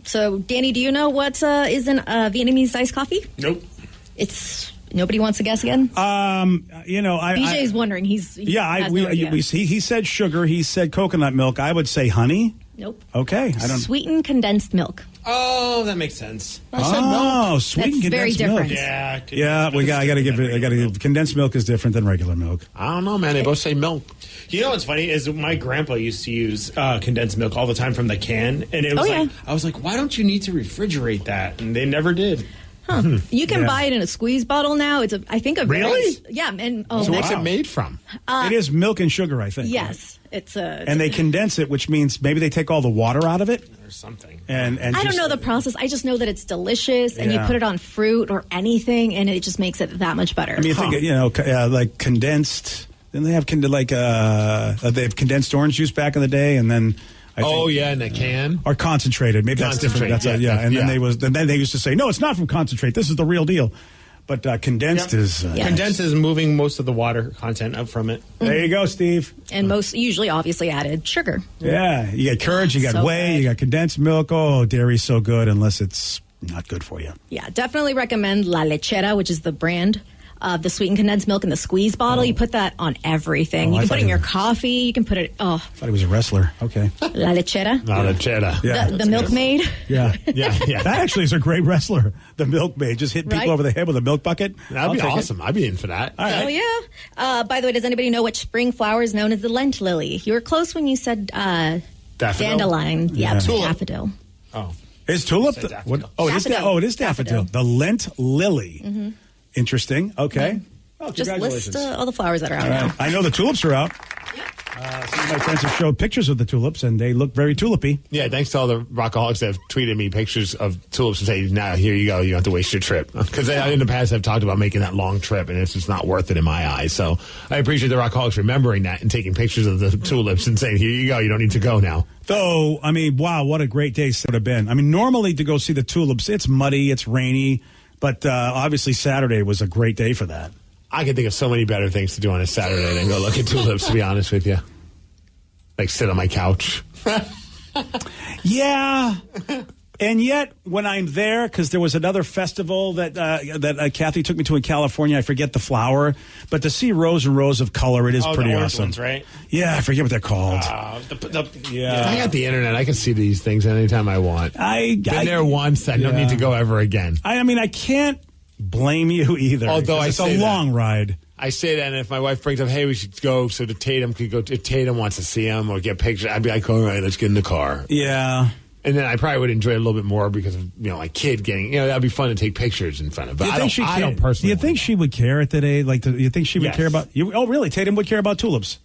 So, Danny, do you know what is in Vietnamese iced coffee? Nope. It's... Nobody wants to guess again? BJ's wondering. He said sugar. He said coconut milk. I would say honey. Nope. Okay. I don't. Sweetened condensed milk. Oh, that makes sense. I said milk. Sweetened That's very condensed milk. different. Yeah. I gotta give condensed milk is different than regular milk. I don't know, man. They both say milk. You know what's funny is my grandpa used to use condensed milk all the time from the can, and it was I was like, why don't you need to refrigerate that? And they never did. Huh. You can buy it in a squeeze bottle now. It's I think a really? Yeah. And so what's it made from? It is milk and sugar, I think. Yes, it's and they condense it, which means maybe they take all the water out of it or something. And I don't know the process. I just know that it's delicious, and you put it on fruit or anything, and it just makes it that much better. I mean, you think like condensed. Then they have they have condensed orange juice back in the day, and then. In a can or concentrated. Maybe that's different. That's then they used to say, no, it's not from concentrate. This is the real deal. But condensed is condensed is moving most of the water content up from it. There you go, Steve. And usually obviously added sugar. Yeah, you got courage, you got whey, you got condensed milk. Oh, dairy's so good unless it's not good for you. Yeah, definitely recommend La Lechera, which is the brand. The sweetened condensed milk in the squeeze bottle. You put that on everything. You can put it in your coffee. You can put it... I thought he was a wrestler. Okay. La Lechera. La Lechera. Yeah. The milkmaid. Yeah. That actually is a great wrestler. The milkmaid. Just hit people over the head with a milk bucket. That'd be awesome. I'd be in for that. All right. Oh, yeah. By the way, does anybody know which spring flower is known as the Lent lily? You were close when you said dandelion. Yeah, daffodil. Oh. Is tulip? It is daffodil. The Lent lily. Mm-hmm. Interesting. Okay. Oh, just list all the flowers that are out now. I know the tulips are out. Some of my friends have showed pictures of the tulips, and they look very tulipy. Yeah, thanks to all the rockaholics that have tweeted me pictures of tulips and say, now, here you go. You don't have to waste your trip. Because in the past, I've talked about making that long trip, and it's just not worth it in my eyes. So I appreciate the rockaholics remembering that and taking pictures of the tulips and saying, here you go. You don't need to go now. Though, I mean, wow, what a great day it would have been. I mean, normally to go see the tulips, it's muddy, it's rainy. But obviously Saturday was a great day for that. I could think of so many better things to do on a Saturday than go look at tulips, to be honest with you. Like sit on my couch. Yeah. And yet, when I'm there, because there was another festival that Kathy took me to in California, I forget the flower, but to see rows and rows of color, it is pretty the awesome. Ones, right? Yeah, I forget what they're called. I got the internet. I can see these things anytime I want. I've been there once. I don't need to go ever again. I mean, I can't blame you either. Although it's a long ride. I say that, and if my wife brings up, hey, we should go so that Tatum could go, if Tatum wants to see him or get pictures, I'd be like, all right, let's get in the car. Yeah. And then I probably would enjoy it a little bit more because of, my kid getting, that'd be fun to take pictures in front of. But I don't personally. Do you think she would care at that age? Like, do you think she would care about? Oh, really? Tatum would care about tulips?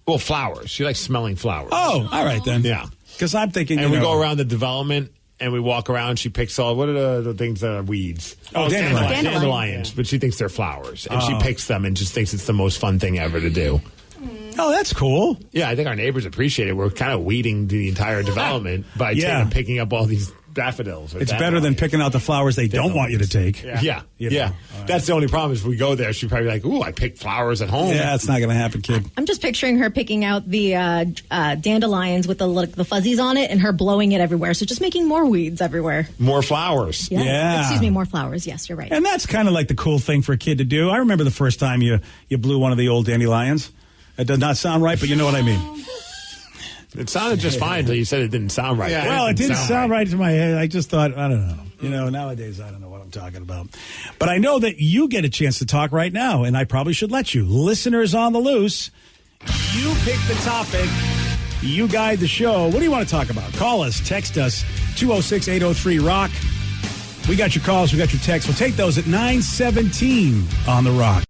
Well, flowers. She likes smelling flowers. Oh, all right then. Yeah. Because I'm thinking, and we go around the development. And we walk around. She picks what are the things that are weeds? Oh, dandelions. But she thinks they're flowers, and she picks them and just thinks it's the most fun thing ever to do. Oh, that's cool. Yeah, I think our neighbors appreciate it. We're kind of weeding the entire development by picking up all these daffodils. It's better than picking out the flowers they don't want you to take. Yeah. That's the only problem is if we go there, she'd probably be like, ooh, I picked flowers at home. Yeah, it's not going to happen, kid. I'm just picturing her picking out the dandelions with the fuzzies on it and her blowing it everywhere. So just making more weeds everywhere. More flowers. Yes. Yeah. Excuse me, more flowers. Yes, you're right. And that's kind of like the cool thing for a kid to do. I remember the first time you blew one of the old dandelions. It does not sound right, but you know what I mean. It sounded just fine until you said it didn't sound right. Yeah, well, it didn't sound right to my head. I just thought, I don't know. Nowadays, I don't know what I'm talking about. But I know that you get a chance to talk right now, and I probably should let you. Listeners on the loose, you pick the topic. You guide the show. What do you want to talk about? Call us. Text us. 206-803-ROCK. We got your calls. We got your texts. We'll take those at 9:17 on The Rock.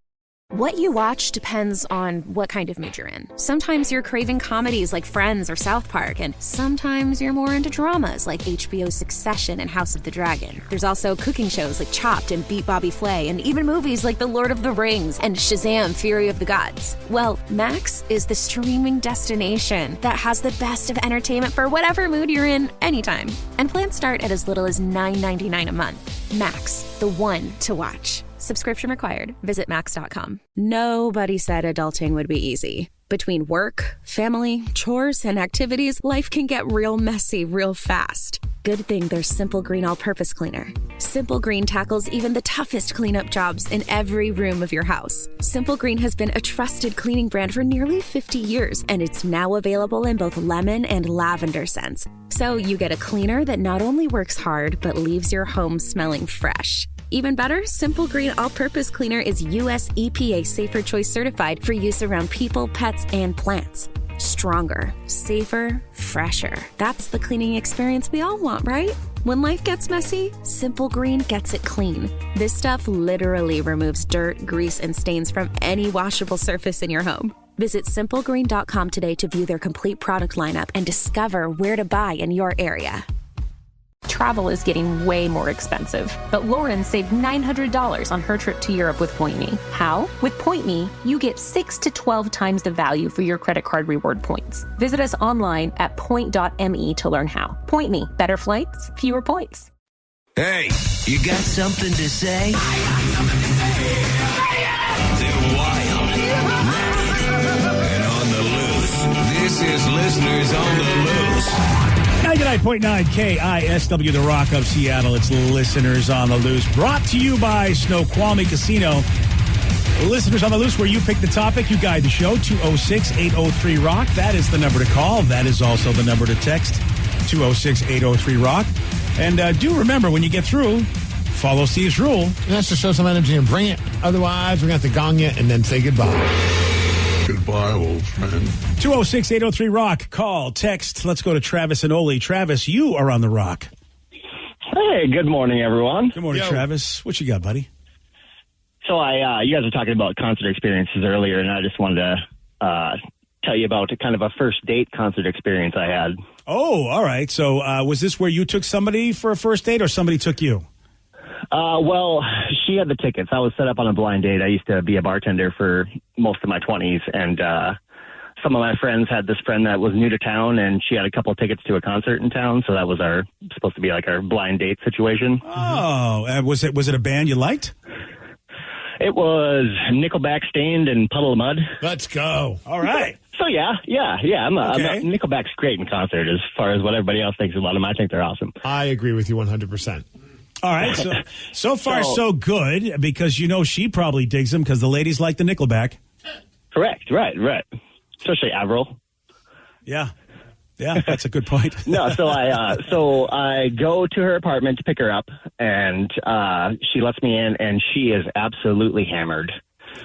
What you watch depends on what kind of mood you're in. Sometimes you're craving comedies like Friends or South Park, and sometimes you're more into dramas like HBO's Succession and House of the Dragon. There's also cooking shows like Chopped and Beat Bobby Flay, and even movies like The Lord of the Rings and Shazam! Fury of the Gods. Well, Max is the streaming destination that has the best of entertainment for whatever mood you're in anytime. And plans start at as little as $9.99 a month. Max, the one to watch. Subscription required. Visit Max.com. Nobody said adulting would be easy. Between work, family, chores, and activities, life can get real messy real fast. Good thing there's Simple Green All-Purpose Cleaner. Simple Green tackles even the toughest cleanup jobs in every room of your house. Simple Green has been a trusted cleaning brand for nearly 50 years, and it's now available in both lemon and lavender scents. So you get a cleaner that not only works hard, but leaves your home smelling fresh. Even better, Simple Green All-Purpose Cleaner is U.S. EPA Safer Choice certified for use around people, pets, and plants. Stronger, safer, fresher. That's the cleaning experience we all want, right? When life gets messy, Simple Green gets it clean. This stuff literally removes dirt, grease, and stains from any washable surface in your home. Visit simplegreen.com today to view their complete product lineup and discover where to buy in your area. Travel is getting way more expensive, but Lauren saved $900 on her trip to Europe with Point Me. How? With Point Me, you get 6 to 12 times the value for your credit card reward points. Visit us online at point.me to learn how. Point Me, better flights, fewer points. Hey, you got something to say? They're wild, rapid, and on the loose. This is Listeners on the Loose. 99.9 KISW, The Rock of Seattle. It's Listeners on the Loose. Brought to you by Snoqualmie Casino. Listeners on the Loose, where you pick the topic, you guide the show. 206-803-ROCK. That is the number to call. That is also the number to text. 206-803-ROCK. And do remember, when you get through, follow Steve's rule. That's to show some energy and bring it. Otherwise, we're going to have to gong you and then say goodbye. Goodbye, old friend. 206-803-ROCK. Call, text. Let's go to Travis and Ole. Travis, you are on the Rock. Hey, good morning, everyone. Good morning, Travis. What you got, buddy? So you guys were talking about concert experiences earlier, and I just wanted to tell you about kind of a first date concert experience I had. Oh, all right. So was this where you took somebody for a first date or somebody took you? Well, she had the tickets. I was set up on a blind date. I used to be a bartender for most of my 20s, and some of my friends had this friend that was new to town, and she had a couple of tickets to a concert in town, so that was supposed to be like our blind date situation. Oh, was it a band you liked? It was Nickelback, Stained, and Puddle of Mud. Let's go. All right. So yeah. Nickelback's great in concert as far as what everybody else thinks about them. I think they're awesome. I agree with you 100%. All right, so far so good, because she probably digs them because the ladies like the Nickelback. Correct, right. Especially Avril. Yeah, that's a good point. No, so I go to her apartment to pick her up, and she lets me in, and she is absolutely hammered.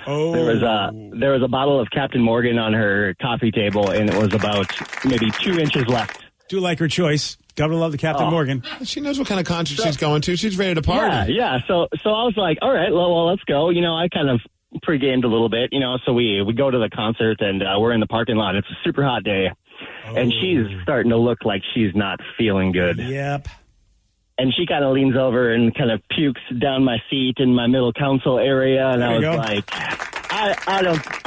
Oh. There was a bottle of Captain Morgan on her coffee table, and it was about maybe 2 inches left. Do like her choice. Gotta love the Captain Morgan. She knows what kind of concert she's going to. She's ready to party. Yeah. So I was like, all right, well, let's go. I kind of pre-gamed a little bit, so we go to the concert and we're in the parking lot. It's a super hot day. And she's starting to look like she's not feeling good. Yep. And she kind of leans over and kind of pukes down my seat in my middle console area. And I was like, I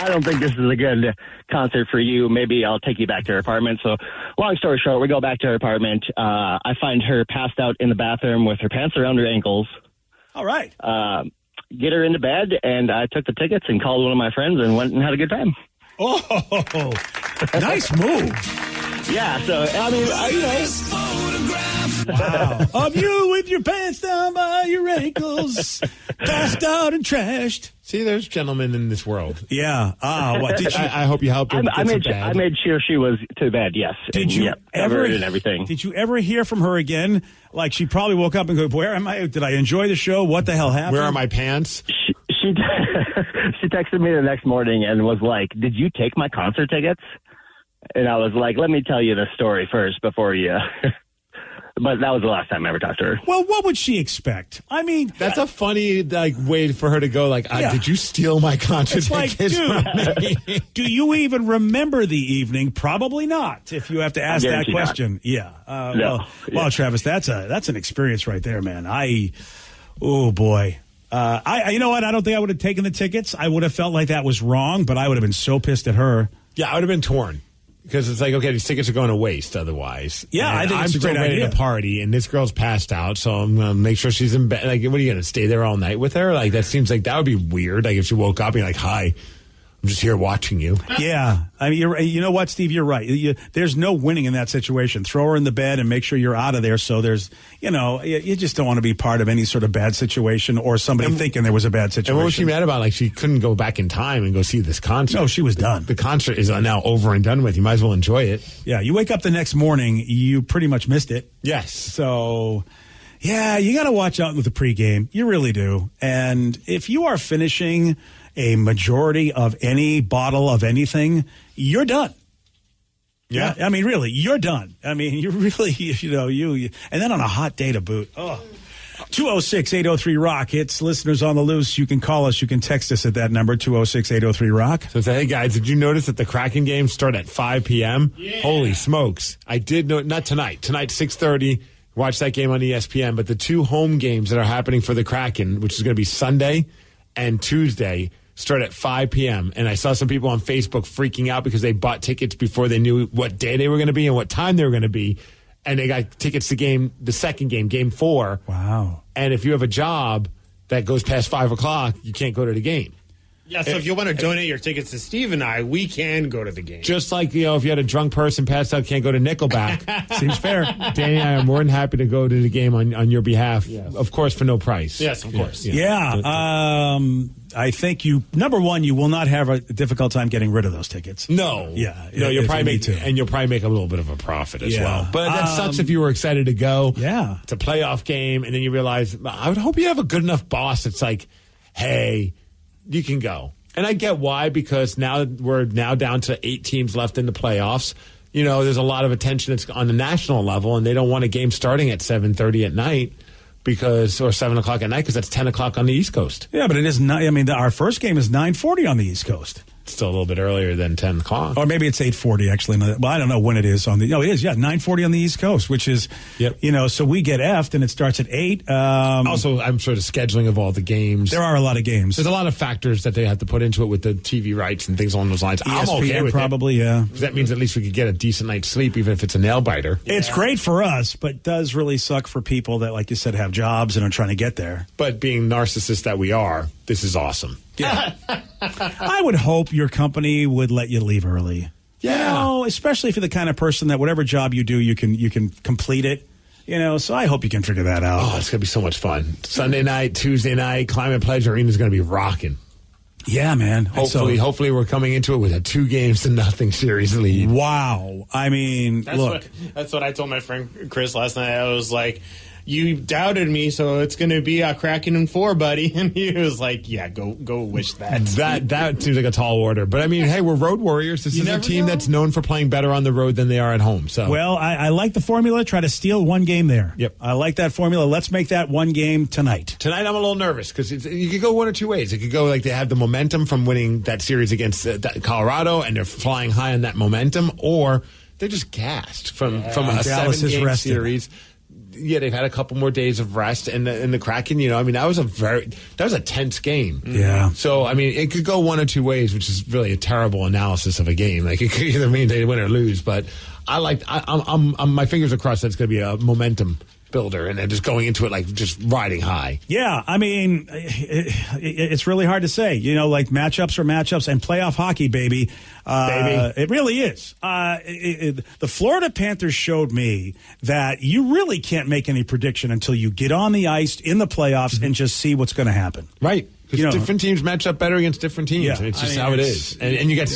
don't think this is a good concert for you. Maybe I'll take you back to her apartment. So long story short, we go back to her apartment. I find her passed out in the bathroom with her pants around her ankles. All right. Get her into bed, and I took the tickets and called one of my friends and went and had a good time. Oh, nice move. Yeah, so, I mean, Wow. Of you with your pants down by your ankles, passed out and trashed. See, there's gentlemen in this world. Yeah. What did you? I hope you helped her. I made sure she was to bed. Yes. Did you ever? And everything. Did you ever hear from her again? Like she probably woke up and go, "Where am I? Did I enjoy the show? What the hell happened? Where are my pants?" She texted me the next morning and was like, "Did you take my concert tickets?" And I was like, "Let me tell you the story first before you." But that was the last time I ever talked to her. Well, what would she expect? I mean, that's a funny way for her to go. Like, did you steal my concert tickets from me? Do you even remember the evening? Probably not. If you have to ask that question, No. Well, Travis, that's an experience right there, man. Oh boy. You know what? I don't think I would have taken the tickets. I would have felt like that was wrong, but I would have been so pissed at her. Yeah, I would have been torn. Because it's like, okay, these tickets are going to waste otherwise. Yeah, and I think it's a great ready idea. to party, and this girl's passed out, so I'm going to make sure she's in bed. Like, what are you going to stay there all night with her? Like, that seems like that would be weird. Like, if she woke up and you're like, hi, I'm just here watching you. Yeah. I mean, you know what, Steve? You're right. There's no winning in that situation. Throw her in the bed and make sure you're out of there. So there's, you just don't want to be part of any sort of bad situation or somebody thinking there was a bad situation. And what was she mad about? Like, she couldn't go back in time and go see this concert. No, she was done. The concert is now over and done with. You might as well enjoy it. Yeah. You wake up the next morning, you pretty much missed it. Yes. So, yeah, you got to watch out with the pregame. You really do. And if you are finishing a majority of any bottle of anything, you're done. Yeah. I mean, really, you're done. I mean, you really, you and then on a hot day to boot. Oh. 206-803-ROCK. It's listeners on the loose. You can call us. You can text us at that number, 206-803-ROCK. So say, hey, guys, did you notice that the Kraken games start at 5 p.m.? Yeah. Holy smokes. I did know, not tonight. Tonight, 6:30. Watch that game on ESPN. But the two home games that are happening for the Kraken, which is going to be Sunday and Tuesday, start at 5 p.m. And I saw some people on Facebook freaking out because they bought tickets before they knew what day they were going to be and what time they were going to be. And they got tickets to the second game, game 4. Wow. And if you have a job that goes past 5 o'clock, you can't go to the game. Yeah, so if you want to donate your tickets to Steve and I, we can go to the game. Just like, if you had a drunk person passed out, can't go to Nickelback. Seems fair. Danny and I are more than happy to go to the game on your behalf. Yes. Of course, for no price. Yes, of course. Yeah. I think number one, you will not have a difficult time getting rid of those tickets. No. Yeah. No, you'll probably make a little bit of a profit as well. But that sucks if you were excited to go. Yeah. It's a playoff game, and then you realize, I would hope you have a good enough boss that's like, hey, you can go. And I get why, because now we're down to 8 teams left in the playoffs. There's a lot of attention that's on the national level, and they don't want a game starting at 7:30 at night or 7 o'clock at night because that's 10 o'clock on the East Coast. Yeah, but it is not. I mean, our first game is 9:40 on the East Coast. Still a little bit earlier than 10 o'clock. Or maybe it's 8:40, actually. Well, I don't know when it is on the... No, it is, 9:40 on the East Coast, which is, so we get F'd and it starts at 8. Also, I'm sure the scheduling of all the games. There are a lot of games. There's a lot of factors that they have to put into it with the TV rights and things along those lines. ESPN, I'm okay with probably, it. Yeah. That means at least we could get a decent night's sleep, even if it's a nail-biter. It's great for us, but does really suck for people that, like you said, have jobs and are trying to get there. But being narcissists that we are, this is awesome. Yeah. I would hope your company would let you leave early. Yeah. Especially if you're the kind of person that whatever job you do, you can complete it. So I hope you can figure that out. Oh, it's going to be so much fun. Sunday night, Tuesday night, Climate Pledge Arena is going to be rocking. Yeah, man. Hopefully we're coming into it with a 2-0 series lead. Wow. I mean, that's what I told my friend Chris last night. I was like, you doubted me, so it's going to be a Kraken in 4, buddy. And he was like, yeah, go wish that. That seems like a tall order. But I mean, hey, we're road warriors. This is a team that's known for playing better on the road than they are at home. So, well, I like the formula. Try to steal one game there. Yep. I like that formula. Let's make that one game tonight. Tonight, I'm a little nervous because you could go one or two ways. It could go like they have the momentum from winning that series against Colorado, and they're flying high on that momentum, or they're just gassed from a Dallas 7-game series. Yeah, they've had a couple more days of rest, and the Kraken, I mean, that was a tense game. Yeah. So I mean, it could go one or two ways, which is really a terrible analysis of a game. Like it could either mean they win or lose. But I'm my fingers are crossed that it's going to be a momentum builder, and then just going into it like just riding high. Yeah, I mean, it's really hard to say. Like matchups are matchups, and playoff hockey, baby. It really is. The Florida Panthers showed me that you really can't make any prediction until you get on the ice in the playoffs and just see what's going to happen. Right. Because different teams match up better against different teams. Yeah, and it's just how it is. And you got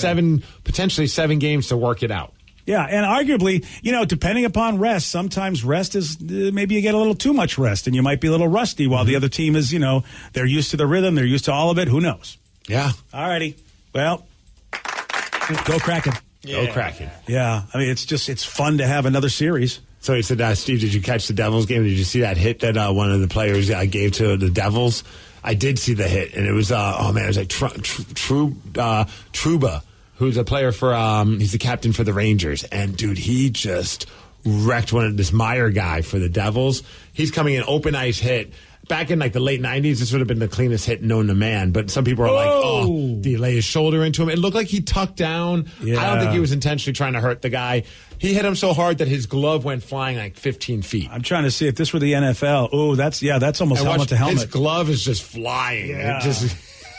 potentially seven games to work it out. Yeah, and arguably, depending upon rest, sometimes rest is maybe you get a little too much rest and you might be a little rusty while the other team is, they're used to the rhythm, they're used to all of it. Who knows? Yeah. All righty. Well, go Kraken. Yeah. Go Kraken. Yeah, I mean, it's fun to have another series. So he said, Steve, did you catch the Devils game? Did you see that hit that one of the players gave to the Devils? I did see the hit, and it was, it was like Trouba, who's a player for, he's the captain for the Rangers. And, dude, he just wrecked this Meyer guy for the Devils. He's coming in open ice hit. Back in, like, the late 90s, this would have been the cleanest hit known to man. But some people are like, did he lay his shoulder into him? It looked like he tucked down. Yeah. I don't think he was intentionally trying to hurt the guy. He hit him so hard that his glove went flying like 15 feet. I'm trying to see if this were the NFL. Oh, that's almost helmet to helmet. His glove is just flying. Yeah.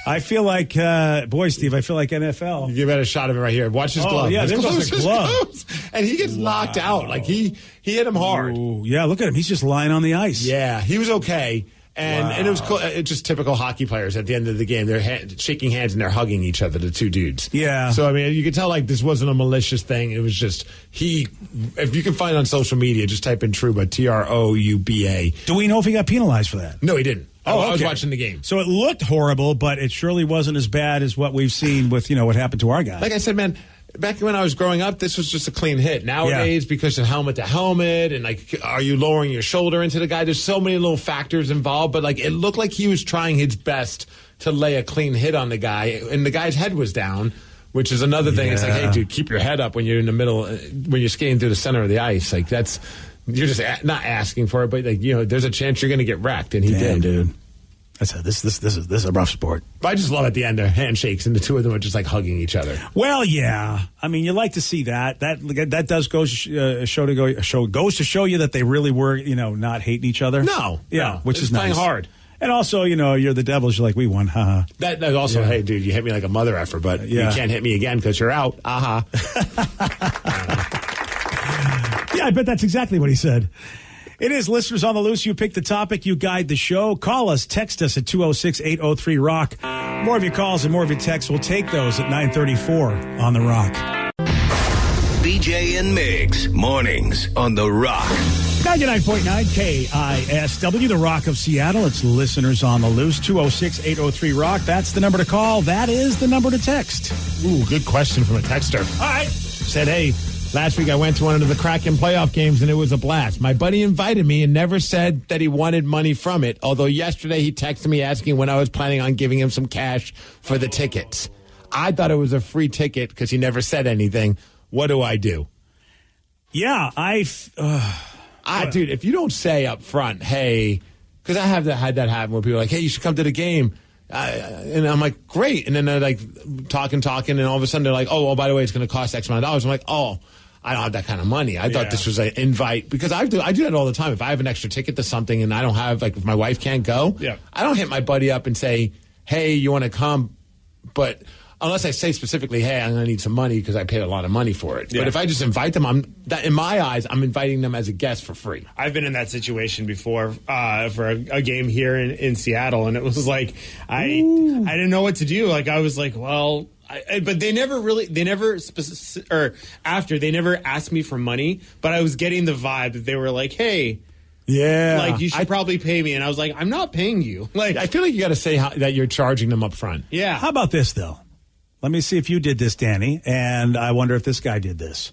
I feel like, Steve, I feel like NFL. You give it a shot of it right here. Watch his glove. Yeah, there goes the glove. And he gets knocked out. Like, he hit him hard. Ooh, yeah, look at him. He's just lying on the ice. Yeah, he was okay. And it was cool. It's just typical hockey players at the end of the game. They're shaking hands and they're hugging each other, the two dudes. Yeah. So, I mean, you could tell, like, this wasn't a malicious thing. It was just, if you can find it on social media, just type in Trouba, Trouba. Do we know if he got penalized for that? No, he didn't. Oh, okay. I was watching the game. So it looked horrible, but it surely wasn't as bad as what we've seen with, what happened to our guy. Like I said, man, back when I was growing up, this was just a clean hit. Nowadays, because of helmet to helmet, and like, are you lowering your shoulder into the guy? There's so many little factors involved, but like, it looked like he was trying his best to lay a clean hit on the guy, and the guy's head was down, which is another thing. It's like, hey, dude, keep your head up when you're in the middle, when you're skating through the center of the ice. Like, you're just not asking for it, but like, there's a chance you're going to get wrecked, and he did, dude. This is a rough sport. But I just love at the end their handshakes and the two of them are just like hugging each other. Well, yeah. I mean, you like to see that. That does goes to show you that they really were, not hating each other. No, which is nice. Playing hard. And also, you're the Devils. You're like, we won, haha. That also, hey, dude, you hit me like a mother effer, but you can't hit me again because you're out. Aha. Yeah, I bet that's exactly what he said. It is Listeners on the Loose. You pick the topic, you guide the show. Call us, text us at 206-803-ROCK. More of your calls and more of your texts. We'll take those at 9:34 on The Rock. BJ and Migs, mornings on The Rock. 99.9 KISW, The Rock of Seattle. It's Listeners on the Loose, 206-803-ROCK. That's the number to call. That is the number to text. Ooh, good question from a texter. All right. Said, hey, last week I went to one of the Kraken playoff games and it was a blast. My buddy invited me and never said that he wanted money from it, although yesterday he texted me asking when I was planning on giving him some cash for the tickets. I thought it was a free ticket because he never said anything. What do I do? Yeah, dude, if you don't say up front, hey, because I have had that happen where people are like, hey, you should come to the game. And I'm like, great. And then they're like talking, and all of a sudden they're like, oh, by the way, it's going to cost X amount of dollars. I'm like, oh, I don't have that kind of money. I thought this was an invite because I do that all the time. If I have an extra ticket to something and I don't have, like, if my wife can't go, I don't hit my buddy up and say, hey, you want to come? But unless I say specifically, hey, I'm going to need some money because I paid a lot of money for it. Yeah. But if I just invite them, in my eyes, I'm inviting them as a guest for free. I've been in that situation before for a game here in Seattle, and it was like I didn't know what to do. Like, I was like, well, but they never asked me for money, but I was getting the vibe that they were like, hey, Yeah. Like, you should probably pay me. And I was like, I'm not paying you. Like, I feel like you got to say that you're charging them up front. Yeah. How about this, though? Let me see if you did this, Danny, and I wonder if this guy did this.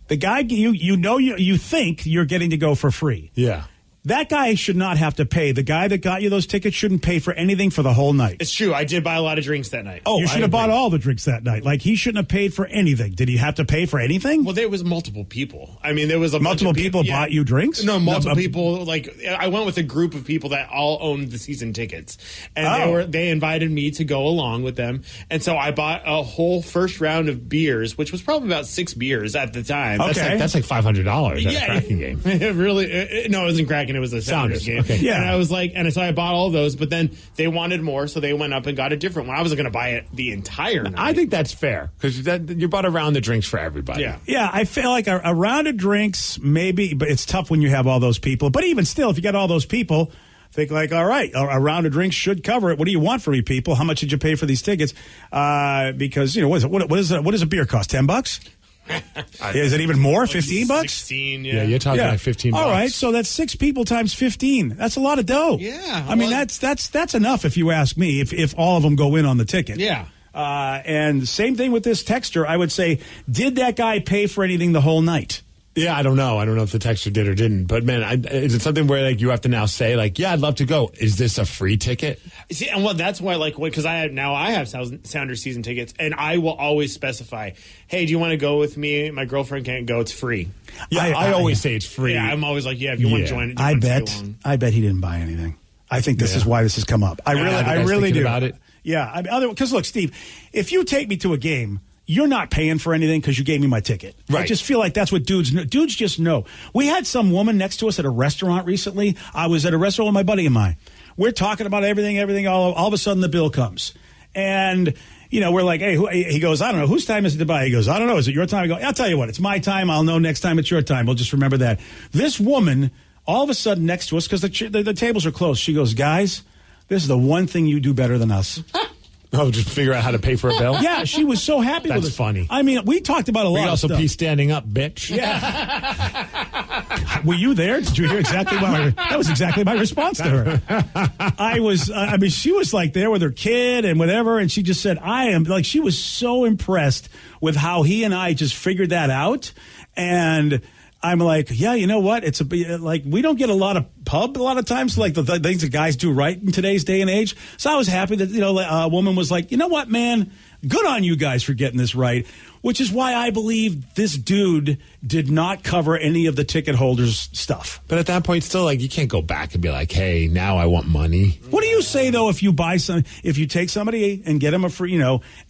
The guy, you think you're getting to go for free. Yeah. That guy should not have to pay. The guy that got you those tickets shouldn't pay for anything for the whole night. It's true. I did buy a lot of drinks that night. Oh, you should have bought all the drinks that night. Like, he shouldn't have paid for anything. Did he have to pay for anything? Well, there was multiple people. I mean, there was multiple people bought you drinks? No, multiple people. Like, I went with a group of people that all owned the season tickets, and they invited me to go along with them. And so I bought a whole first round of beers, which was probably about 6 beers at the time. Okay, that's like $500 at a Kraken game. It really, no, it wasn't Kraken. It was a Sounders game. Okay. Yeah. And I was like, and so I bought all those, but then they wanted more, so they went up and got a different one. I wasn't going to buy it the entire night. I think that's fair because you bought a round of drinks for everybody. Yeah, I feel like a round of drinks, maybe, but it's tough when you have all those people. But even still, if you got all those people, think like, all right, a round of drinks should cover it. What do you want from me, people? How much did you pay for these tickets? Because, what does a beer cost? $10? Is it even more? 15 bucks? 16, yeah, you're talking like 15 bucks. All right, so that's 6 people times 15. That's a lot of dough. Yeah. I mean, that's enough if you ask me, if all of them go in on the ticket. Yeah. And same thing with this texter. I would say, did that guy pay for anything the whole night? Yeah, I don't know. I don't know if the texter did or didn't. But, man, is it something where like you have to now say, like, yeah, I'd love to go. Is this a free ticket? See, and that's why, like, because I have Sounders season tickets, and I will always specify, hey, do you want to go with me? My girlfriend can't go. It's free. Yeah, I always say it's free. Yeah, I'm always like, yeah, if you want to join it, I bet he didn't buy anything. I think this is why this has come up. I really do. About it. Yeah, because look, Steve, if you take me to a game, you're not paying for anything because you gave me my ticket. Right. I just feel like that's what dudes know. Dudes just know. We had some woman next to us at a restaurant recently. I was at a restaurant with my buddy of mine. We're talking about everything. All of a sudden, the bill comes. And, we're like, hey, he goes, I don't know. Whose time is it to buy? He goes, I don't know. Is it your time? I go, I'll tell you what. It's my time. I'll know next time it's your time. We'll just remember that. This woman, all of a sudden next to us, because the tables are closed, she goes, guys, this is the one thing you do better than us. Oh, just figure out how to pay for a bill? Yeah, she was so happy with it. That's funny. I mean, we talked about a lot of stuff. We also pee standing up, bitch. Yeah. Were you there? Did you hear exactly that was exactly my response to her. She was like there with her kid and whatever, and she just said, she was so impressed with how he and I just figured that out. And I'm like, yeah, you know what? It's we don't get a lot of pub a lot of times, like the things that guys do right in today's day and age. So I was happy that, a woman was like, you know what, man? Good on you guys for getting this right, which is why I believe this dude did not cover any of the ticket holders' stuff. But at that point, still, you can't go back and be like, hey, now I want money. What do you say, though, if you take somebody and get them a free,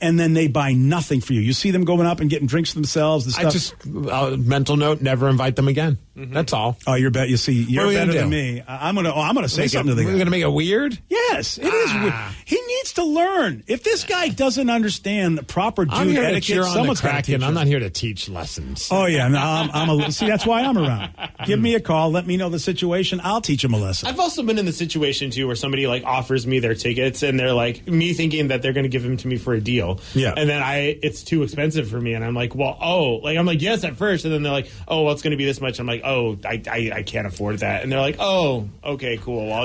and then they buy nothing for you? You see them going up and getting drinks themselves and stuff. Mental note, never invite them again. Mm-hmm. That's all. Oh, you're better than me. I'm gonna say something to the guy. We're gonna make it weird? Yes, it is weird. He needs to learn. If this guy doesn't understand the proper dude etiquette, someone's got to teach him. I'm not here to teach lessons. Oh yeah, no, see, that's why I'm around. Give me a call. Let me know the situation. I'll teach him a lesson. I've also been in the situation too where somebody offers me their tickets and they're like me thinking that they're going to give them to me for a deal. Yeah, and then it's too expensive for me, and I'm like, I'm like yes at first, and then they're like, oh, well, it's going to be this much. I'm like, oh, I can't afford that, and they're like, oh, okay, cool. Well,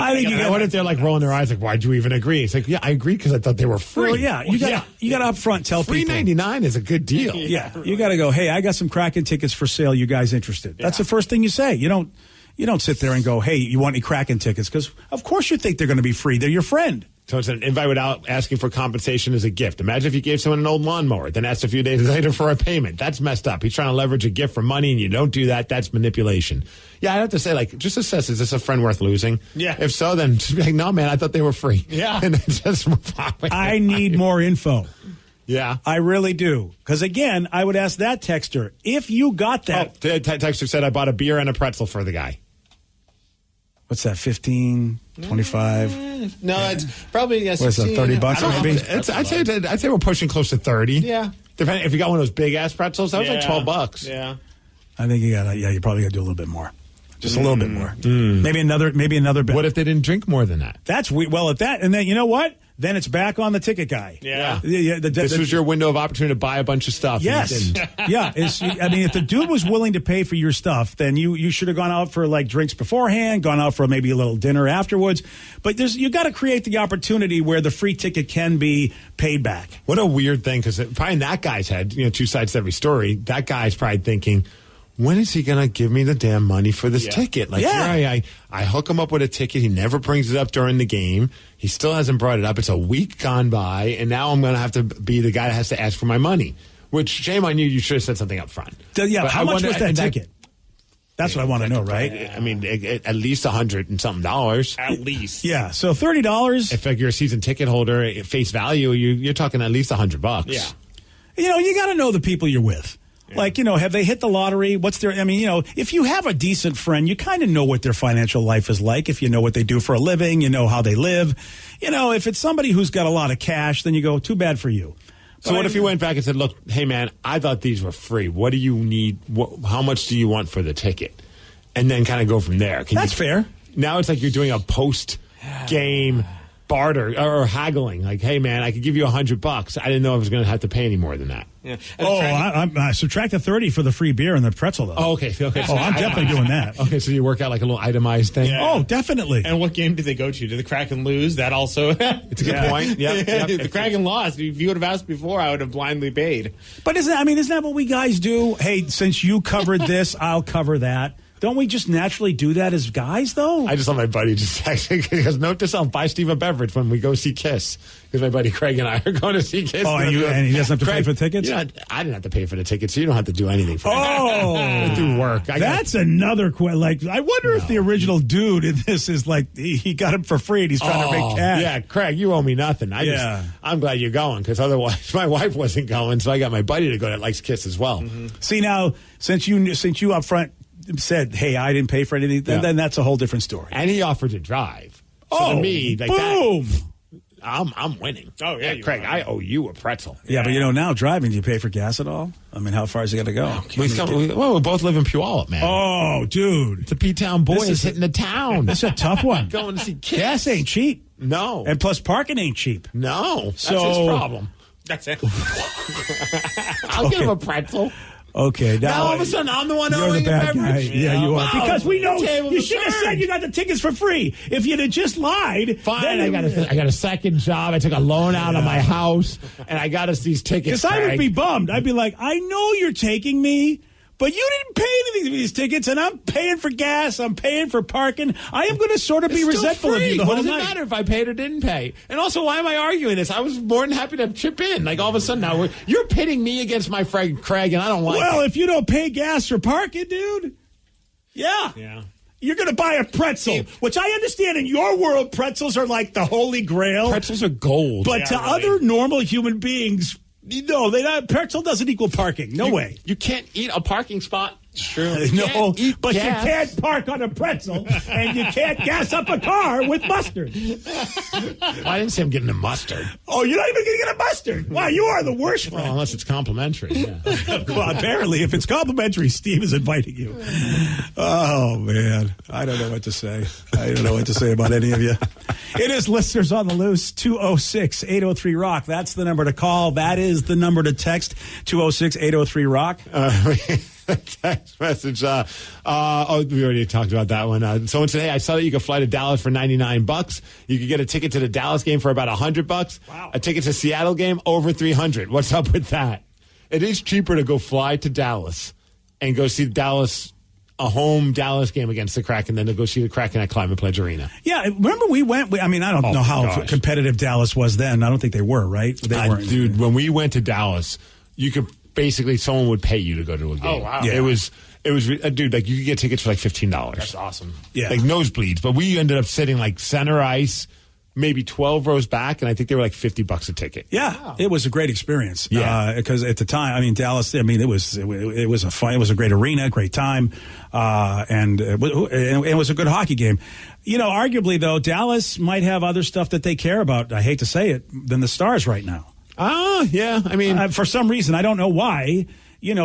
what if they're rolling their eyes like, why'd you even agree? It's like, yeah, I agree because I thought they were free. Well, yeah, you got to up front tell free people. $3.99 is a good deal. Yeah, you got to go, hey, I got some Kraken tickets for sale. You guys interested? That's the first thing you say. You don't sit there and go, hey, you want any Kraken tickets? Because of course you think they're going to be free. They're your friend. So it's an invite without asking for compensation as a gift. Imagine if you gave someone an old lawnmower, then asked a few days later for a payment. That's messed up. He's trying to leverage a gift for money, and you don't do that. That's manipulation. Yeah, I have to say, just assess, is this a friend worth losing? Yeah. If so, then just be like, no, man, I thought they were free. Yeah. And then just move on. I need more info. Yeah. I really do. Because, again, I would ask that texter, if you got that. The texter said, I bought a beer and a pretzel for the guy. What's that, 15, 25? No, it's probably what is that, $30 maybe? I'd say we're pushing close to 30. Yeah. Depending if you got one of those big ass pretzels, that was like $12. Yeah. I think you probably got to do a little bit more. Just a little bit more. Maybe another bit. What if they didn't drink more than that? That's well at that, and then you know what? then it's back on the ticket guy. Yeah. This was your window of opportunity to buy a bunch of stuff. Yes. And you didn't. Yeah. If the dude was willing to pay for your stuff, then you should have gone out for like drinks beforehand, gone out for maybe a little dinner afterwards. But you got to create the opportunity where the free ticket can be paid back. What a weird thing, because probably in that guy's head, two sides to every story, that guy's probably thinking, when is he going to give me the damn money for this ticket? Like, here I hook him up with a ticket. He never brings it up during the game. He still hasn't brought it up. It's a week gone by, and now I'm going to have to be the guy that has to ask for my money, which, shame on you. You should have said something up front. Yeah, but how much was that ticket? That's what I want to know, right? I mean, at least $100 and something. At least. Yeah, so $30. If you're a season ticket holder, at face value, you're talking at least $100. Yeah. You got to know the people you're with. Like, have they hit the lottery? What's their, if you have a decent friend, you kind of know what their financial life is like. If you know what they do for a living, you know how they live. If it's somebody who's got a lot of cash, then you go, too bad for you. So what if you went back and said, look, hey, man, I thought these were free. What do you need? How much do you want for the ticket? And then kind of go from there. That's fair. Now it's like you're doing a post-game barter or haggling. Like, hey, man, I could give you $100. I didn't know I was going to have to pay any more than that. Yeah. I subtract the 30 for the free beer and the pretzel, though. Oh, okay. Oh, I'm definitely doing that. Okay, so you work out like a little itemized thing? Yeah. Oh, definitely. And what game did they go to? Did the Kraken lose? That also... It's a good point. Yeah. The Kraken lost. If you would have asked before, I would have blindly paid. But isn't that what we guys do? Hey, since you covered this, I'll cover that. Don't we just naturally do that as guys, though? I just saw my buddy just texting. He goes, note to self, buy Steve a beverage when we go see KISS. Because my buddy Craig and I are going to see KISS. Oh, and he doesn't have to pay for the tickets? I didn't have to pay for the tickets, so you don't have to do anything for it. Do work. That's another question. Like, I wonder if the original dude in this is like, he got him for free and he's trying to make cash. Yeah, Craig, you owe me nothing. I'm glad you're going, because otherwise my wife wasn't going, so I got my buddy to go that likes KISS as well. Mm-hmm. See, now, since you up front said, hey, I didn't pay for anything, then that's a whole different story. And he offered to drive. So to me, like boom! I'm winning. Oh, yeah, Craig, I owe you a pretzel. Yeah, but now driving, do you pay for gas at all? I mean, how far is it going to go? We both live in Puyallup, man. Oh, dude. It's a P-Town boy is hitting the town. That's a tough one. Going to see KISS. Gas ain't cheap. No. And plus parking ain't cheap. No. That's his problem. That's it. I'll give him a pretzel. Okay, now all of a sudden I'm the one owing the bad a beverage. guy. Yeah, you are. Because we know you should have turned. said you got the tickets for free. If you'd have just lied, fine. I got a second job. I took a loan out of my house, and I got us these tickets. Because I would be bummed. I'd be like, I know you're taking me, but you didn't pay anything for these tickets, and I'm paying for gas. I'm paying for parking. I am going to sort of be resentful of you the whole night. What does it matter if I paid or didn't pay? And also, why am I arguing this? I was more than happy to chip in. Like, all of a sudden now, you're pitting me against my friend Craig, and I don't like it. Well, if you don't pay gas for parking, dude, yeah. You're going to buy a pretzel, which I understand in your world, pretzels are like the holy grail. Pretzels are gold. But to other normal human beings, no, pretzel doesn't equal parking. No way. You can't eat a parking spot. It's true. No, but gas. you can't park on a pretzel, and you can't gas up a car with mustard. I didn't say I'm getting a mustard. Oh, you're not even going to get a mustard? Wow, you are the worst friend. Well, unless it's complimentary. Yeah. Well, apparently, if it's complimentary, Steve is inviting you. Oh, man. I don't know what to say. I don't know what to say about any of you. It is Listeners on the Loose, 206-803-ROCK. That's the number to call. That is the number to text, 206-803-ROCK. Text message. We already talked about that one. Someone said, hey, I saw that you could fly to Dallas for $99. You could get a ticket to the Dallas game for about $100. Wow. A ticket to Seattle game over $300. What's up with that? It is cheaper to go fly to Dallas and go see a home Dallas game against the Kraken than to go see the Kraken at Climate Pledge Arena. Yeah, remember we went, I don't know how competitive Dallas was then. I don't think they were, right? They weren't. Dude, when we went to Dallas, you could basically, someone would pay you to go to a game. Oh, wow. Yeah. It was, dude, like you could get tickets for like $15. That's awesome. Yeah. Like nosebleeds. But we ended up sitting like center ice, maybe 12 rows back, and I think they were like $50 a ticket. Yeah. Wow. It was a great experience. Yeah. Because at the time, Dallas, it was a great arena, great time. And it was a good hockey game. Arguably though, Dallas might have other stuff that they care about, I hate to say it, than the Stars right now. Yeah. For some reason, I don't know why.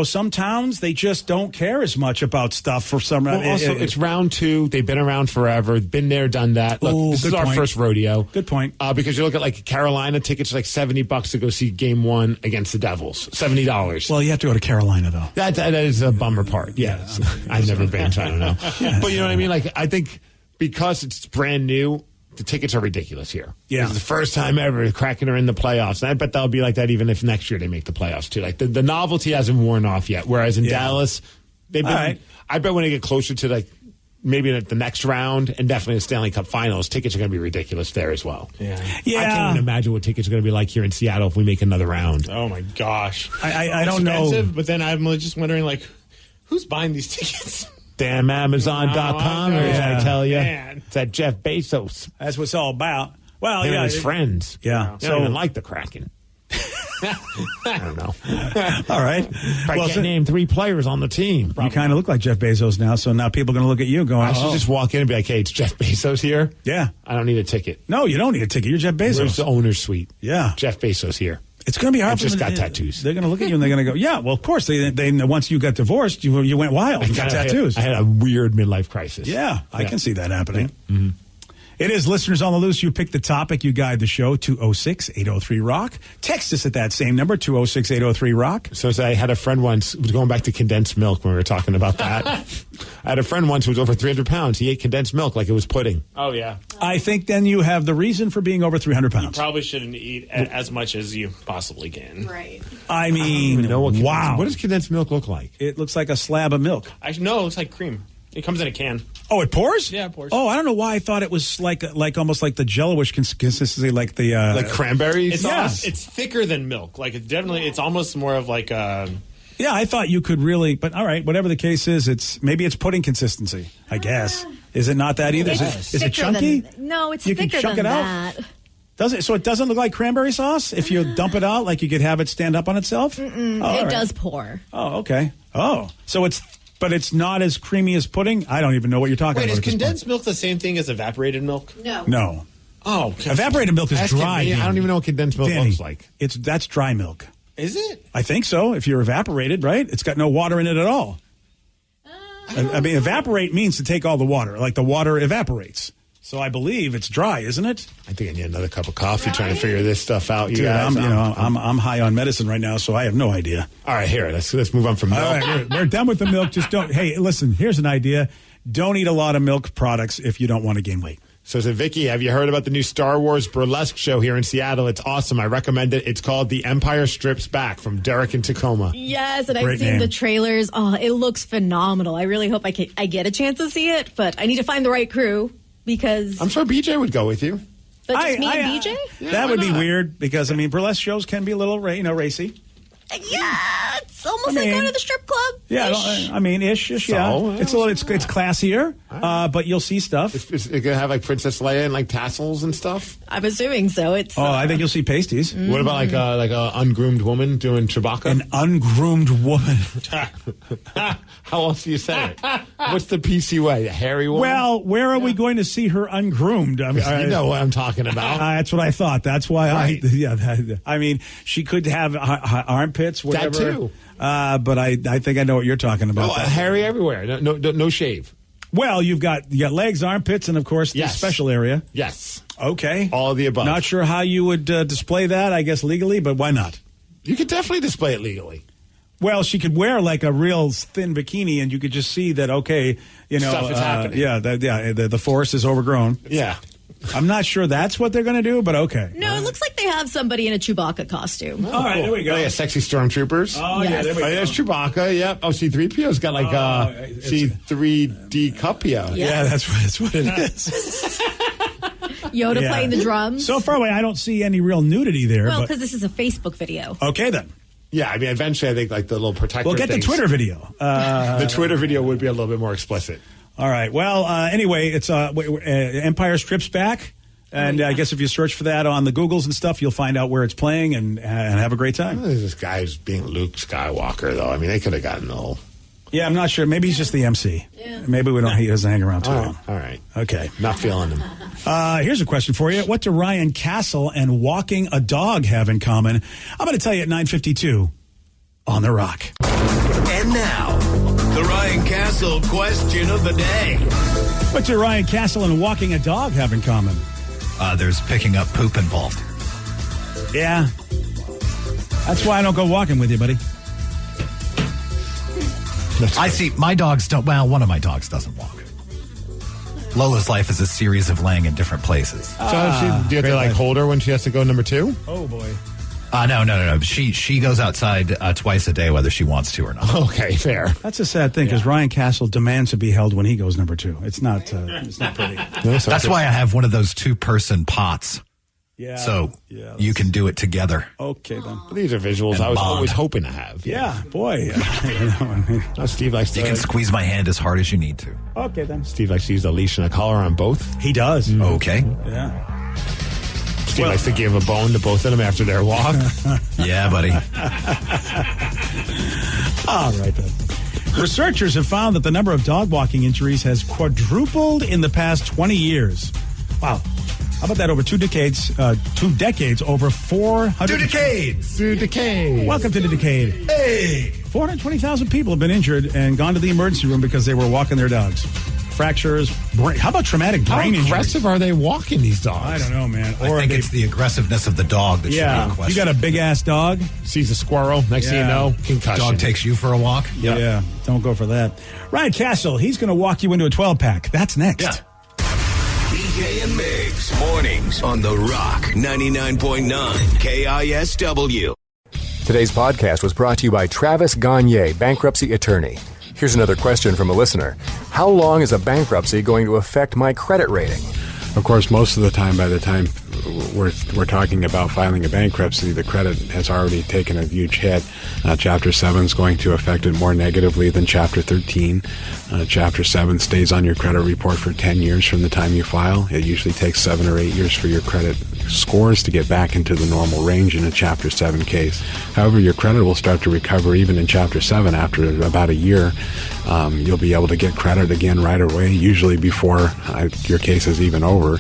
some towns, they just don't care as much about stuff for some reason. Well, also, it's round 2. They've been around forever. Been there, done that. Look, this is our first rodeo. Good point. Because you look at like Carolina tickets, like $70 to go see Game 1 against the Devils. $70. Well, you have to go to Carolina, though. That is a bummer part. Yeah. I've never been, so I don't know. But you know what I mean? Like, I think because it's brand new, the tickets are ridiculous here. Yeah. It's the first time ever Kraken are in the playoffs. And I bet they'll be like that even if next year they make the playoffs, too. Like, the novelty hasn't worn off yet. Whereas in Dallas, they've been, right. I bet when they get closer to, like, maybe the next round and definitely the Stanley Cup Finals, tickets are going to be ridiculous there as well. Yeah. I can't even imagine what tickets are going to be like here in Seattle if we make another round. Oh, my gosh. I don't know. But then I'm just wondering, like, who's buying these tickets? Damn Amazon.com, or as I tell you, man. it's that Jeff Bezos. That's what it's all about. Well, Him and his friends. Yeah. They don't even like the Kraken. I don't know. All right. I can't name 3 players on the team. You kind of look like Jeff Bezos now, so now people are going to look at you going, I should just walk in and be like, hey, it's Jeff Bezos here? Yeah. I don't need a ticket. No, you don't need a ticket. You're Jeff Bezos. Where's the owner's suite? Yeah. Jeff Bezos here. It's going to be hard. I just got tattoos. They're going to look at you and they're going to go, yeah, well, of course. They once you got divorced, you went wild. You got tattoos. I had a weird midlife crisis. Yeah, I can see that happening. Mm-hmm. It is Listeners on the Loose. You pick the topic. You guide the show, 206-803-ROCK. Text us at that same number, 206-803-ROCK. So I had a friend once, going back to condensed milk when we were talking about that. I had a friend once who was over 300 pounds. He ate condensed milk like it was pudding. Oh, yeah. I think then you have the reason for being over 300 pounds. You probably shouldn't eat as much as you possibly can. Right. I mean, wow. What does condensed milk look like? It looks like a slab of milk. No, it looks like cream. It comes in a can. Oh, it pours? Yeah, it pours. Oh, I don't know why I thought it was like almost like the Jello-ish consistency, like the like cranberry sauce. It's thicker than milk. Like it's almost more of like a. Yeah, I thought you could really, but all right, whatever the case is, maybe it's pudding consistency. I guess. Is it not that either? Is it chunky? No, it's you thicker can chunk than it that. Out? Does it? So it doesn't look like cranberry sauce if you dump it out, like you could have it stand up on itself. It does pour. Oh, okay. Oh, so but it's not as creamy as pudding? I don't even know what you're talking about. Wait, is condensed milk the same thing as evaporated milk? No. Oh, evaporated milk is dry. I don't even know what condensed milk looks like. That's dry milk. Is it? I think so. If you're evaporated, right? It's got no water in it at all. I mean, evaporate means to take all the water. Like the water evaporates. So I believe it's dry, isn't it? I think I need another cup of coffee trying to figure this stuff out. Dude, I'm high on medicine right now, so I have no idea. All right, here, let's move on from milk. All right, we're done with the milk. Just don't. Hey, listen, here's an idea. Don't eat a lot of milk products if you don't want to gain weight. So, Vicky, have you heard about the new Star Wars burlesque show here in Seattle? It's awesome. I recommend it. It's called The Empire Strips Back from Derek in Tacoma. Yes, and I've seen the trailers. Oh, it looks phenomenal. I really hope I get a chance to see it, but I need to find the right crew because I'm sure BJ would go with you. But just me and BJ? That would be weird because, I mean, burlesque shows can be a little, racy. Yeah, it's almost like going to the strip club. Yeah, I mean, ish, yeah. It's classier, but you'll see stuff. Is it gonna have like Princess Leia and like tassels and stuff? I'm assuming so. It's. I think you'll see pasties. Mm-hmm. What about like a ungroomed woman doing Chewbacca? An ungroomed woman. How else do you say it? What's the PC way? A hairy woman? Well, where are we going to see her ungroomed? I mean, you know what I'm talking about. That's what I thought. That's why I mean, she could have armpits, whatever. That too. But I think I know what you're talking about. Hairy everywhere. No shave. Well, you got legs, armpits, and of course the special area. Yes. Okay. All of the above. Not sure how you would display that. I guess legally, but why not? You could definitely display it legally. Well, she could wear like a real thin bikini, and you could just see that. Okay, stuff is happening. Yeah, the forest is overgrown. Yeah. I'm not sure that's what they're going to do, but okay. No, it looks like they have somebody in a Chewbacca costume. All right, there we go. Oh, yeah, sexy stormtroopers. Oh, yes. There we go. There's Chewbacca, yep. Oh, C-3PO's got like C-3D-Cupio. Yes. Yeah, that's what it is. Yoda playing the drums. So far away, I don't see any real nudity there. Well, because this is a Facebook video. Okay, then. Yeah, I mean, eventually I think like the little protector We'll get the Twitter video. The Twitter video would be a little bit more explicit. All right. Well, anyway, it's Empire Strips Back. And I guess if you search for that on the Googles and stuff, you'll find out where it's playing and have a great time. This guy's being Luke Skywalker, though. I mean, they could have gotten old. Yeah, I'm not sure. Maybe he's just the MC. Yeah. Maybe he doesn't hang around too long. All right. Okay. Not feeling him. Here's a question for you. What do Ryan Castle and walking a dog have in common? I'm going to tell you at 9:52 on The Rock. And now, the Ryan Castle question of the day. What's your Ryan Castle and walking a dog have in common? There's picking up poop involved. Yeah. That's why I don't go walking with you, buddy. I see my dogs don't. Well, one of my dogs doesn't walk. Lola's life is a series of laying in different places. Do you have to hold her when she has to go number 2? Oh boy. No. She goes outside twice a day, whether she wants to or not. Okay, fair. That's a sad thing because Ryan Castle demands to be held when he goes number 2. It's not pretty. That's why I have one of those 2-person pots. Yeah. So you can do it together. Okay, then. These are visuals And I was bond. always hoping to have. Yeah, boy. Steve likes to. You can squeeze my hand as hard as you need to. Okay, then. Steve likes to use a leash and a collar on both. He does. Okay. Yeah. Steve likes to give a bone to both of them after their walk. Yeah, buddy. All right, then. Researchers have found that the number of dog walking injuries has quadrupled in the past 20 years. Wow. How about that? Over 2 decades, over 400... 2 decades! 2 decades. Welcome to the decade. Hey! 420,000 people have been injured and gone to the emergency room because they were walking their dogs. Fractures, how about traumatic brain injuries? How aggressive are they walking, these dogs? I don't know, man. I think it's the aggressiveness of the dog that should be in question. You got a big-ass dog. Sees a squirrel. Next thing you know, concussion. Dog takes you for a walk. Yep. Yeah, don't go for that. Ryan Castle, he's going to walk you into a 12-pack. That's next. Yeah. BJ and Migs, mornings on The Rock, 99.9 KISW. Today's podcast was brought to you by Travis Gagne, bankruptcy attorney. Here's another question from a listener. How long is a bankruptcy going to affect my credit rating? Of course, most of the time, by the time we're talking about filing a bankruptcy, the credit has already taken a huge hit. Chapter 7 is going to affect it more negatively than Chapter 13. Chapter 7 stays on your credit report for 10 years from the time you file. It usually takes 7 or 8 years for your credit scores to get back into the normal range in a Chapter 7 case. However, your credit will start to recover even in Chapter 7 after about a year. You'll be able to get credit again right away, usually before your case is even over.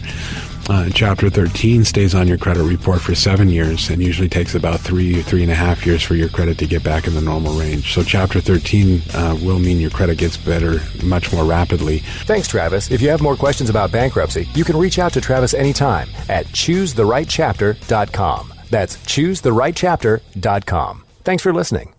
Chapter 13 stays on your credit report for 7 years and usually takes about 3.5 years for your credit to get back in the normal range. So Chapter 13 will mean your credit gets better much more rapidly. Thanks, Travis. If you have more questions about bankruptcy, you can reach out to Travis anytime at choosetherightchapter.com. That's choosetherightchapter.com. Thanks for listening.